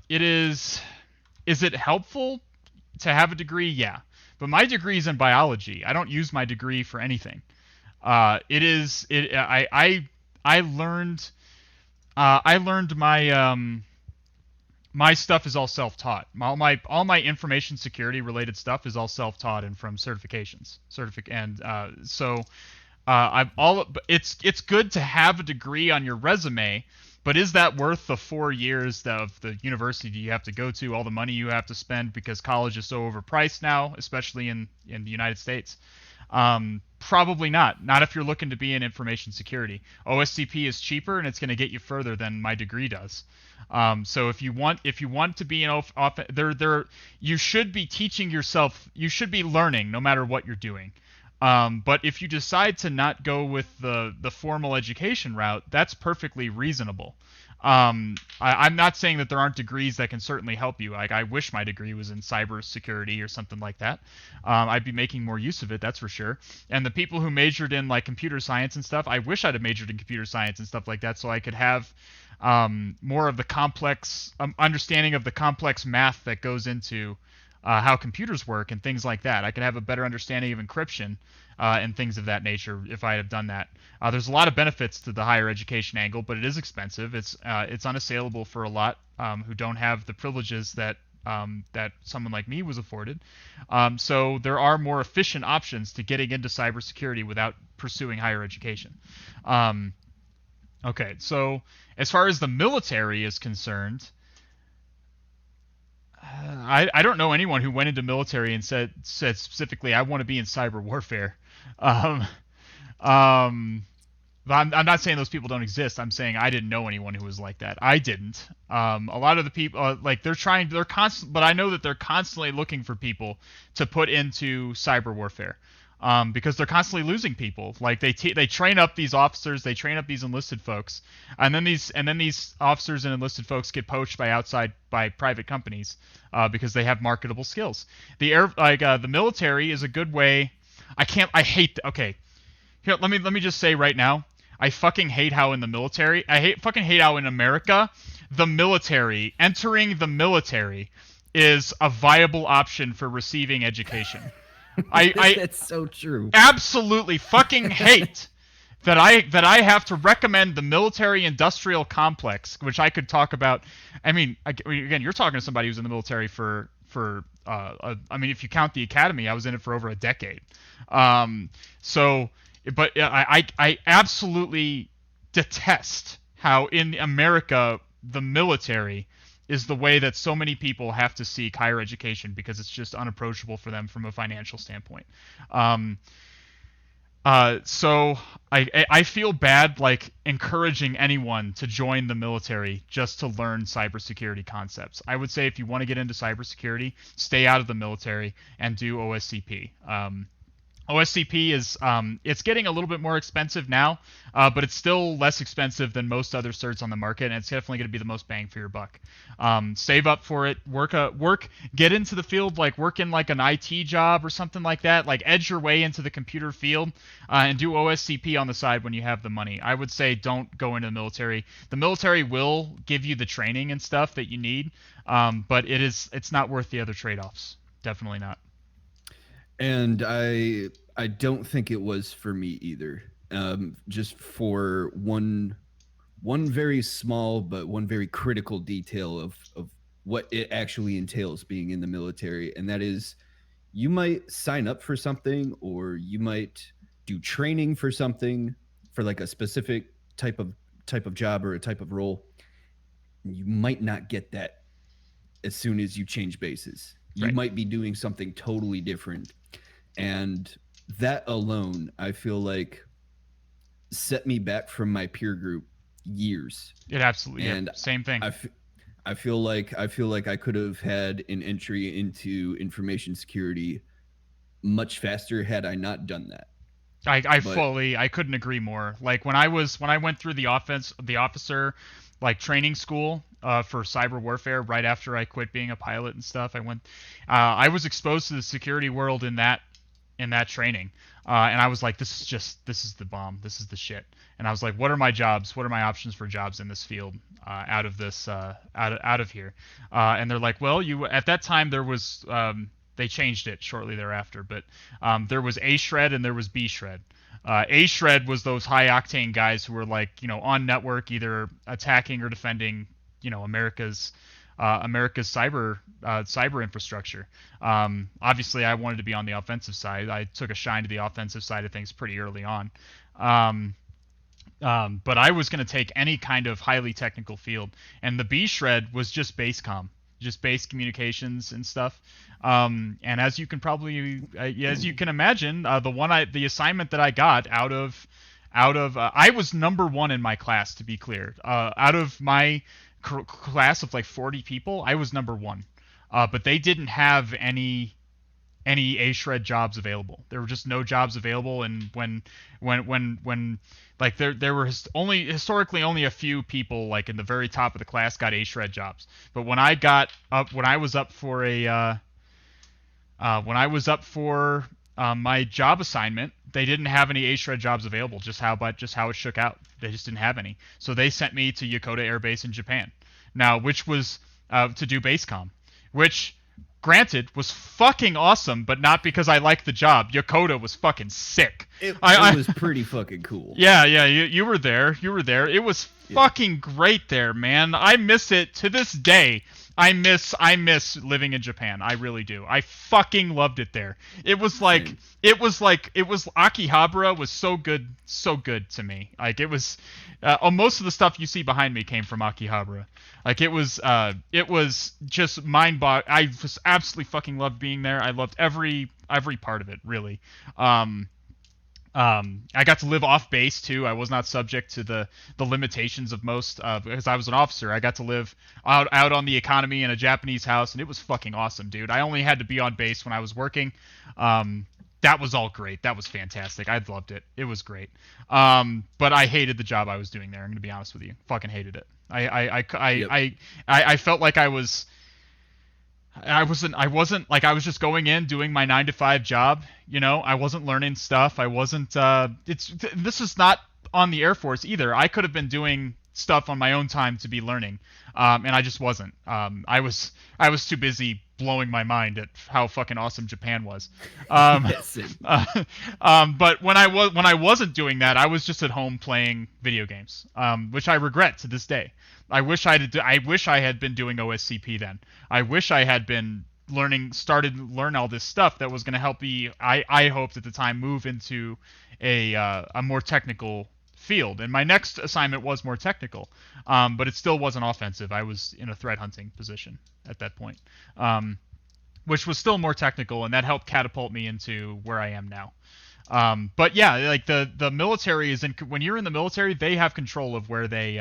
Speaker 2: It is. Is it helpful to have a degree? Yeah, but my degree is in biology. I don't use my degree for anything. It is. I learned. I learned my stuff is all self-taught. All my information security related stuff is all self-taught and from certifications. It's good to have a degree on your resume, but is that worth the 4 years of the university you have to go to, all the money you have to spend because college is so overpriced now, especially in the United States? Probably not. Not if you're looking to be in information security. OSCP is cheaper and it's going to get you further than my degree does. So if you want to be an you should be teaching yourself. You should be learning no matter what you're doing. But if you decide to not go with the formal education route, that's perfectly reasonable. I'm not saying that there aren't degrees that can certainly help you. Like, I wish my degree was in cybersecurity or something like that. I'd be making more use of it, that's for sure. And the people who majored in like computer science and stuff, I wish I'd have majored in computer science and stuff like that, so I could have more of the complex understanding of the complex math that goes into how computers work and things like that. I could have a better understanding of encryption and things of that nature if I had done that. There's a lot of benefits to the higher education angle, but it is expensive. It's unassailable for a lot who don't have the privileges that that someone like me was afforded. So there are more efficient options to getting into cybersecurity without pursuing higher education. Okay, so as far as the military is concerned, I don't know anyone who went into military and said specifically, I want to be in cyber warfare. Um, um, I'm not saying those people don't exist. I'm saying I didn't know anyone who was like that. I didn't. A lot of the people, like they're constant, but I know that they're constantly looking for people to put into cyber warfare. Because they're constantly losing people. Like they train up these officers, they train up these enlisted folks, and then these officers and enlisted folks get poached by private companies because they have marketable skills. The military is a good way. I hate. Okay, here let me just say right now, I fucking hate how in the military. Fucking hate how in America, entering the military is a viable option for receiving education.
Speaker 1: That's so true.
Speaker 2: Absolutely fucking hate that I have to recommend the military-industrial complex, which I could talk about. I mean, again, you're talking to somebody who's in the military I mean, if you count the academy, I was in it for over a decade. But I absolutely detest how in America the military is the way that so many people have to seek higher education because it's just unapproachable for them from a financial standpoint. So I feel bad like encouraging anyone to join the military just to learn cybersecurity concepts. I would say if you want to get into cybersecurity, stay out of the military and do OSCP. OSCP is it's getting a little bit more expensive now, but it's still less expensive than most other certs on the market, and it's definitely going to be the most bang for your buck. Save up for it, get into the field, like work in like an IT job or something like that, like edge your way into the computer field, and do OSCP on the side when you have the money. I would say don't go into the military. The military will give you the training and stuff that you need, but it's not worth the other trade-offs. Definitely not.
Speaker 1: And I don't think it was for me either. Just for one very small but one very critical detail of what it actually entails being in the military, and that is you might sign up for something or you might do training for something for like a specific type of job or a type of role. You might not get that as soon as you change bases. You
Speaker 2: Right.
Speaker 1: might be doing something totally different. And that alone, I feel like set me back from my peer group years.
Speaker 2: It absolutely.
Speaker 1: And
Speaker 2: Same thing.
Speaker 1: I feel like I could have had an entry into information security much faster had I not done that.
Speaker 2: I couldn't agree more. Like when I went through the officer like training school for cyber warfare right after I quit being a pilot and stuff, I was exposed to the security world in that training, and I was like, this is the bomb, this is the shit. And I was like, what are my jobs? What are my options for jobs in this field out of here? And they're like, well, you at that time there was they changed it shortly thereafter, but there was A shred and there was B shred. A shred was those high octane guys who were like, on network, either attacking or defending, America's cyber infrastructure. Obviously, I wanted to be on the offensive side. I took a shine to the offensive side of things pretty early on. But I was going to take any kind of highly technical field, and the B shred was just base comm, just base communications and stuff. And as you can probably, as you can imagine, the assignment that I got I was number one in my class, to be clear. Out of my class of like 40 people, I was number one. But they didn't have any A-shred jobs available. There were just no jobs available, and when like there were historically only a few people like in the very top of the class got A-shred jobs. But when I was up for my job assignment, they didn't have any A-shred jobs available. Just how it shook out. They just didn't have any. So they sent me to Yokota Air Base in Japan. Now, which was to do base comm, which granted was fucking awesome, but not because I liked the job. Yokota was fucking sick.
Speaker 1: It was pretty fucking cool.
Speaker 2: Yeah, you were there. It was fucking great there, man. I miss it to this day. I miss living in Japan. I really do. I fucking loved it there. It was Akihabara was so good to me. Like it was, most of the stuff you see behind me came from Akihabara. Like it was just mind-boggling. I just absolutely fucking loved being there. I loved every part of it, really. I got to live off base too. I was not subject to the limitations of most because I was an officer. I got to live out on the economy in a Japanese house, and it was fucking awesome, dude. I only had to be on base when I was working. That was all great. That was fantastic. I loved it. It was great. But I hated the job I was doing there. I'm gonna be honest with you. Fucking hated it. I felt like I wasn't like I was just going in doing my 9 to 5 job. You know, I wasn't learning stuff. I wasn't. This is not on the Air Force either. I could have been doing stuff on my own time to be learning, and I just wasn't. I was too busy blowing my mind at how fucking awesome Japan was. But when I wasn't doing that, I was just at home playing video games, which I regret to this day. I wish I had been doing OSCP then. I wish I had been learn all this stuff that was going to help me. I hoped at the time move into a more technical field. And my next assignment was more technical, but it still wasn't offensive. I was in a threat hunting position at that point, which was still more technical, and that helped catapult me into where I am now. But yeah, like the military is when you're in the military, they have control of where they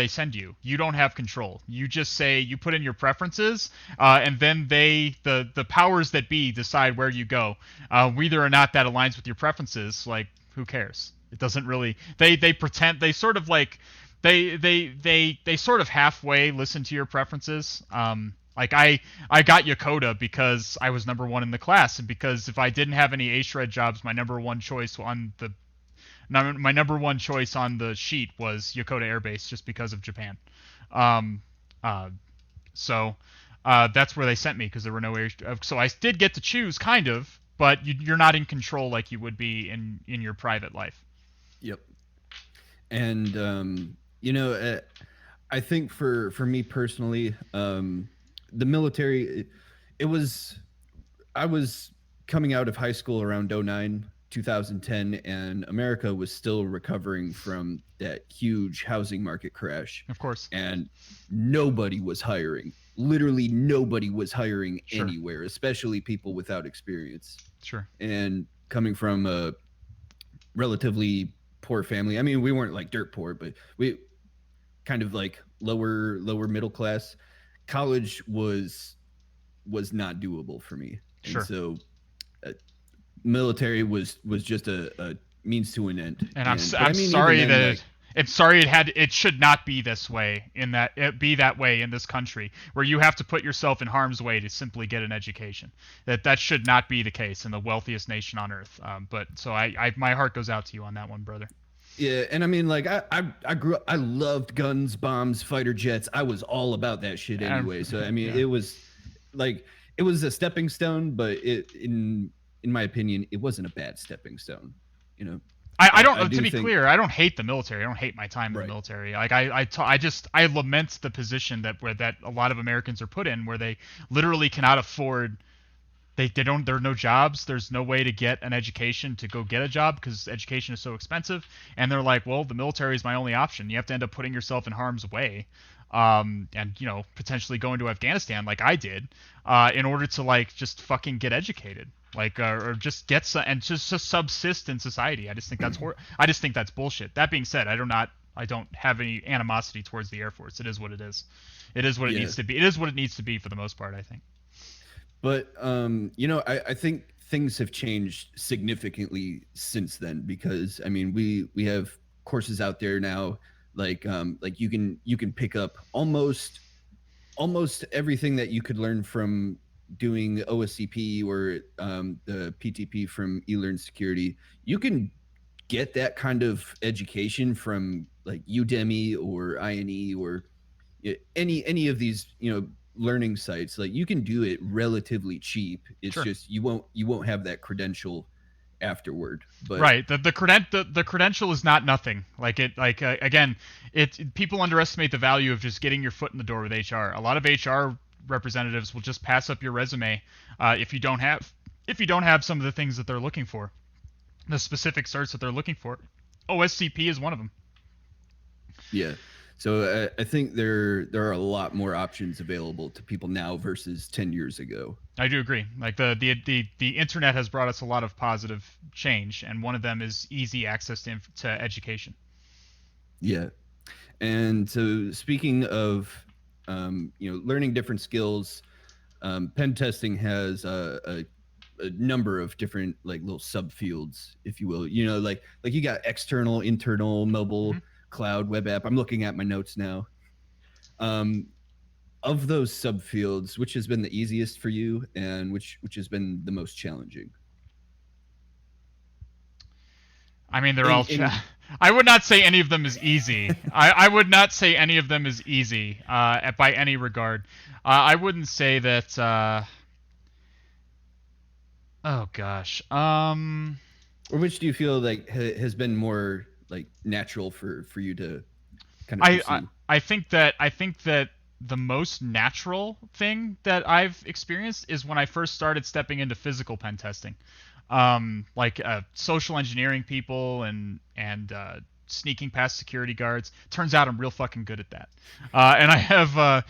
Speaker 2: send you. You don't have control. You just say, you put in your preferences, and then the powers that be decide where you go. Whether or not that aligns with your preferences, like, who cares? It doesn't really. They pretend, they sort of like they sort of halfway listen to your preferences. Like I got Yokota because I was number one in the class, and because if I didn't have any A-shred jobs, my number one choice on the sheet was Yokota Air Base, just because of Japan. So that's where they sent me, because there were no air. So I did get to choose, kind of, but you're not in control like you would be in your private life.
Speaker 1: Yep. And I think for me personally, the military, I was coming out of high school around 2010, and America was still recovering from that huge housing market crash.
Speaker 2: Of course.
Speaker 1: And nobody was hiring. Literally nobody was hiring
Speaker 2: Sure.
Speaker 1: anywhere, especially people without experience.
Speaker 2: Sure.
Speaker 1: And coming from a relatively poor family, I mean, we weren't like dirt poor, but we kind of like lower middle class. College was not doable for me.
Speaker 2: Sure.
Speaker 1: And so military was just a means to an end.
Speaker 2: And I'm sorry that it should not be this way, in that it be that way in this country, where you have to put yourself in harm's way to simply get an education. That should not be the case in the wealthiest nation on earth. But so my heart goes out to you on that one, brother.
Speaker 1: Yeah, and I mean, like, I grew up, I loved guns, bombs, fighter jets. I was all about that shit anyway. So I mean, It was a stepping stone, but in my opinion, it wasn't a bad stepping stone. You know,
Speaker 2: I don't. To be clear, I don't hate the military. I don't hate my time in the military. Like I lament the position that a lot of Americans are put in, where they literally cannot afford. There are no jobs. There's no way to get an education to go get a job, because education is so expensive. And they're like, well, the military is my only option. You have to end up putting yourself in harm's way. and potentially go into Afghanistan like I did, in order to like just fucking get educated, like or just get some and just subsist in society. I just think that's I just think that's bullshit. That being said, I don't have any animosity towards the Air Force. It is what it is. It is what it
Speaker 1: Yeah.
Speaker 2: needs to be. It is what it needs to be for the most part, I think.
Speaker 1: But I think things have changed significantly since then because I mean we have courses out there now like you can pick up almost everything that you could learn from doing OSCP or the PTP from eLearn Security. You can get that kind of education from like Udemy or INE or any of these learning sites. Like you can do it relatively cheap. It's
Speaker 2: Sure.
Speaker 1: just you won't have that credential afterward. But
Speaker 2: Right. The credential is not nothing. Like it again, people underestimate the value of just getting your foot in the door with HR. A lot of HR representatives will just pass up your resume if you don't have some of the things that they're looking for, the specific certs that they're looking for. OSCP is one of them.
Speaker 1: yeah, so I think there are a lot more options available to people now versus 10 years ago.
Speaker 2: I do agree. Like the internet has brought us a lot of positive change, and one of them is easy access to education.
Speaker 1: Yeah. And so speaking of learning different skills, pen testing has a number of different like little subfields, if you will. Like you got external, internal, mobile,
Speaker 2: Mm-hmm.
Speaker 1: cloud, web app. I'm looking at my notes now. Um, of those subfields, which has been the easiest for you, and which has been the most challenging?
Speaker 2: I mean, they're all.
Speaker 1: In
Speaker 2: I would not say any of them is easy. I would not say any of them is easy by any regard. I wouldn't say that. Oh gosh.
Speaker 1: or which do you feel like has been more like natural for you to kind of pursue?
Speaker 2: I think that the most natural thing that I've experienced is when I first started stepping into physical pen testing, like social engineering people and sneaking past security guards. Turns out I'm real fucking good at that, and I have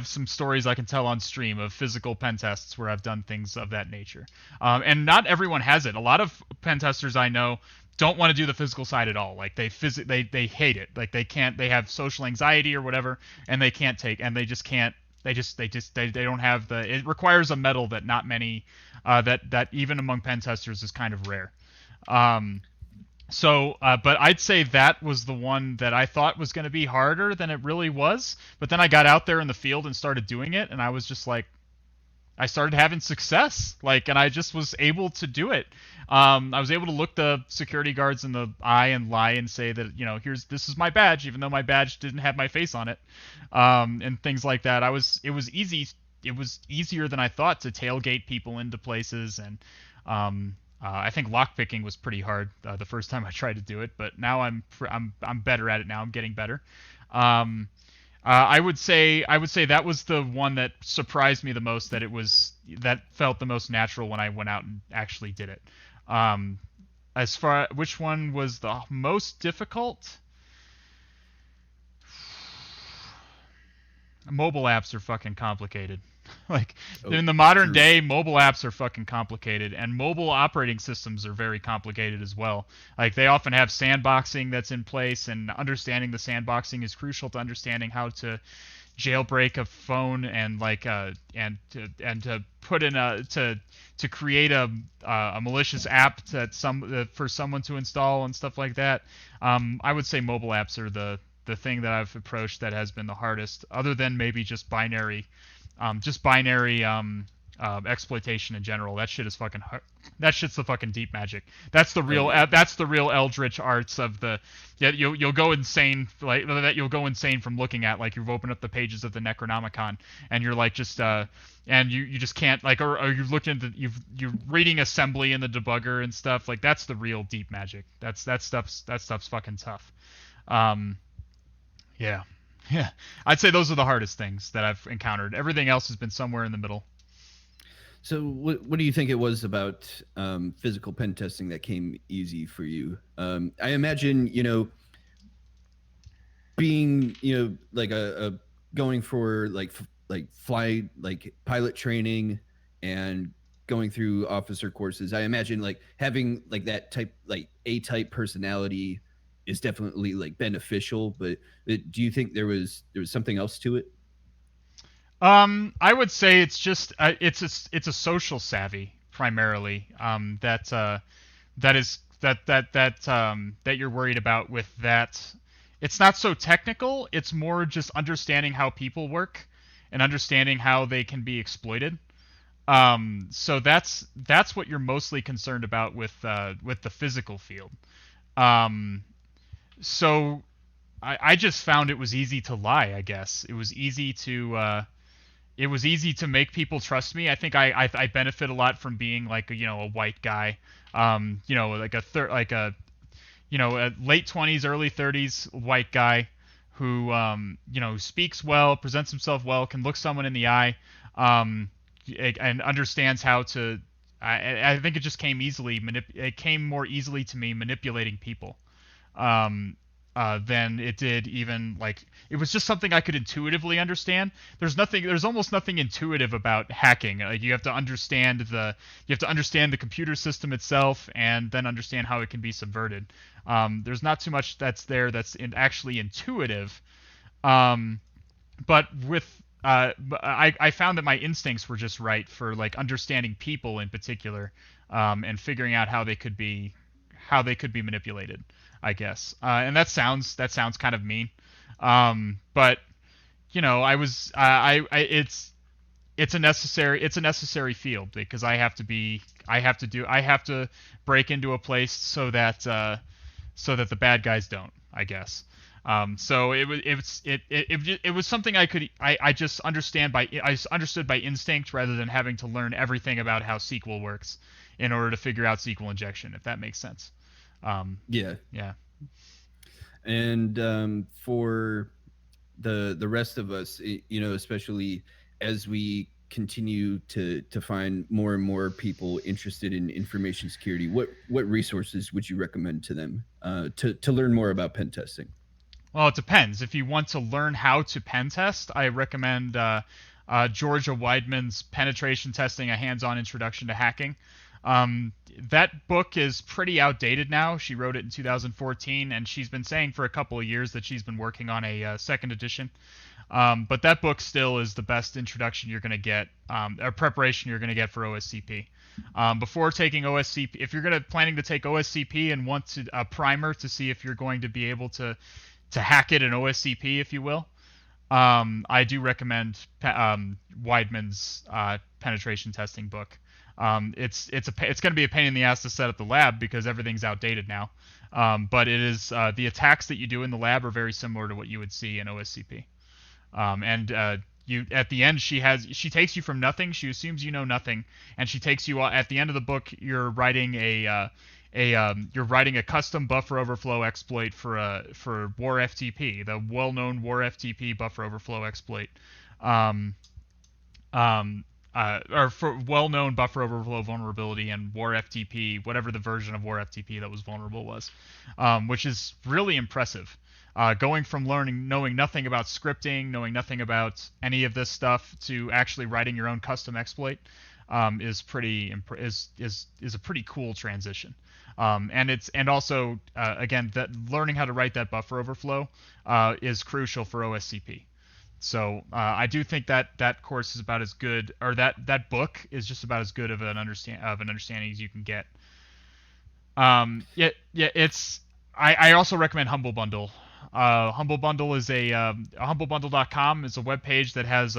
Speaker 2: some stories I can tell on stream of physical pen tests where I've done things of that nature, and not everyone has it. A lot of pen testers I know don't want to do the physical side at all. Like they hate it. Like they have social anxiety or whatever, and they can't take and they just can't. They don't have the. It requires a metal that not many, that even among pen testers is kind of rare. But I'd say that was the one that I thought was going to be harder than it really was. But then I got out there in the field and started doing it, and I was just like, I started having success, like, and I just was able to do it. I was able to look the security guards in the eye and lie and say that, this is my badge, even though my badge didn't have my face on it, and things like that. It was easy. It was easier than I thought to tailgate people into places, and I think lockpicking was pretty hard the first time I tried to do it, but now I'm better at it now. I'm getting better. I would say that was the one that surprised me the most. That felt the most natural when I went out and actually did it. As far which one was the most difficult? Mobile apps are fucking complicated. Like in the modern
Speaker 1: True.
Speaker 2: day, mobile apps are fucking complicated, and mobile operating systems are very complicated as well. Like they often have sandboxing that's in place, and understanding the sandboxing is crucial to understanding how to jailbreak a phone and to put in to create a malicious app for someone to install and stuff like that. I would say mobile apps are the thing that I've approached that has been the hardest, other than maybe just binary exploitation in general. That shit is fucking hard. That shit's the fucking deep magic. That's the real.
Speaker 1: Oh, yeah.
Speaker 2: That's the real eldritch arts of the. Yeah, you'll go insane like that. You'll go insane from looking at, like, you've opened up the pages of the Necronomicon and you're like just and you just can't, like, or you've looked into you're reading assembly in the debugger and stuff. Like, that's the real deep magic. That stuff's fucking tough. Yeah. Yeah, I'd say those are the hardest things that I've encountered. Everything else has been somewhere in the middle.
Speaker 1: So what do you think it was about physical pen testing that came easy for you? I imagine being like a going for like flight like pilot training and going through officer courses, I imagine like having like that type like A type personality is definitely like beneficial. But do you think there was something else to it?
Speaker 2: I would say it's just it's a social savvy primarily. That you're worried about with that. It's not so technical. It's more just understanding how people work and understanding how they can be exploited. So that's what you're mostly concerned about with the physical field. Um, so I just found it was easy to lie. I guess it was easy to make people trust me. I think I benefit a lot from being like a white guy, like a late 20s, early 30s white guy who speaks well, presents himself well, can look someone in the eye, um, and understands how to. I think it just came easily. It came more easily to me manipulating people. Um, than it did even like it was just something I could intuitively understand. There's almost nothing intuitive about hacking. Like you have to understand the computer system itself and then understand how it can be subverted. There's not too much that's actually intuitive. Um, but I found that my instincts were just right for like understanding people in particular, and figuring out how they could be manipulated, I guess. And that sounds kind of mean, but I was it's a necessary field because I have to break into a place so that the bad guys don't, I guess. So it was something I just I understood by instinct rather than having to learn everything about how SQL works in order to figure out SQL injection, if that makes sense.
Speaker 1: Yeah.
Speaker 2: Yeah.
Speaker 1: And for the rest of us, especially as we continue to find more and more people interested in information security, what resources would you recommend to them to learn more about pen testing?
Speaker 2: Well, it depends. If you want to learn how to pen test, I recommend Georgia Weidman's Penetration Testing: A Hands-On Introduction to Hacking. That book is pretty outdated now. She wrote it in 2014, and she's been saying for a couple of years that she's been working on a second edition. But that book still is the best introduction you're going to get, or preparation you're going to get for OSCP. Before taking OSCP, if you're planning to take OSCP and want a primer to see if you're going to be able to hack it in OSCP, if you will, I do recommend Weidman's penetration testing book. It's going to be a pain in the ass to set up the lab because everything's outdated now. But it is the attacks that you do in the lab are very similar to what you would see in OSCP. And you at the end she takes you from nothing. She assumes you know nothing, and she takes you at the end of the book. You're writing a custom buffer overflow exploit for War FTP, the well-known War FTP buffer overflow exploit. Um, or for well-known buffer overflow vulnerability and War FTP, whatever the version of War FTP that was vulnerable was, which is really impressive. Going from knowing nothing about scripting, knowing nothing about any of this stuff, to actually writing your own custom exploit, is a pretty cool transition. And also again, that learning how to write that buffer overflow is crucial for OSCP. So I do think that course is about as good, or that book is just about as good of an understanding as you can get. Yeah, it's. I also recommend Humble Bundle. Humble Bundle is humblebundle.com is a web page that has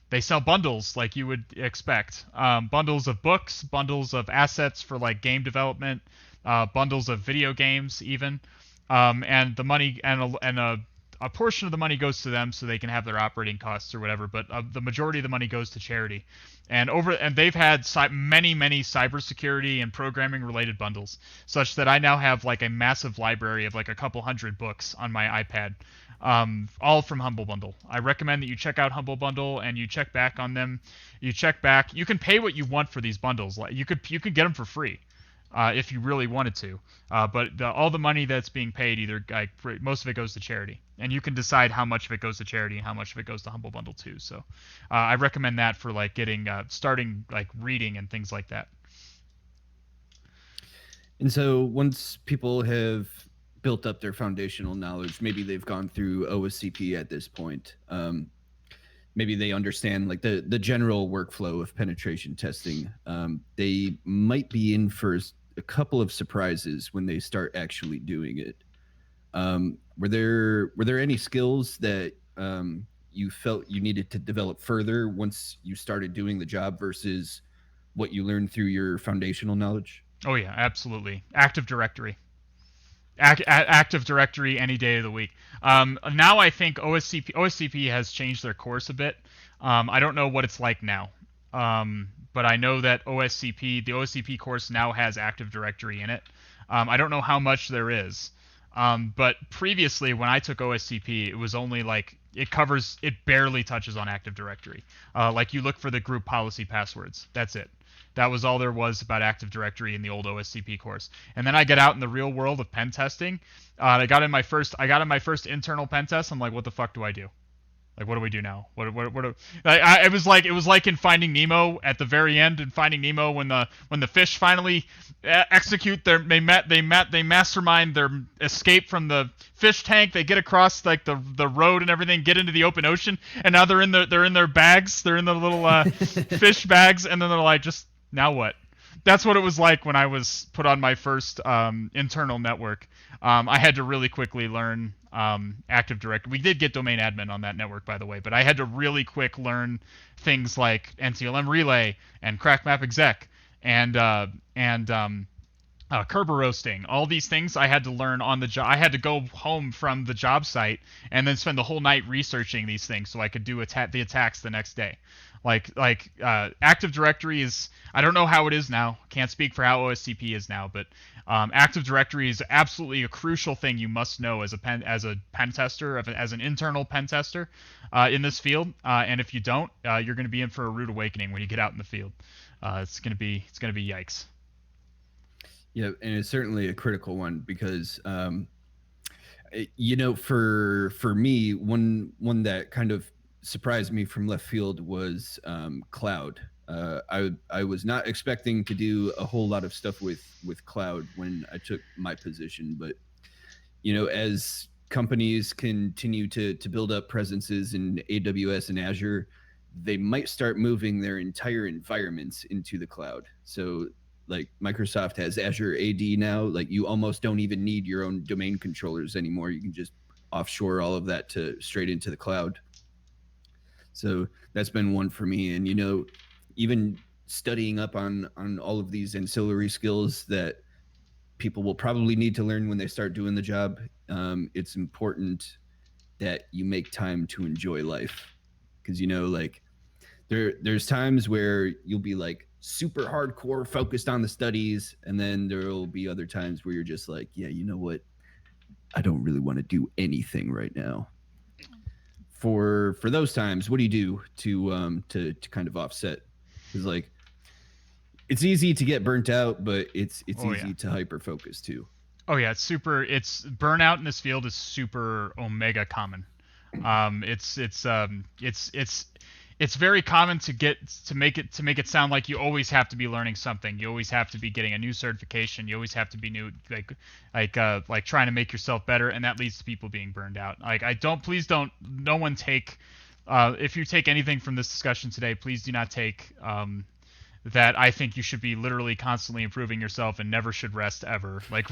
Speaker 2: they sell bundles like you would expect. Bundles of books, bundles of assets for like game development, bundles of video games even, and the money and a portion of the money goes to them so they can have their operating costs or whatever, but the majority of the money goes to charity. And they've had many cybersecurity and programming related bundles, such that I now have like a massive library of like a couple hundred books on my iPad, all from Humble Bundle. I recommend that you check out Humble Bundle and you check back on them. You check back. You can pay what you want for these bundles. Like you could get them for free. if you really wanted to. But all the money that's being paid, either like most of it goes to charity, and you can decide how much of it goes to charity and how much of it goes to Humble Bundle too. So I recommend that for like getting starting like reading and things like that.
Speaker 1: And so once people have built up their foundational knowledge, maybe they've gone through OSCP at this point. Maybe they understand like the general workflow of penetration testing. They might be in for a couple of surprises when they start actually doing it. Were there any skills that you felt you needed to develop further once you started doing the job versus what you learned through your foundational knowledge?
Speaker 2: Oh yeah, absolutely. Active Directory. Active Directory any day of the week. Now I think OSCP has changed their course a bit. I don't know what it's like now, but I know that the OSCP course now has Active Directory in it. I don't know how much there is, but previously when I took OSCP, it was only like it barely touches on Active Directory. Like you look for the group policy passwords. That's it. That was all there was about Active Directory in the old OSCP course. And then I get out in the real world of pen testing. I got in my first internal pen test. I'm like, what the fuck do I do? Like, what do we do now? It was like in Finding Nemo at the very end in Finding Nemo when the fish finally execute they mastermind their escape from the fish tank. They get across like the road and everything, get into the open ocean, and now they're in their bags. They're in the little fish bags, and then they're like, just now what? That's what it was like when I was put on my first internal network. I had to really quickly learn Active Directory. We did get domain admin on that network, by the way, but I had to really quick learn things like NTLM relay and crack map exec and Kerber roasting. All these things I had to learn on the job. I had to go home from the job site and then spend the whole night researching these things so I could do the attacks the next day. Active Directory is, I don't know how it is now. Can't speak for how OSCP is now, but Active Directory is absolutely a crucial thing you must know as a pen tester, as an internal pen tester in this field. And if you don't, you're going to be in for a rude awakening when you get out in the field. It's going to be yikes.
Speaker 1: Yeah, and it's certainly a critical one because, for me, one that kind of surprised me from left field was cloud. I was not expecting to do a whole lot of stuff with cloud when I took my position, but as companies continue to build up presences in AWS and Azure, they might start moving their entire environments into the cloud. So like Microsoft has Azure AD now, like you almost don't even need your own domain controllers anymore. You can just offshore all of that to straight into the cloud. So that's been one for me. And, even studying up on all of these ancillary skills that people will probably need to learn when they start doing the job, it's important that you make time to enjoy life. Because, there's times where you'll be like super hardcore focused on the studies, and then there'll be other times where you're just like, yeah, you know what? I don't really want to do anything right now. For those times, what do you do to kind of offset? Because like it's easy to get burnt out, but it's easy to hyper focus too.
Speaker 2: Oh yeah, it's burnout in this field is super omega common. It's very common to make it sound like you always have to be learning something. You always have to be getting a new certification. You always have to be new, like trying to make yourself better, and that leads to people being burned out. Please don't, no one take, if you take anything from this discussion today, please do not take that I think you should be literally constantly improving yourself and never should rest ever. Like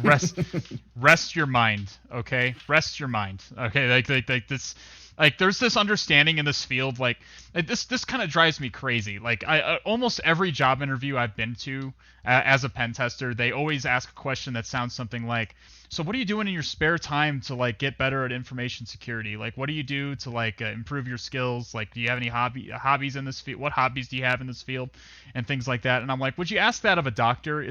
Speaker 2: rest your mind, okay? Rest your mind, okay? Like this. Like there's this understanding in this field, like this kind of drives me crazy. Like almost every job interview I've been to as a pen tester, they always ask a question that sounds something like, so what are you doing in your spare time to like get better at information security? Like what do you do to like improve your skills? Like do you have any hobbies in this field? What hobbies do you have in this field? And things like that. And I'm like, would you ask that of a doctor?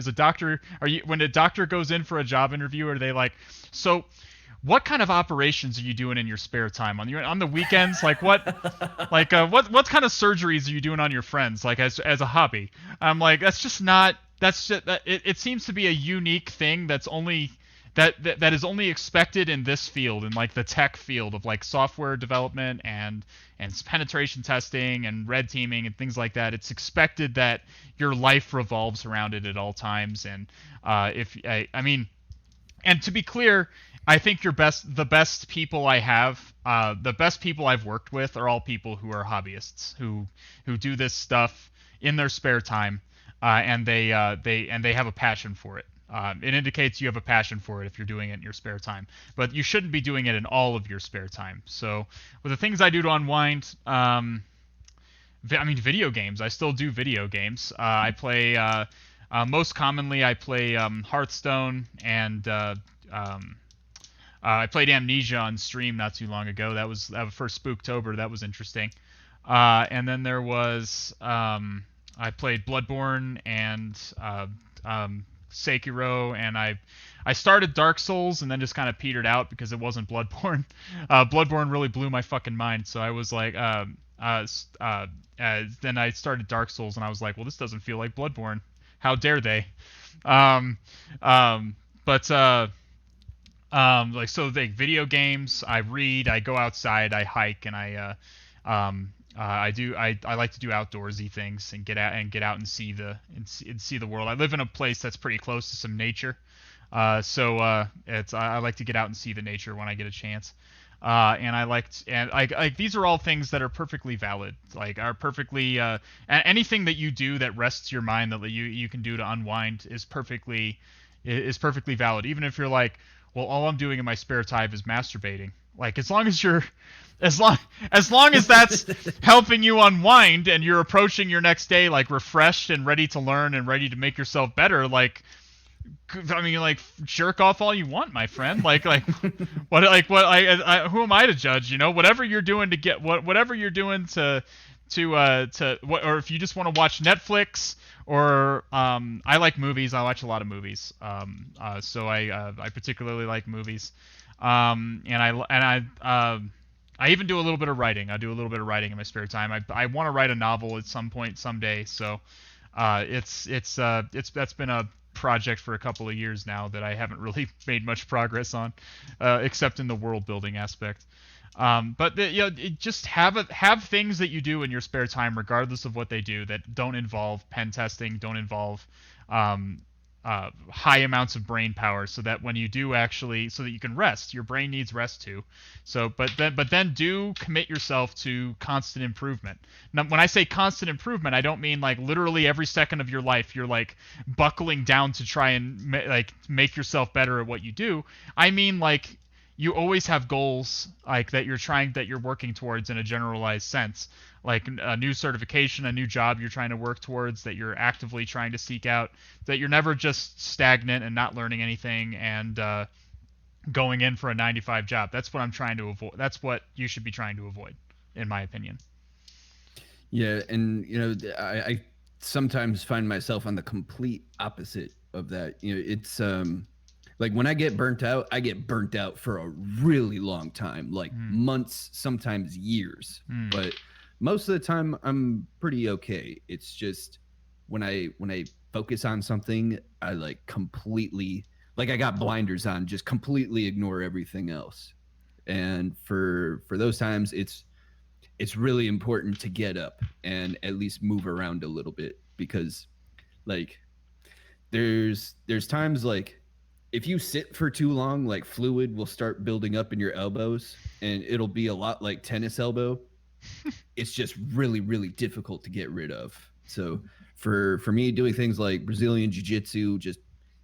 Speaker 2: When a doctor goes in for a job interview, are they like, so what kind of operations are you doing in your spare time on the weekends? Like what kind of surgeries are you doing on your friends? Like as a hobby? I'm like, that's just not that's just, that it seems to be a unique thing that's only that is only expected in this field, in like the tech field of like software development and penetration testing and red teaming and things like that. It's expected that your life revolves around it at all times. And if I mean, and to be clear, I think the best people I have, the best people I've worked with are all people who are hobbyists who do this stuff in their spare time, and they have a passion for it. It indicates you have a passion for it if you're doing it in your spare time, but you shouldn't be doing it in all of your spare time. So, with the things I do to unwind, I mean, video games. I still do video games. I play. Most commonly, I play Hearthstone, and I played Amnesia on stream not too long ago. That was for Spooktober. That was interesting. And then there was I played Bloodborne and Sekiro, and I started Dark Souls and then just kind of petered out because it wasn't Bloodborne. Bloodborne really blew my fucking mind, so I was like, then I started Dark Souls and I was like, well, this doesn't feel like Bloodborne. How dare they? But like, so like video games, I read, I go outside, I hike, and I like to do outdoorsy things and get out and see the world. I live in a place that's pretty close to some nature, so I like to get out and see the nature when I get a chance. And these are all things that are perfectly valid, like are perfectly anything that you do that rests your mind, that you can do to unwind, is perfectly valid. Even if you're like, well, all I'm doing in my spare time is masturbating. Like, as long as that's helping you unwind and you're approaching your next day like refreshed and ready to learn and ready to make yourself better, like, I mean, like, jerk off all you want, my friend. Like what who am I to judge? You know, whatever you're doing to get whatever you're doing to or if you just want to watch Netflix, or I like movies. I watch a lot of movies. So I particularly like movies. I even do a little bit of writing. I do a little bit of writing in my spare time. I want to write a novel at some point someday. So that's been a project for a couple of years now that I haven't really made much progress on, except in the world building aspect. But just have things that you do in your spare time, regardless of what they do, that don't involve pen testing, don't involve high amounts of brain power, so that when you do actually, so that you can rest. Your brain needs rest too. So, but then do commit yourself to constant improvement. Now, when I say constant improvement, I don't mean like literally every second of your life you're like buckling down to try and make yourself better at what you do. I mean, like, you always have goals like that you're working towards in a generalized sense, like a new certification, a new job you're trying to work towards, that you're actively trying to seek out, that you're never just stagnant and not learning anything and going in for a 9-to-5 job. That's what I'm trying to avoid. That's what you should be trying to avoid, in my opinion.
Speaker 1: Yeah, and I sometimes find myself on the complete opposite of that. It's like, when I get burnt out for a really long time, like months, sometimes years. But most of the time I'm pretty okay. It's just when I focus on something, I like completely, like, I got blinders on, just completely ignore everything else. And for those times, it's really important to get up and at least move around a little bit, because like there's times, like, if you sit for too long, like, fluid will start building up in your elbows, and it'll be a lot like tennis elbow. It's just really, really difficult to get rid of. So for me, doing things like Brazilian jiu-jitsu, just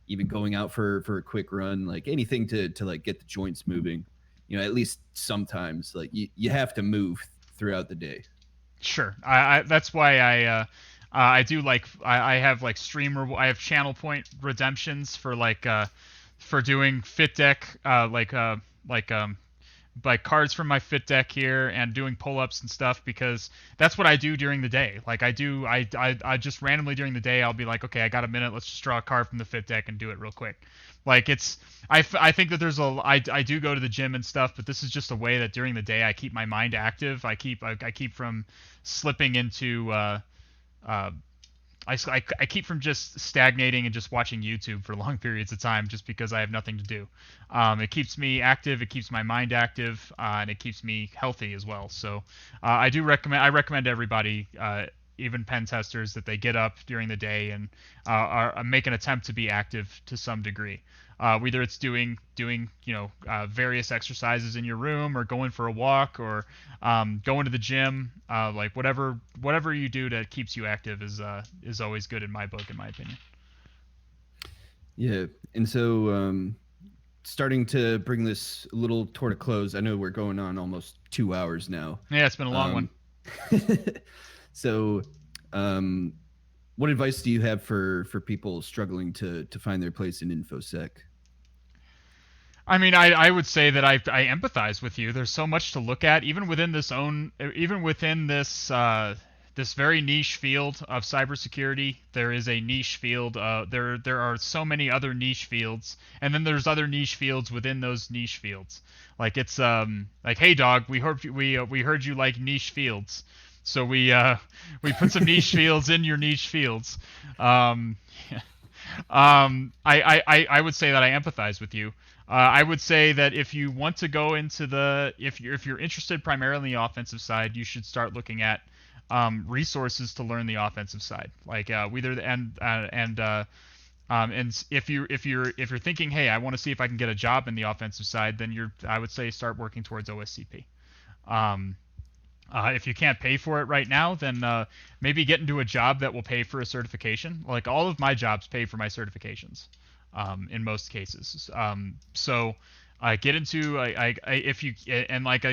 Speaker 1: even going out for a quick run, like anything to like get the joints moving, at least sometimes, like, you have to move throughout the day.
Speaker 2: Sure. I that's why I do like I have like I have channel point redemptions for like for doing fit deck, like cards from my fit deck here, and doing pull-ups and stuff, because that's what I do during the day. Like, I just randomly during the day, I'll be like, okay, I got a minute, let's just draw a card from the fit deck and do it real quick. Like, I think that I do go to the gym and stuff, but this is just a way that during the day I keep my mind active. I keep from slipping into I keep from just stagnating and just watching YouTube for long periods of time just because I have nothing to do. It keeps me active, it keeps my mind active, and it keeps me healthy as well. So I recommend everybody, even pen testers, that they get up during the day and make an attempt to be active to some degree. Whether it's doing various exercises in your room, or going for a walk, or going to the gym, like whatever you do that keeps you active is always good in my book, in my opinion.
Speaker 1: Yeah, and so starting to bring this a little toward a close. I know we're going on almost 2 hours now.
Speaker 2: Yeah, it's been a long one.
Speaker 1: So, what advice do you have for people struggling to find their place in InfoSec?
Speaker 2: I mean, I would say that I empathize with you. There's so much to look at, even within this this very niche field of cybersecurity. There is a niche field. There are so many other niche fields, and then there's other niche fields within those niche fields. Like it's like, hey dog, we heard you like niche fields, so we put some niche fields in your niche fields. I would say that I empathize with you. I would say that if you want to go into if you're interested primarily in the offensive side, you should start looking at resources to learn the offensive side. Like and if you're thinking, hey, I want to see if I can get a job in the offensive side, then I would say start working towards OSCP. If you can't pay for it right now, then maybe get into a job that will pay for a certification. Like all of my jobs pay for my certifications, in most cases. So get into I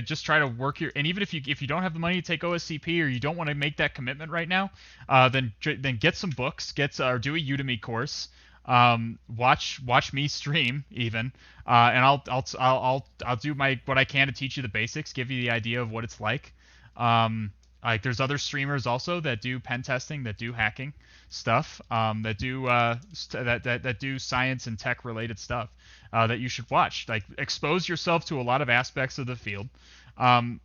Speaker 2: just try to work your, and even if you don't have the money to take OSCP, or you don't want to make that commitment right now, then get some books, or do a Udemy course. Watch me stream even, and I'll do what I can to teach you the basics, give you the idea of what it's like. Like there's other streamers also that do pen testing, that do hacking stuff, that do science and tech related stuff, that you should watch. Like expose yourself to a lot of aspects of the field. I'm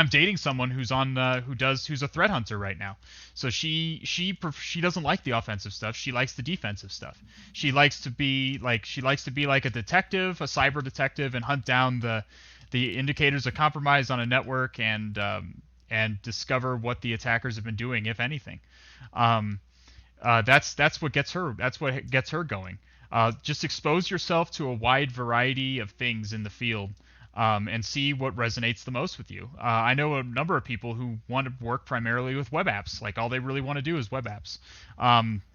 Speaker 2: dating someone who's a threat hunter right now. So she doesn't like the offensive stuff. She likes the defensive stuff. She likes to be like a detective, a cyber detective, and hunt down the indicators of compromise on a network, and discover what the attackers have been doing, if anything. That's what gets her going. Just expose yourself to a wide variety of things in the field, and see what resonates the most with you. I know a number of people who want to work primarily with web apps. Like all they really want to do is web apps.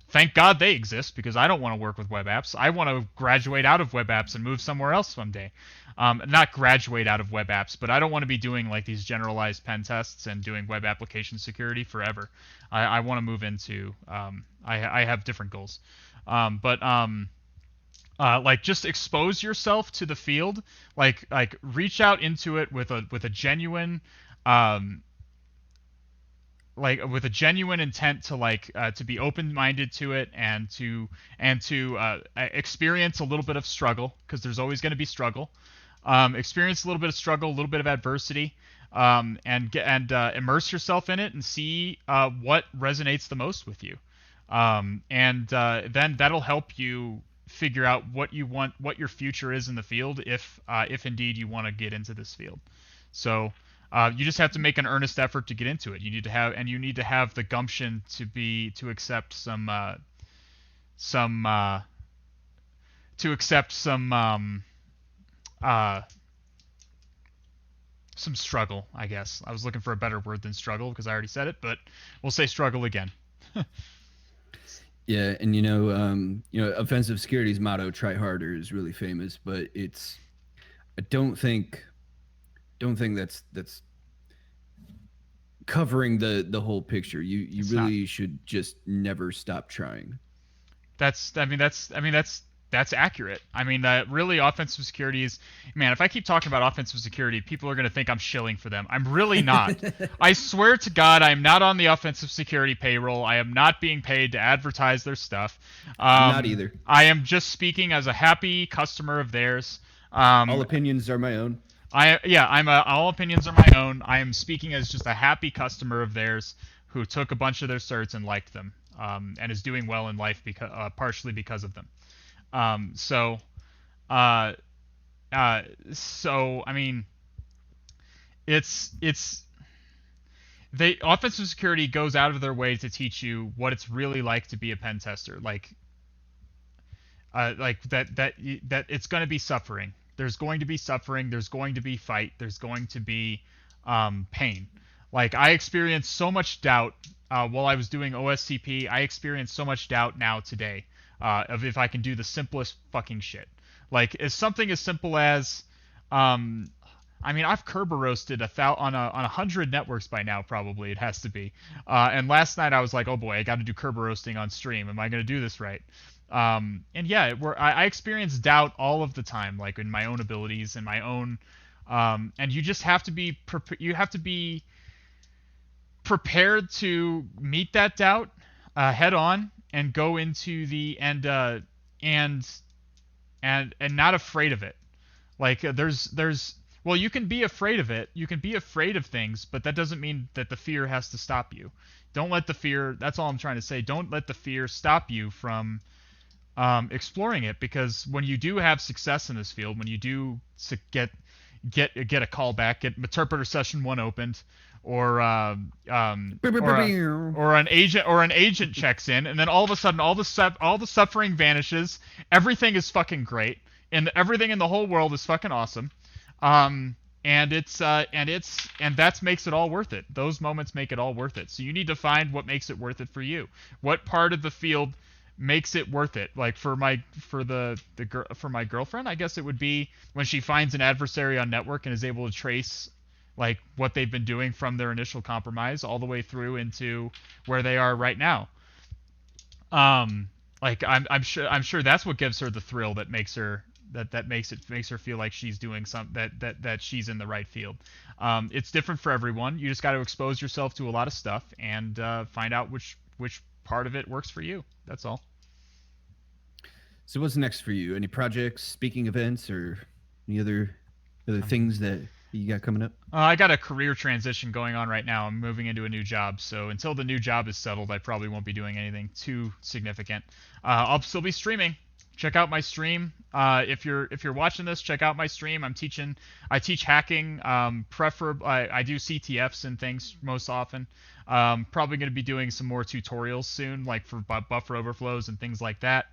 Speaker 2: Thank God they exist, because I don't want to work with web apps. I want to graduate out of web apps and move somewhere else someday. Not graduate out of web apps, but I don't want to be doing like these generalized pen tests and doing web application security forever. I want to move into, I have different goals. Like just expose yourself to the field, like reach out into it with a genuine, with a genuine intent to be open-minded to it, and to experience a little bit of struggle, because there's always going to be struggle. Experience a little bit of struggle, a little bit of adversity, and immerse yourself in it and see what resonates the most with you. Then that'll help you figure out what you want, what your future is in the field, if indeed you want to get into this field. So you just have to make an earnest effort to get into it. You need to have the gumption to accept some struggle, I guess. I was looking for a better word than struggle, because I already said it, but we'll say struggle again.
Speaker 1: Yeah, and offensive security's motto, "Try harder," is really famous, but I don't think that's covering the whole picture. You really should just never stop trying.
Speaker 2: That's accurate. I mean, really, offensive security is, man, if I keep talking about offensive security, people are going to think I'm shilling for them. I'm really not. I swear to God, I'm not on the offensive security payroll. I am not being paid to advertise their stuff.
Speaker 1: Not either.
Speaker 2: I am just speaking as a happy customer of theirs.
Speaker 1: All opinions are my own.
Speaker 2: All opinions are my own. I am speaking as just a happy customer of theirs who took a bunch of their certs and liked them, and is doing well in life because partially because of them. So, uh, so I mean, it's they offensive security goes out of their way to teach you what it's really like to be a pen tester. Like that it's going to be suffering. There's going to be suffering. There's going to be fight. There's going to be pain. Like I experienced so much doubt while I was doing OSCP. I experienced so much doubt now today of if I can do the simplest fucking shit. Like is something as simple as I mean, I've Kerber roasted on 100 networks by now, probably it has to be. And last night I was like, oh boy, I got to do Kerber roasting on stream. Am I going to do this right? And yeah, I experience doubt all of the time, like in my own abilities and my own. And you just have to be prepared to meet that doubt head on and go into the and not afraid of it. Like there's well, you can be afraid of it. You can be afraid of things, but that doesn't mean that the fear has to stop you. Don't let the fear. That's all I'm trying to say. Don't let the fear stop you from exploring it, because when you do have success in this field, when you do get a call back, get interpreter session 1 opened, or an agent checks in, and then all of a sudden all the suffering vanishes. Everything is fucking great, and everything in the whole world is fucking awesome. And that makes it all worth it. Those moments make it all worth it. So you need to find what makes it worth it for you. What part of the field makes it worth it? Like for my girlfriend, I guess it would be when she finds an adversary on network and is able to trace like what they've been doing from their initial compromise all the way through into where they are right now. Like I'm sure that's what gives her the thrill that makes her makes her feel like she's doing that she's in the right field. It's different for everyone. You just got to expose yourself to a lot of stuff and find out which part of it works for you. That's all.
Speaker 1: So what's next for you? Any projects, speaking events, or any other things that you got coming up?
Speaker 2: I got a career transition going on right now. I'm moving into a new job, so until the new job is settled, I probably won't be doing anything too significant. I'll still be streaming. Check out my stream. If you're watching this, check out my stream. I teach hacking. I do CTFs and things most often. Probably going to be doing some more tutorials soon, like for buffer overflows and things like that.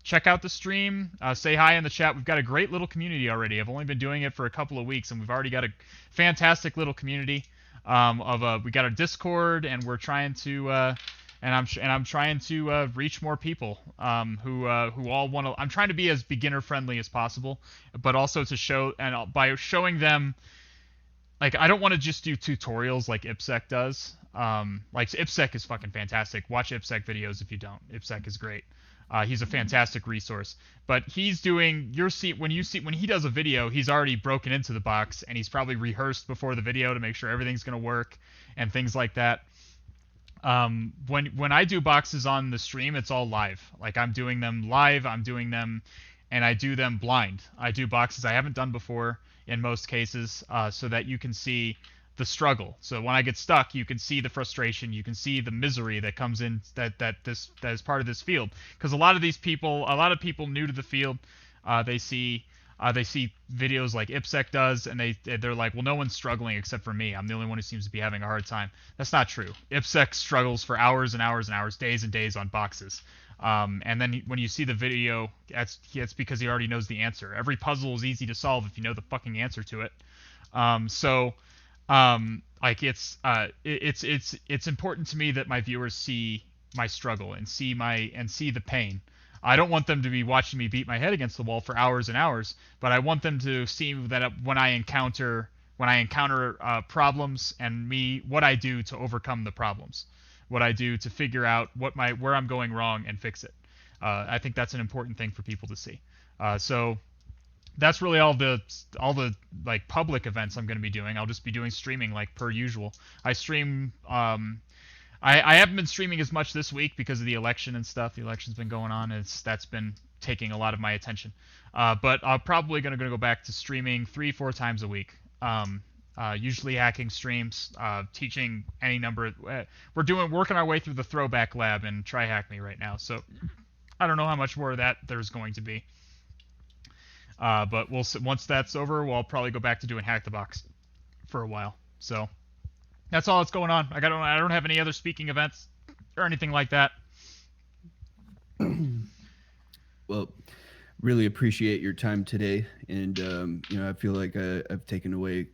Speaker 2: Check out the stream. Say hi in the chat. We've got a great little community already. I've only been doing it for a couple of weeks, and we've already got a fantastic little community. We got our Discord, and we're trying to. I'm trying to reach more people who all want to. I'm trying to be as beginner friendly as possible, but also to show, and by showing them, like I don't want to just do tutorials like IPSEC does. Like IPSEC is fucking fantastic. Watch IPSEC videos if you don't. IPSEC is great. He's a fantastic resource. But he's doing when he does a video, he's already broken into the box and he's probably rehearsed before the video to make sure everything's gonna work and things like that. When I do boxes on the stream, it's all live. Like I'm doing them live, and I do them blind. I do boxes I haven't done before in most cases, so that you can see the struggle. So when I get stuck, you can see the frustration, you can see the misery that comes in that is part of this field. Because a lot of people new to the field, they see videos like IPSEC does, and they're like, well, no one's struggling except for me. I'm the only one who seems to be having a hard time. That's not true. IPSEC struggles for hours and hours and hours, days and days on boxes. And then when you see the video, it's because he already knows the answer. Every puzzle is easy to solve if you know the fucking answer to it. Like it's important to me that my viewers see my struggle and see the pain. I don't want them to be watching me beat my head against the wall for hours and hours, but I want them to see that when I encounter problems and what I do to overcome the problems, what I do to figure out where I'm going wrong and fix it. I think that's an important thing for people to see. So that's really all the like public events I'm going to be doing. I'll just be doing streaming like per usual. I stream. I haven't been streaming as much this week because of the election and stuff. The election's been going on. That's been taking a lot of my attention. But I'm probably going to go back to streaming 3-4 times a week. usually hacking streams, teaching any number of, we're working our way through the throwback lab and try hack me right now. So I don't know how much more of that there's going to be. But once that's over, I'll probably go back to doing Hack the Box for a while. So that's all that's going on. I don't have any other speaking events or anything like that.
Speaker 1: Well, really appreciate your time today, and I feel like I've taken away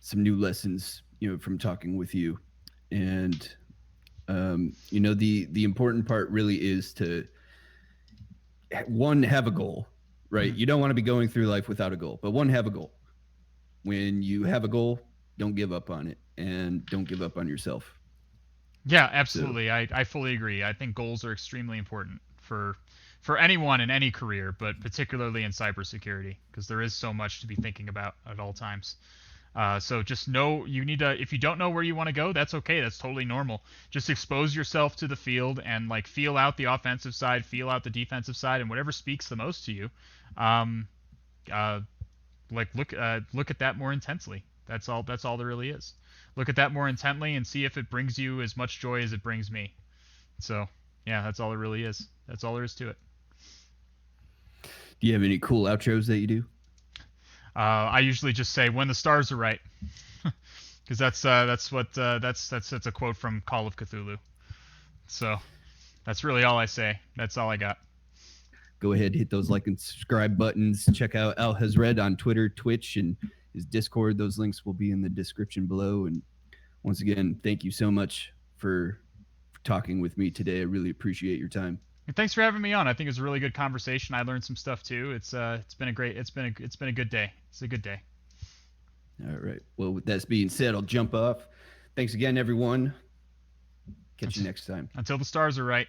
Speaker 1: some new lessons, from talking with you, and the important part really is to have a goal, right?
Speaker 2: Mm-hmm.
Speaker 1: You don't want to be going through life without a goal, but have a goal. When you have a goal, don't give up on it, and don't give up on yourself.
Speaker 2: Yeah, absolutely. So, I fully agree. I think goals are extremely important for anyone in any career, but particularly in cybersecurity, because there is so much to be thinking about at all times. So just know you need to. If you don't know where you want to go, that's okay. That's totally normal. Just expose yourself to the field and feel out the offensive side, feel out the defensive side, and whatever speaks the most to you, look at that more intensely. That's all there really is. Look at that more intently and see if it brings you as much joy as it brings me. So yeah, that's all it really is. That's all there is to it.
Speaker 1: Do you have any cool outros that you do?
Speaker 2: I usually just say "when the stars are right," because that's a quote from Call of Cthulhu. So that's really all I say. That's all I got.
Speaker 1: Go ahead, hit those like and subscribe buttons. Check out Alh4zr3d on Twitter, Twitch, and his Discord. Those links will be in the description below. And once again, thank you so much for talking with me today. I really appreciate your time.
Speaker 2: And thanks for having me on. I think it was a really good conversation. I learned some stuff too. It's been a good day. It's a good day.
Speaker 1: All right. Well, with that being said, I'll jump off. Thanks again, everyone. Catch you next time.
Speaker 2: Until the stars are right.